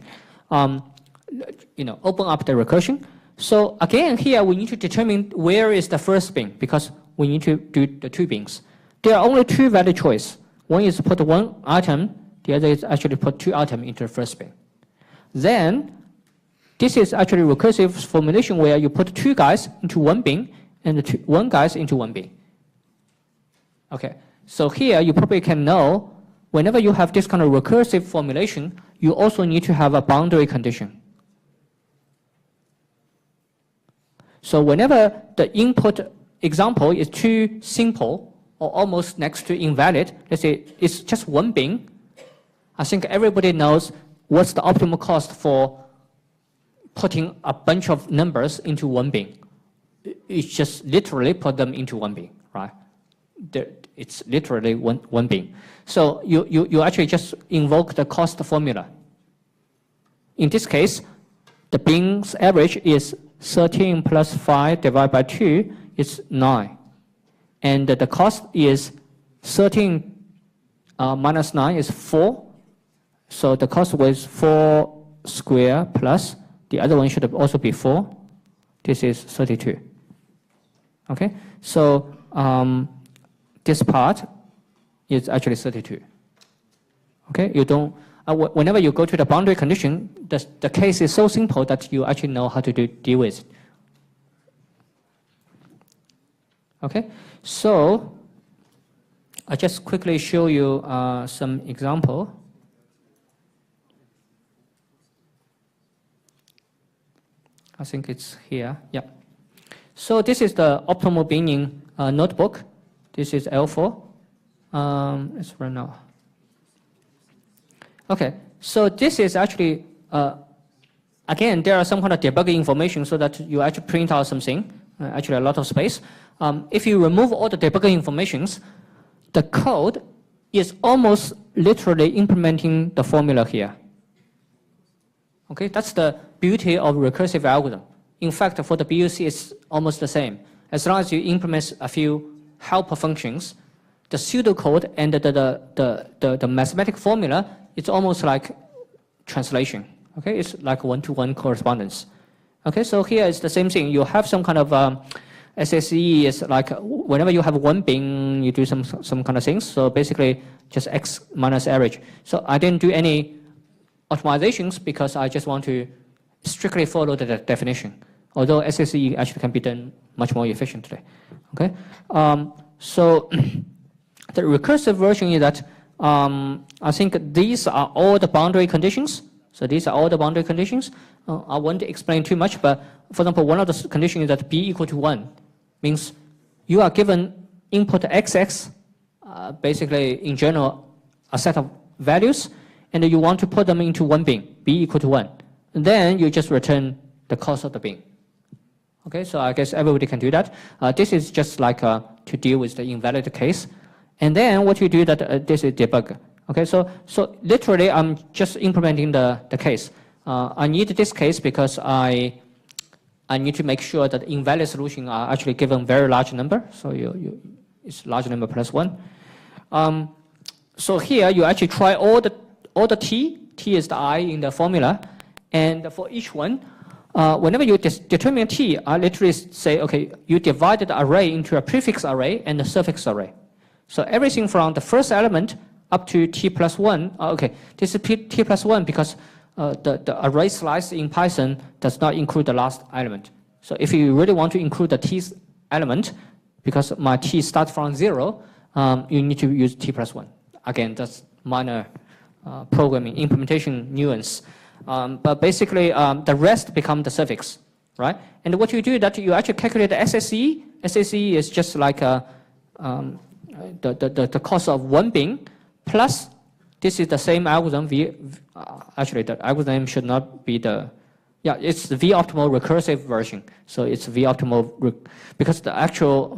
open up the recursion. So again, here we need to determine where is the first bin because we need to do the 2 bins. There are only 2 value choice. One is put 1 item. The other is actually put 2 items into the first bin. Then this is actually recursive formulation where you put 2 guys into 1 bin and 1 guys into 1 bin. Okay, so here you probably can know whenever you have this kind of recursive formulation, you also need to have a boundary condition. So whenever the input example is too simple or almost next to invalid, let's say it's just 1 bin, I think everybody knows what's the optimal cost for putting a bunch of numbers into 1 bin. It's just literally put them into 1 bin, right? It's literally one bin. So you actually just invoke the cost formula. In this case, the bin's average is 13 plus 5 divided by 2 is 9. And the cost is 13 minus 9 is 4. So the cost was 4 square plus, the other one should also be 4. This is 32. Okay, so this part is actually 32. Okay, you don't, whenever you go to the boundary condition, the case is so simple that you actually know how to deal with it. Okay, so I just quickly show you some example. I think it's here, yeah. So this is the optimal binning notebook. This is L4. Let's run now. Okay, so this is actually, again, there are some kind of debugging information so that you actually print out something, actually a lot of space. If you remove all the debugging informations, the code is almost literally implementing the formula here. Okay, that's the beauty of recursive algorithm. In fact, for the BUC, it's almost the same. As long as you implement a few helper functions, the pseudocode and the mathematical formula, it's almost like translation. Okay, it's like one-to-one correspondence. Okay, so here is the same thing. You have some kind of SSE is like whenever you have 1 bin, you do some kind of things. So basically, just x minus average. So I didn't do any optimizations because I just want to strictly follow the definition. Although SSE actually can be done much more efficiently. Okay, so the recursive version is that I think these are all the boundary conditions. So these are all the boundary conditions. I won't explain too much, but for example, one of the conditions is that b equal to 1 means you are given input xx, basically in general a set of values, and you want to put them into 1 bin, b equal to 1. And then you just return the cost of the bin. Okay, so I guess everybody can do that. This is just like to deal with the invalid case. And then what you do that this is debug. Okay, so literally I'm just implementing the case. I need this case because I need to make sure that invalid solutions are actually given very large number. So it's large number plus 1. So here you actually try all the t is the I in the formula, and for each one, whenever you determine t, I literally say, okay, you divide the array into a prefix array and a suffix array. So everything from the first element up to t plus 1, okay, this is t plus 1 because the array slice in Python does not include the last element. So if you really want to include the t element, because my t starts from 0, you need to use t plus 1. Again, that's minor programming implementation nuance. But basically, the rest become the suffix, right? And what you do is that you actually calculate the SSE. SSE is just like the cost of one bin plus this is the same algorithm. Actually, the algorithm should not be the, yeah, it's the V-optimal recursive version. So it's V-optimal, because the actual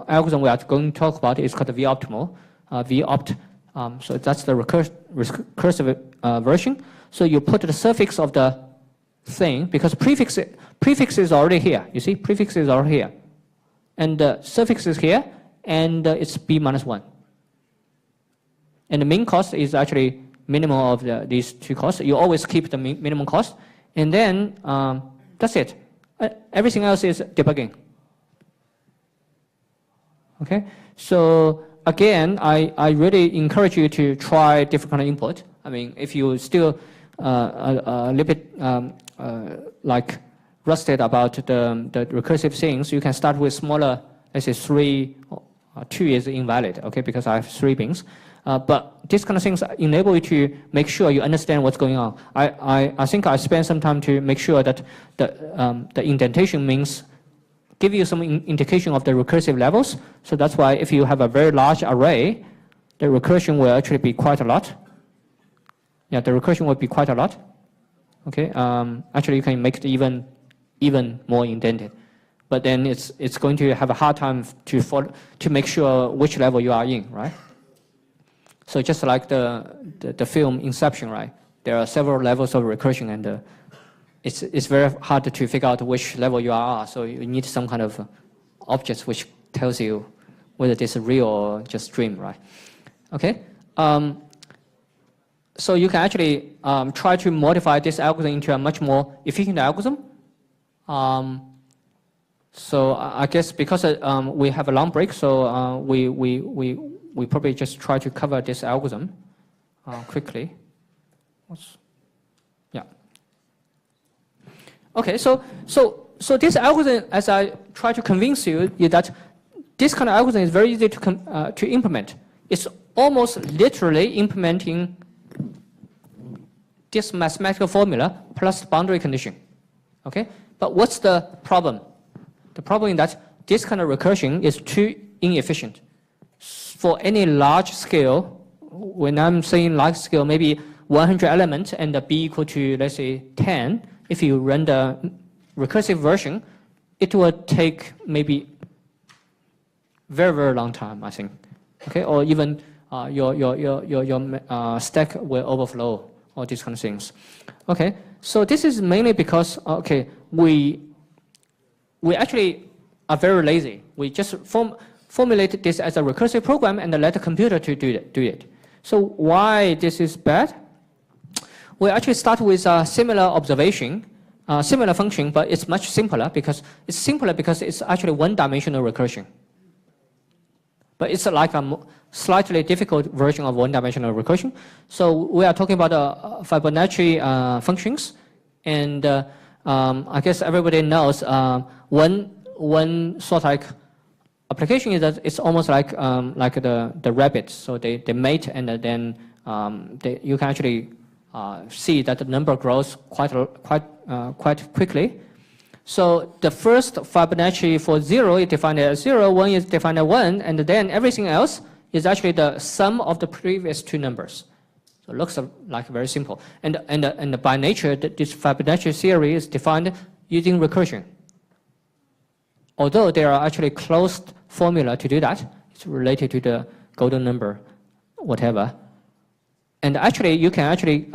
algorithm we are going to talk about is called the V-optimal, V-opt. So that's the recursive version. So you put the suffix of the thing, because prefix is already here. You see, prefix is already here. And the suffix is here, and it's b minus 1. And the mean cost is actually minimum of these two costs. You always keep the minimum cost. And then that's it. Everything else is debugging. Okay? So again, I really encourage you to try different kind of input. I mean, if you still a little bit like rusted about the recursive things, you can start with smaller, let's say 3, 2 is invalid, okay, because I have 3 bins. But these kind of things enable you to make sure you understand what's going on. I think I spent some time to make sure that the indentation means give you some indication of the recursive levels. So that's why if you have a very large array, the recursion will actually be quite a lot. Yeah, the recursion will be quite a lot. Okay, actually you can make it even more indented. But then it's going to have a hard time to make sure which level you are in, right? So just like the film Inception, right? There are several levels of recursion, and it's very hard to figure out which level you are. So you need some kind of object which tells you whether this is real or just dream, right? Okay. So you can actually try to modify this algorithm into a much more efficient algorithm. So I guess because we have a long break, so we probably just try to cover this algorithm quickly. Yeah. Okay, so this algorithm, as I try to convince you, is that this kind of algorithm is very easy to implement. It's almost literally implementing this mathematical formula plus boundary condition. Okay, but what's the problem? The problem is that this kind of recursion is too inefficient. For any large scale, when I'm saying large scale, maybe 100 elements and the b equal to, let's say, 10, if you run the recursive version, it will take maybe very, very long time, I think. Okay, or even your stack will overflow, all these kind of things. Okay, so this is mainly because, okay, we actually are very lazy. We just formulate this as a recursive program and let the computer to do it. So why this is bad? We actually start with a similar observation, similar function, but it's much simpler because it's actually one-dimensional recursion. But it's like a slightly difficult version of one-dimensional recursion. So we are talking about Fibonacci functions, and I guess everybody knows one sort of like application is that it's almost like the rabbits. So they mate, and then you can actually see that the number grows quite quickly. So the first Fibonacci for 0 is defined as 0, 1 is defined as 1, and then everything else is actually the sum of the previous two numbers. So it looks like very simple. And by nature, this Fibonacci theory is defined using recursion. Although there are actually closed formula to do that, it's related to the golden number, whatever. And actually, you can actually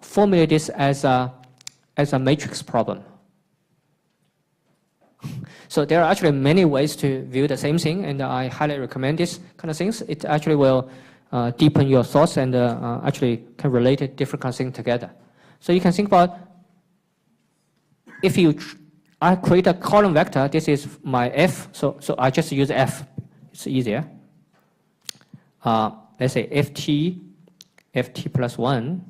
formulate this as a matrix problem. So there are actually many ways to view the same thing, and I highly recommend this kind of things. It actually will deepen your thoughts and actually can relate different kind of things together. So you can think about, if I create a column vector, this is my f, so I just use f, it's easier. Let's say ft plus 1.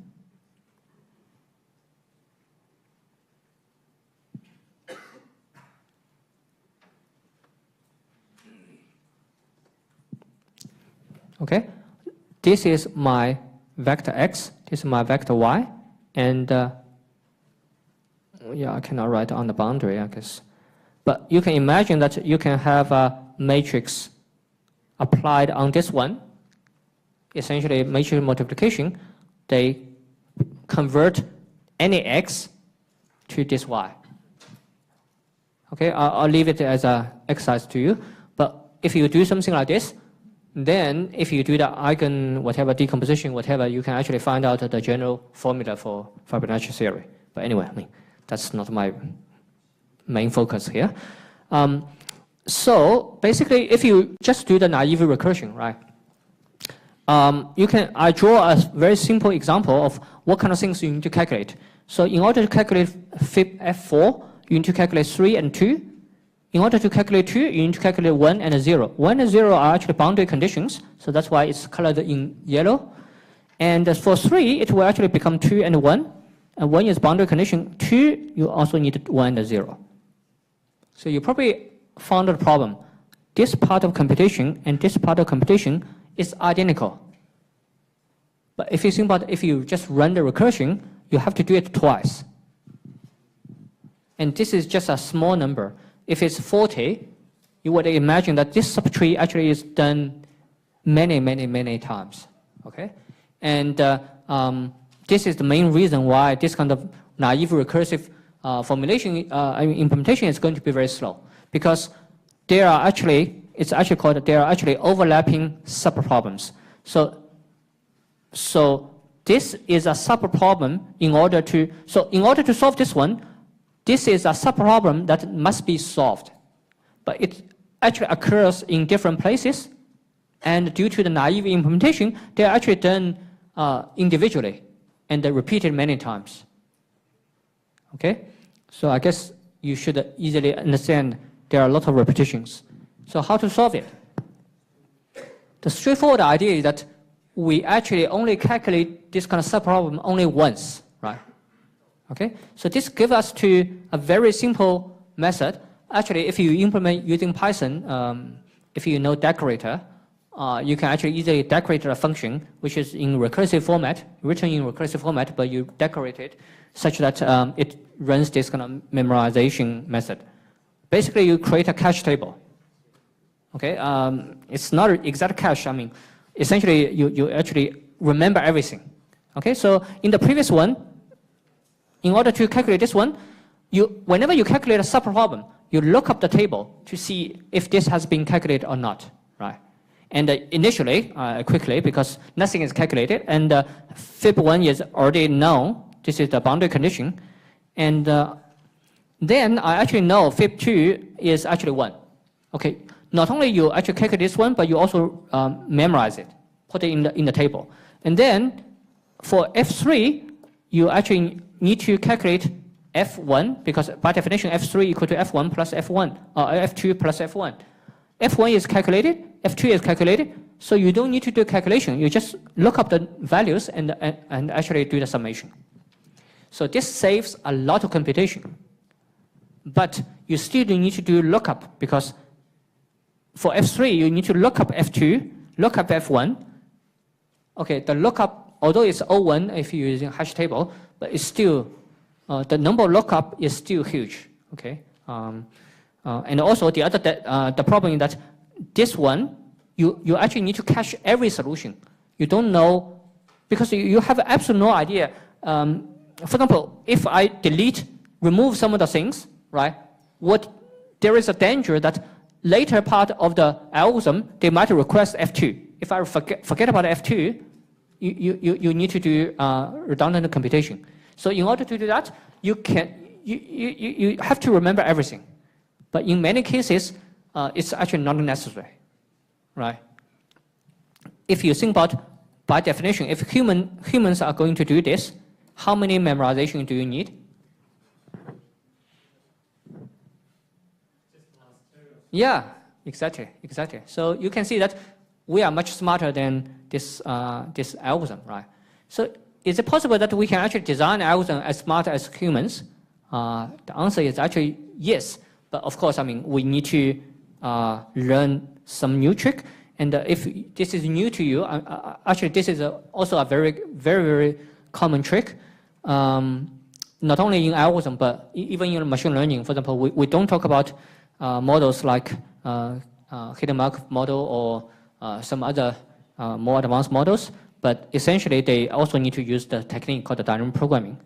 Okay, this is my vector x, this is my vector y, and yeah, I cannot write on the boundary, I guess. But you can imagine that you can have a matrix applied on this one. Essentially, matrix multiplication, they convert any x to this y. Okay, I'll leave it as an exercise to you. But if you do something like this, then if you do the eigen whatever decomposition, whatever, you can actually find out the general formula for Fibonacci theory. But anyway, I mean, that's not my main focus here. So basically, if you just do the naive recursion, right? I draw a very simple example of what kind of things you need to calculate. So in order to calculate fib F4, you need to calculate 3 and 2. In order to calculate 2, you need to calculate 1 and 0. 1 and 0 are actually boundary conditions, so that's why it's colored in yellow. And for 3, it will actually become 2 and 1. And 1 is boundary condition. 2, you also need 1 and 0. So you probably found the problem. This part of computation and this part of computation is identical. But if you think about if you just run the recursion, you have to do it twice. And this is just a small number. If it's 40, you would imagine that this subtree actually is done many, many, many times. Okay? And this is the main reason why this kind of naive recursive formulation, implementation is going to be very slow. Because there are actually, there are actually overlapping subproblems. So this is a subproblem in order to solve this one, this is a subproblem that must be solved. But it actually occurs in different places, and due to the naive implementation, they are actually done individually and they're repeated many times. Okay? So I guess you should easily understand there are a lot of repetitions. So how to solve it? The straightforward idea is that we actually only calculate this kind of subproblem only once, right? Okay, so this gives us to a very simple method. Actually, if you implement using Python, if you know decorator, you can actually easily decorate a function which is in recursive format, written in recursive format, but you decorate it such that it runs this kind of memorization method. Basically, you create a cache table. Okay, it's not an exact cache. I mean, essentially, you actually remember everything. Okay, so in the previous one, in order to calculate this one, whenever you calculate a subproblem, you look up the table to see if this has been calculated or not, right? And initially, quickly, because nothing is calculated, and fib1 is already known, this is the boundary condition, and then I actually know fib2 is actually 1. Okay, not only you actually calculate this one, but you also memorize it, put it in the table. And then for F3, you actually need to calculate F1, because by definition, F3 equal to F1 plus F1, or F2 plus F1. F1 is calculated, F2 is calculated, so you don't need to do calculation. You just look up the values and actually do the summation. So this saves a lot of computation. But you still need to do lookup, because for F3, you need to look up F2, look up F1. Okay, the lookup, although it's O1 if you're using hash table, but it's still, the number of lookup is still huge. Okay, and also the problem is that this one, you actually need to cache every solution. You don't know, because you have absolutely no idea. For example, if I remove some of the things, right? There is a danger that later part of the algorithm, they might request F2. If I forget about F2, you need to do redundant computation. So in order to do that, you have to remember everything. But in many cases, it's actually not necessary, right? If you think about, by definition, if humans are going to do this, how many memorization do you need? Yeah, exactly. So you can see that we are much smarter than this algorithm, right? So is it possible that we can actually design an algorithm as smart as humans? The answer is actually yes. But of course, I mean, we need to learn some new trick. And if this is new to you, actually this is also a very, very, very common trick. not only in algorithm, but even in machine learning, for example, we don't talk about models like hidden Markov model or some other more advanced models, but essentially they also need to use the technique called the dynamic programming.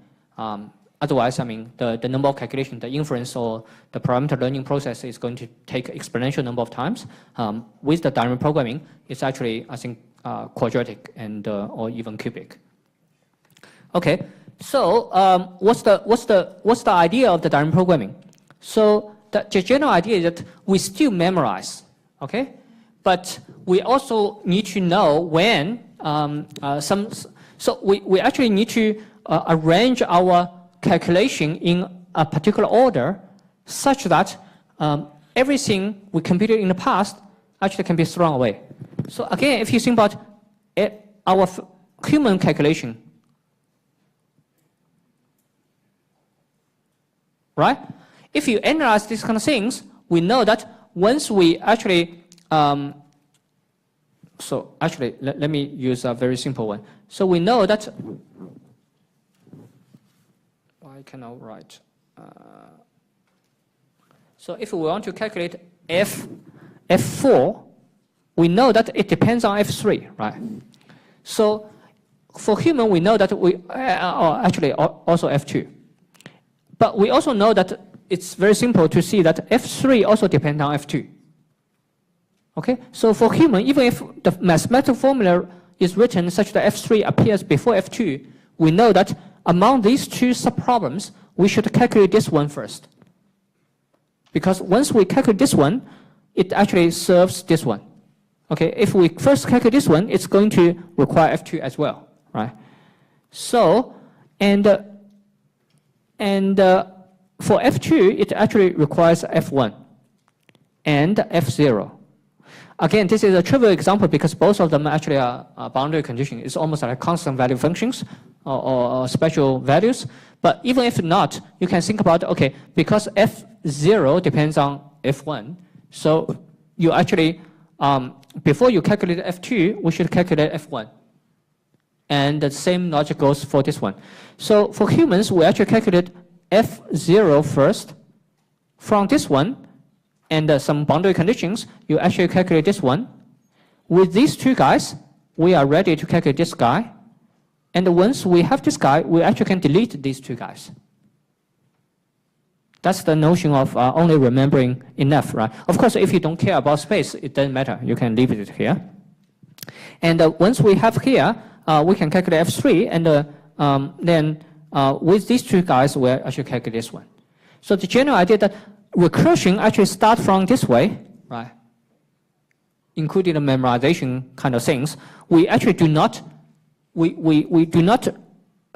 Otherwise, I mean, the number of calculations, the inference or the parameter learning process is going to take exponential number of times. With the dynamic programming, it's actually, I think, quadratic and or even cubic. Okay, so what's the idea of the dynamic programming? So the general idea is that we still memorize, okay, but we also need to know when so we actually need to arrange our calculation in a particular order such that everything we computed in the past actually can be thrown away. So again, if you think about our human calculation, right? If you analyze these kind of things, we know that once we actually, so actually, let me use a very simple one. So we know that, I cannot write. So if we want to calculate F4, we know that it depends on F3, right? So for human, we know that we, actually also F2. But we also know that it's very simple to see that F3 also depends on F2. Okay, so for human, even if the mathematical formula is written such that F3 appears before F2, we know that among these two subproblems, we should calculate this one first. Because once we calculate this one, it actually serves this one. Okay, if we first calculate this one, it's going to require F2 as well, right? So, and for F2, it actually requires F1 and F0. Again, this is a trivial example because both of them actually are boundary condition. It's almost like constant value functions or special values. But even if not, you can think about, okay, because F0 depends on F1, so you actually, before you calculate F2, we should calculate F1. And the same logic goes for this one. So for humans, we actually calculate F0 first. From this one, and some boundary conditions, you actually calculate this one. With these two guys, we are ready to calculate this guy. And once we have this guy, we actually can delete these two guys. That's the notion of only remembering enough, right? Of course, if you don't care about space, it doesn't matter. You can leave it here. And once we have here, we can calculate F3, and then with these two guys, we'll actually calculate this one. So the general idea that recursion actually starts from this way, right? Including the memorization kind of things. We actually do not, we do not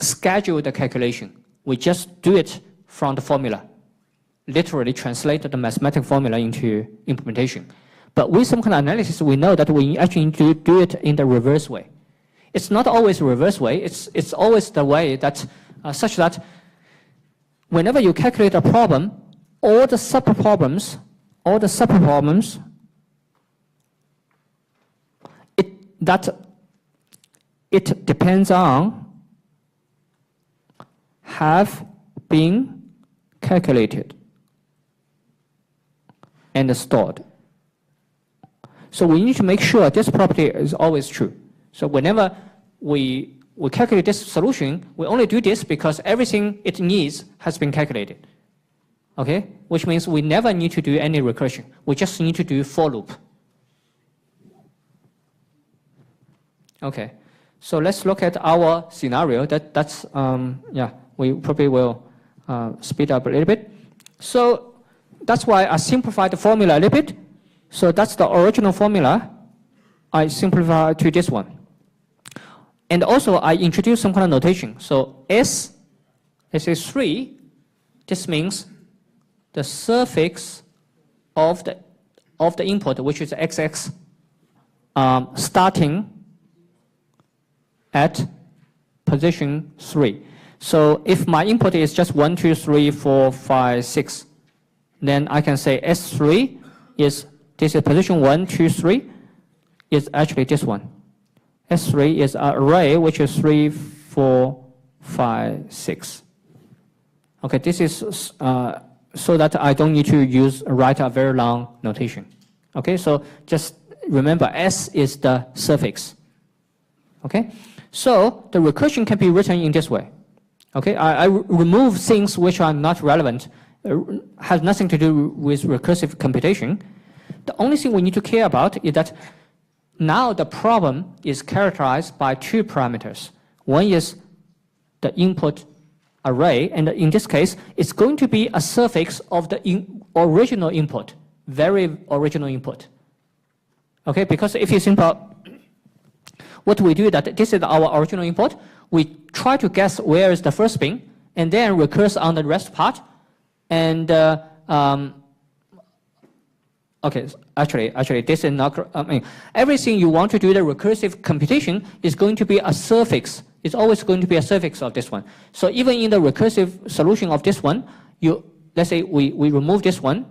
schedule the calculation. We just do it from the formula. Literally translate the mathematical formula into implementation. But with some kind of analysis, we know that we actually need to do it in the reverse way. It's not always the reverse way. It's always the way that such that whenever you calculate a problem, all the subproblems, it depends on have been calculated and stored. So we need to make sure this property is always true. So whenever we calculate this solution, we only do this because everything it needs has been calculated. Okay? Which means we never need to do any recursion. We just need to do for loop. Okay. So let's look at our scenario. That's yeah, we probably will speed up a little bit. So that's why I simplified the formula a little bit. So that's the original formula. I simplify to this one. And also I introduced some kind of notation. So S is 3. This means the suffix of the input, which is XX, starting at position 3. So if my input is just 1, 2, 3, 4, 5, 6, then I can say S3 is, this is position 1, 2, 3, is actually this one. S3 is an array which is 3, 4, 5, 6. Okay, this is so that I don't need to write a very long notation. Okay, so just remember S is the suffix. Okay, so the recursion can be written in this way. Okay, I remove things which are not relevant, has nothing to do with recursive computation. The only thing we need to care about is that now the problem is characterized by two parameters. One is the input array, and in this case, it's going to be a suffix of the original input, very original input. Okay, because if you think about what we do, that this is our original input, we try to guess where is the first bin, and then recurse on the rest part, and okay, actually, this is not. I mean, everything you want to do the recursive computation is going to be a suffix. It's always going to be a suffix of this one. So even in the recursive solution of this one, let's say we remove this one.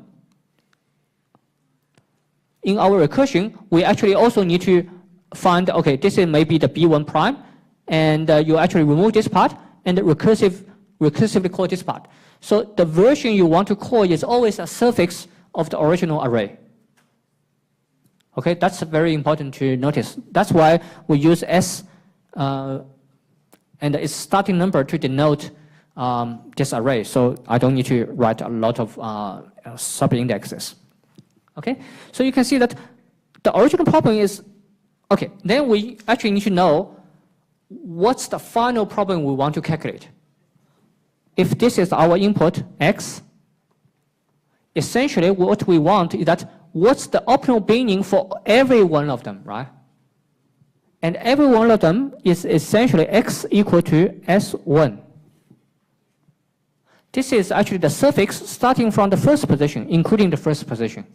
In our recursion, we actually also need to find, okay, this is maybe the B1 prime, and you actually remove this part and recursively call this part. So the version you want to call is always a suffix of the original array. Okay, that's very important to notice. That's why we use S and its starting number to denote this array. So I don't need to write a lot of sub-indexes. Okay, so you can see that the original problem is, okay, then we actually need to know what's the final problem we want to calculate. If this is our input, X, essentially what we want is that what's the optimal binning for every one of them, right? And every one of them is essentially X equal to S1. This is actually the suffix starting from the first position, including the first position.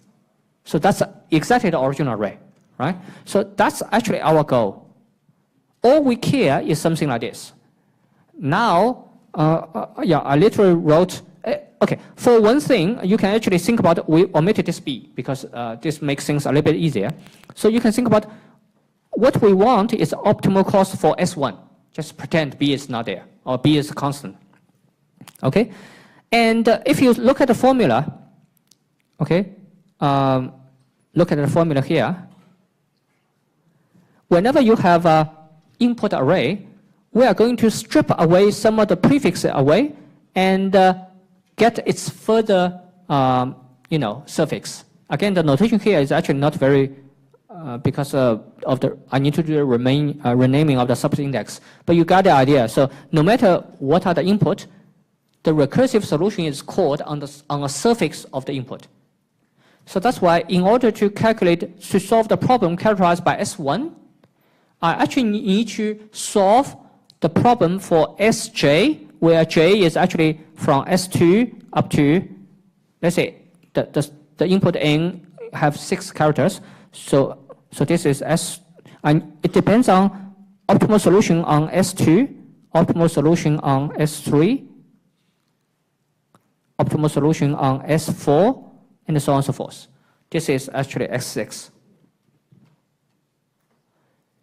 So that's exactly the original array, right? So that's actually our goal. All we care is something like this. Now, yeah, I literally wrote, okay, for one thing, you can actually think about, we omitted this B because this makes things a little bit easier. So you can think about what we want is optimal cost for S1. Just pretend B is not there, or B is constant. Okay? And if you look at the formula, okay, look at the formula here. Whenever you have an input array, we are going to strip away some of the prefixes away and get its further, suffix. Again, the notation here is actually not very, because I need to do the renaming of the subindex. But you got the idea. So no matter what are the input, the recursive solution is called on a suffix of the input. So that's why in order to solve the problem characterized by S1, I actually need to solve the problem for Sj, where j is actually from S2 up to, let's say, the input n have 6 characters. So this is S, and it depends on optimal solution on S2, optimal solution on S3, optimal solution on S4, and so on and so forth. This is actually S6.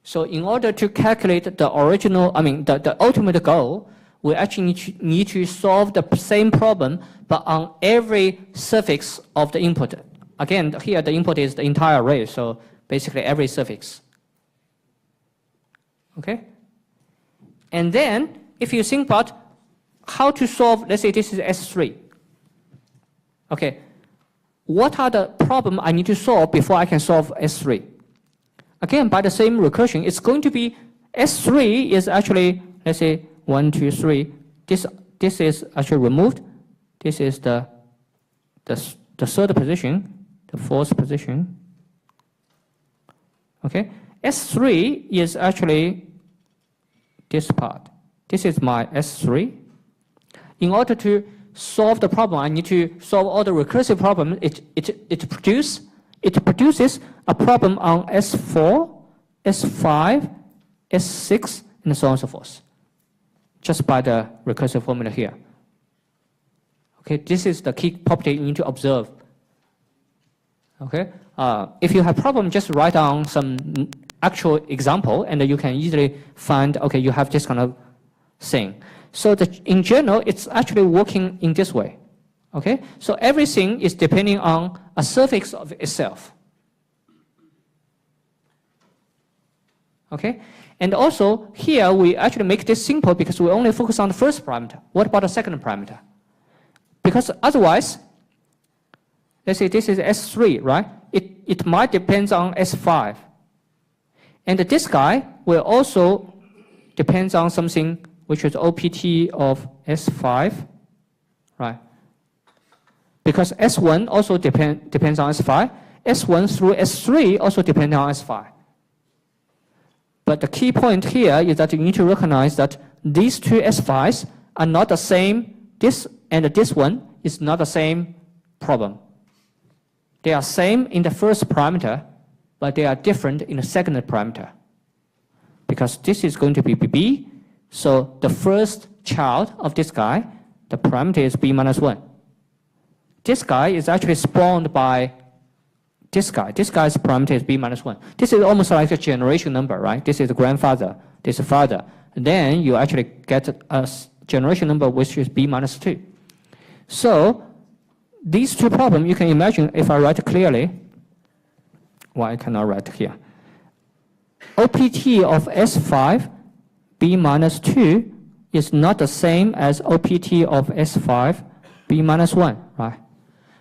So in order to calculate the original, the ultimate goal, we actually need to solve the same problem, but on every suffix of the input. Again, here the input is the entire array, so basically every suffix. Okay? And then, if you think about how to solve, let's say this is S3. Okay, what are the problems I need to solve before I can solve S3? Again, by the same recursion, it's going to be S3 is actually, let's say, 1, 2, 3. This is actually removed. This is the third position, the fourth position. Okay, S3 is actually this part. This is my S3. In order to solve the problem, I need to solve all the recursive problems. It produces a problem on S4, S5, S6, and so on and so forth, just by the recursive formula here. Okay, this is the key property you need to observe. Okay, if you have problem, just write down some actual example, and you can easily find, okay, you have this kind of thing. So in general, it's actually working in this way. Okay? So everything is depending on a suffix of itself. Okay? And also, here we actually make this simple because we only focus on the first parameter. What about the second parameter? Because otherwise, let's say this is S3, right? It might depend on S5. And this guy will also depend on something which is OPT of S5, right? Because S1 also depends on S5. S1 through S3 also depend on S5. But the key point here is that you need to recognize that these two S5s are not the same. This and this one is not the same problem. They are same in the first parameter, but they are different in the second parameter. Because this is going to be B, so the first child of this guy, the parameter is B minus 1. This guy is actually spawned by this guy. This guy's parameter is B minus 1. This is almost like a generation number, right? This is the grandfather, this is father. And then you actually get a generation number which is B minus 2. So these two problems, you can imagine if I write clearly, why I cannot write here? OPT of S5, B minus 2 is not the same as OPT of S5, B minus 1, right?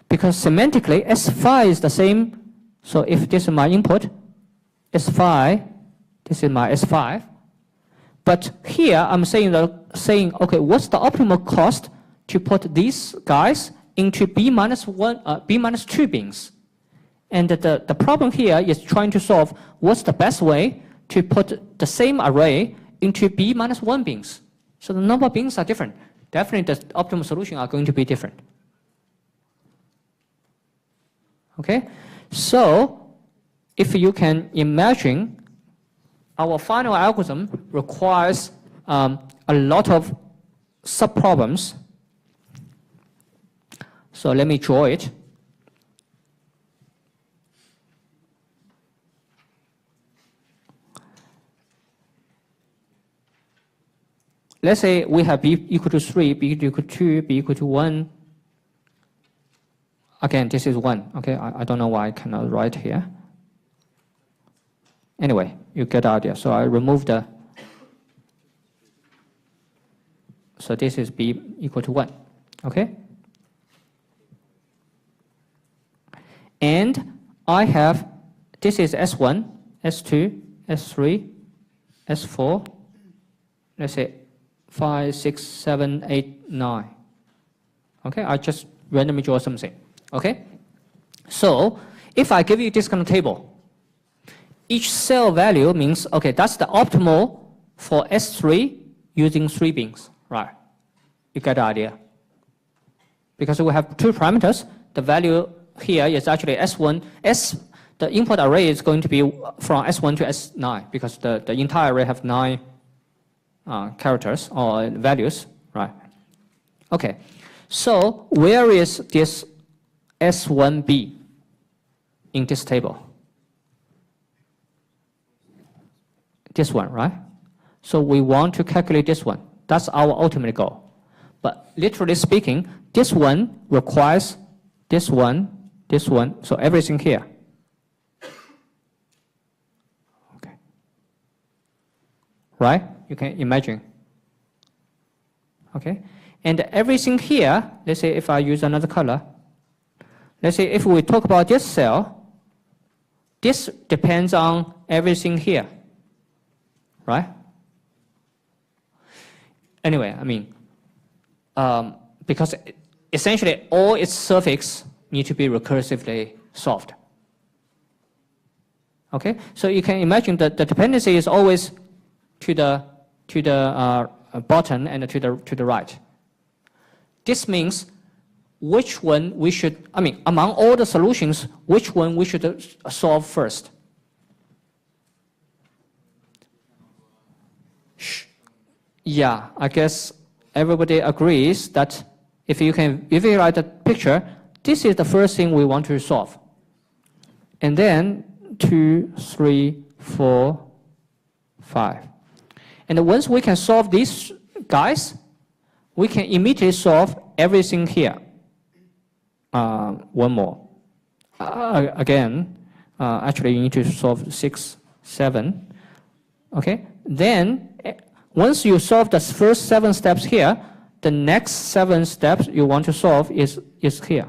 Because semantically, S5 is the same. So if this is my input, S5, this is my S5. But here I'm saying, okay, what's the optimal cost to put these guys into B minus 2 bins? And the problem here is trying to solve what's the best way to put the same array into B minus 1 bins. So the number of bins are different. Definitely the optimal solution are going to be different. Okay? So if you can imagine, our final algorithm requires a lot of subproblems. So let me draw it. Let's say we have B equal to 3, B equal to 2, B equal to 1. Again, this is 1. Okay, I don't know why I cannot write here. Anyway, you get the idea. So I remove the. So this is B equal to 1. Okay? And I have, this is S1, S2, S3, S4. Let's say 5, 6, 7, 8, 9. Okay, I just randomly draw something. Okay? So if I give you this kind of table, each cell value means, okay, that's the optimal for S3 using 3 bins, right? You get the idea. Because we have 2 parameters, the value here is actually S1, the input array is going to be from S1 to S9 because the entire array have 9 characters or values, right? Okay, so where is this S1b in this table? This one, right? So we want to calculate this one. That's our ultimate goal. But literally speaking, this one requires this one, so everything here. Okay. Right? You can imagine. Okay? And everything here, let's say if I use another color, let's say if we talk about this cell, this depends on everything here. Right? Anyway, I mean, because essentially all its suffix need to be recursively solved. Okay, so you can imagine that the dependency is always to the bottom and to the right. This means which one we should, I mean, among all the solutions, which one we should solve first. Yeah, I guess everybody agrees that if you write a picture, this is the first thing we want to solve. And then 2, 3, 4, 5. And once we can solve these guys, we can immediately solve everything here. One more. Again, actually you need to solve 6, 7. Okay, then once you solve the first 7 steps here, the next 7 steps you want to solve is here.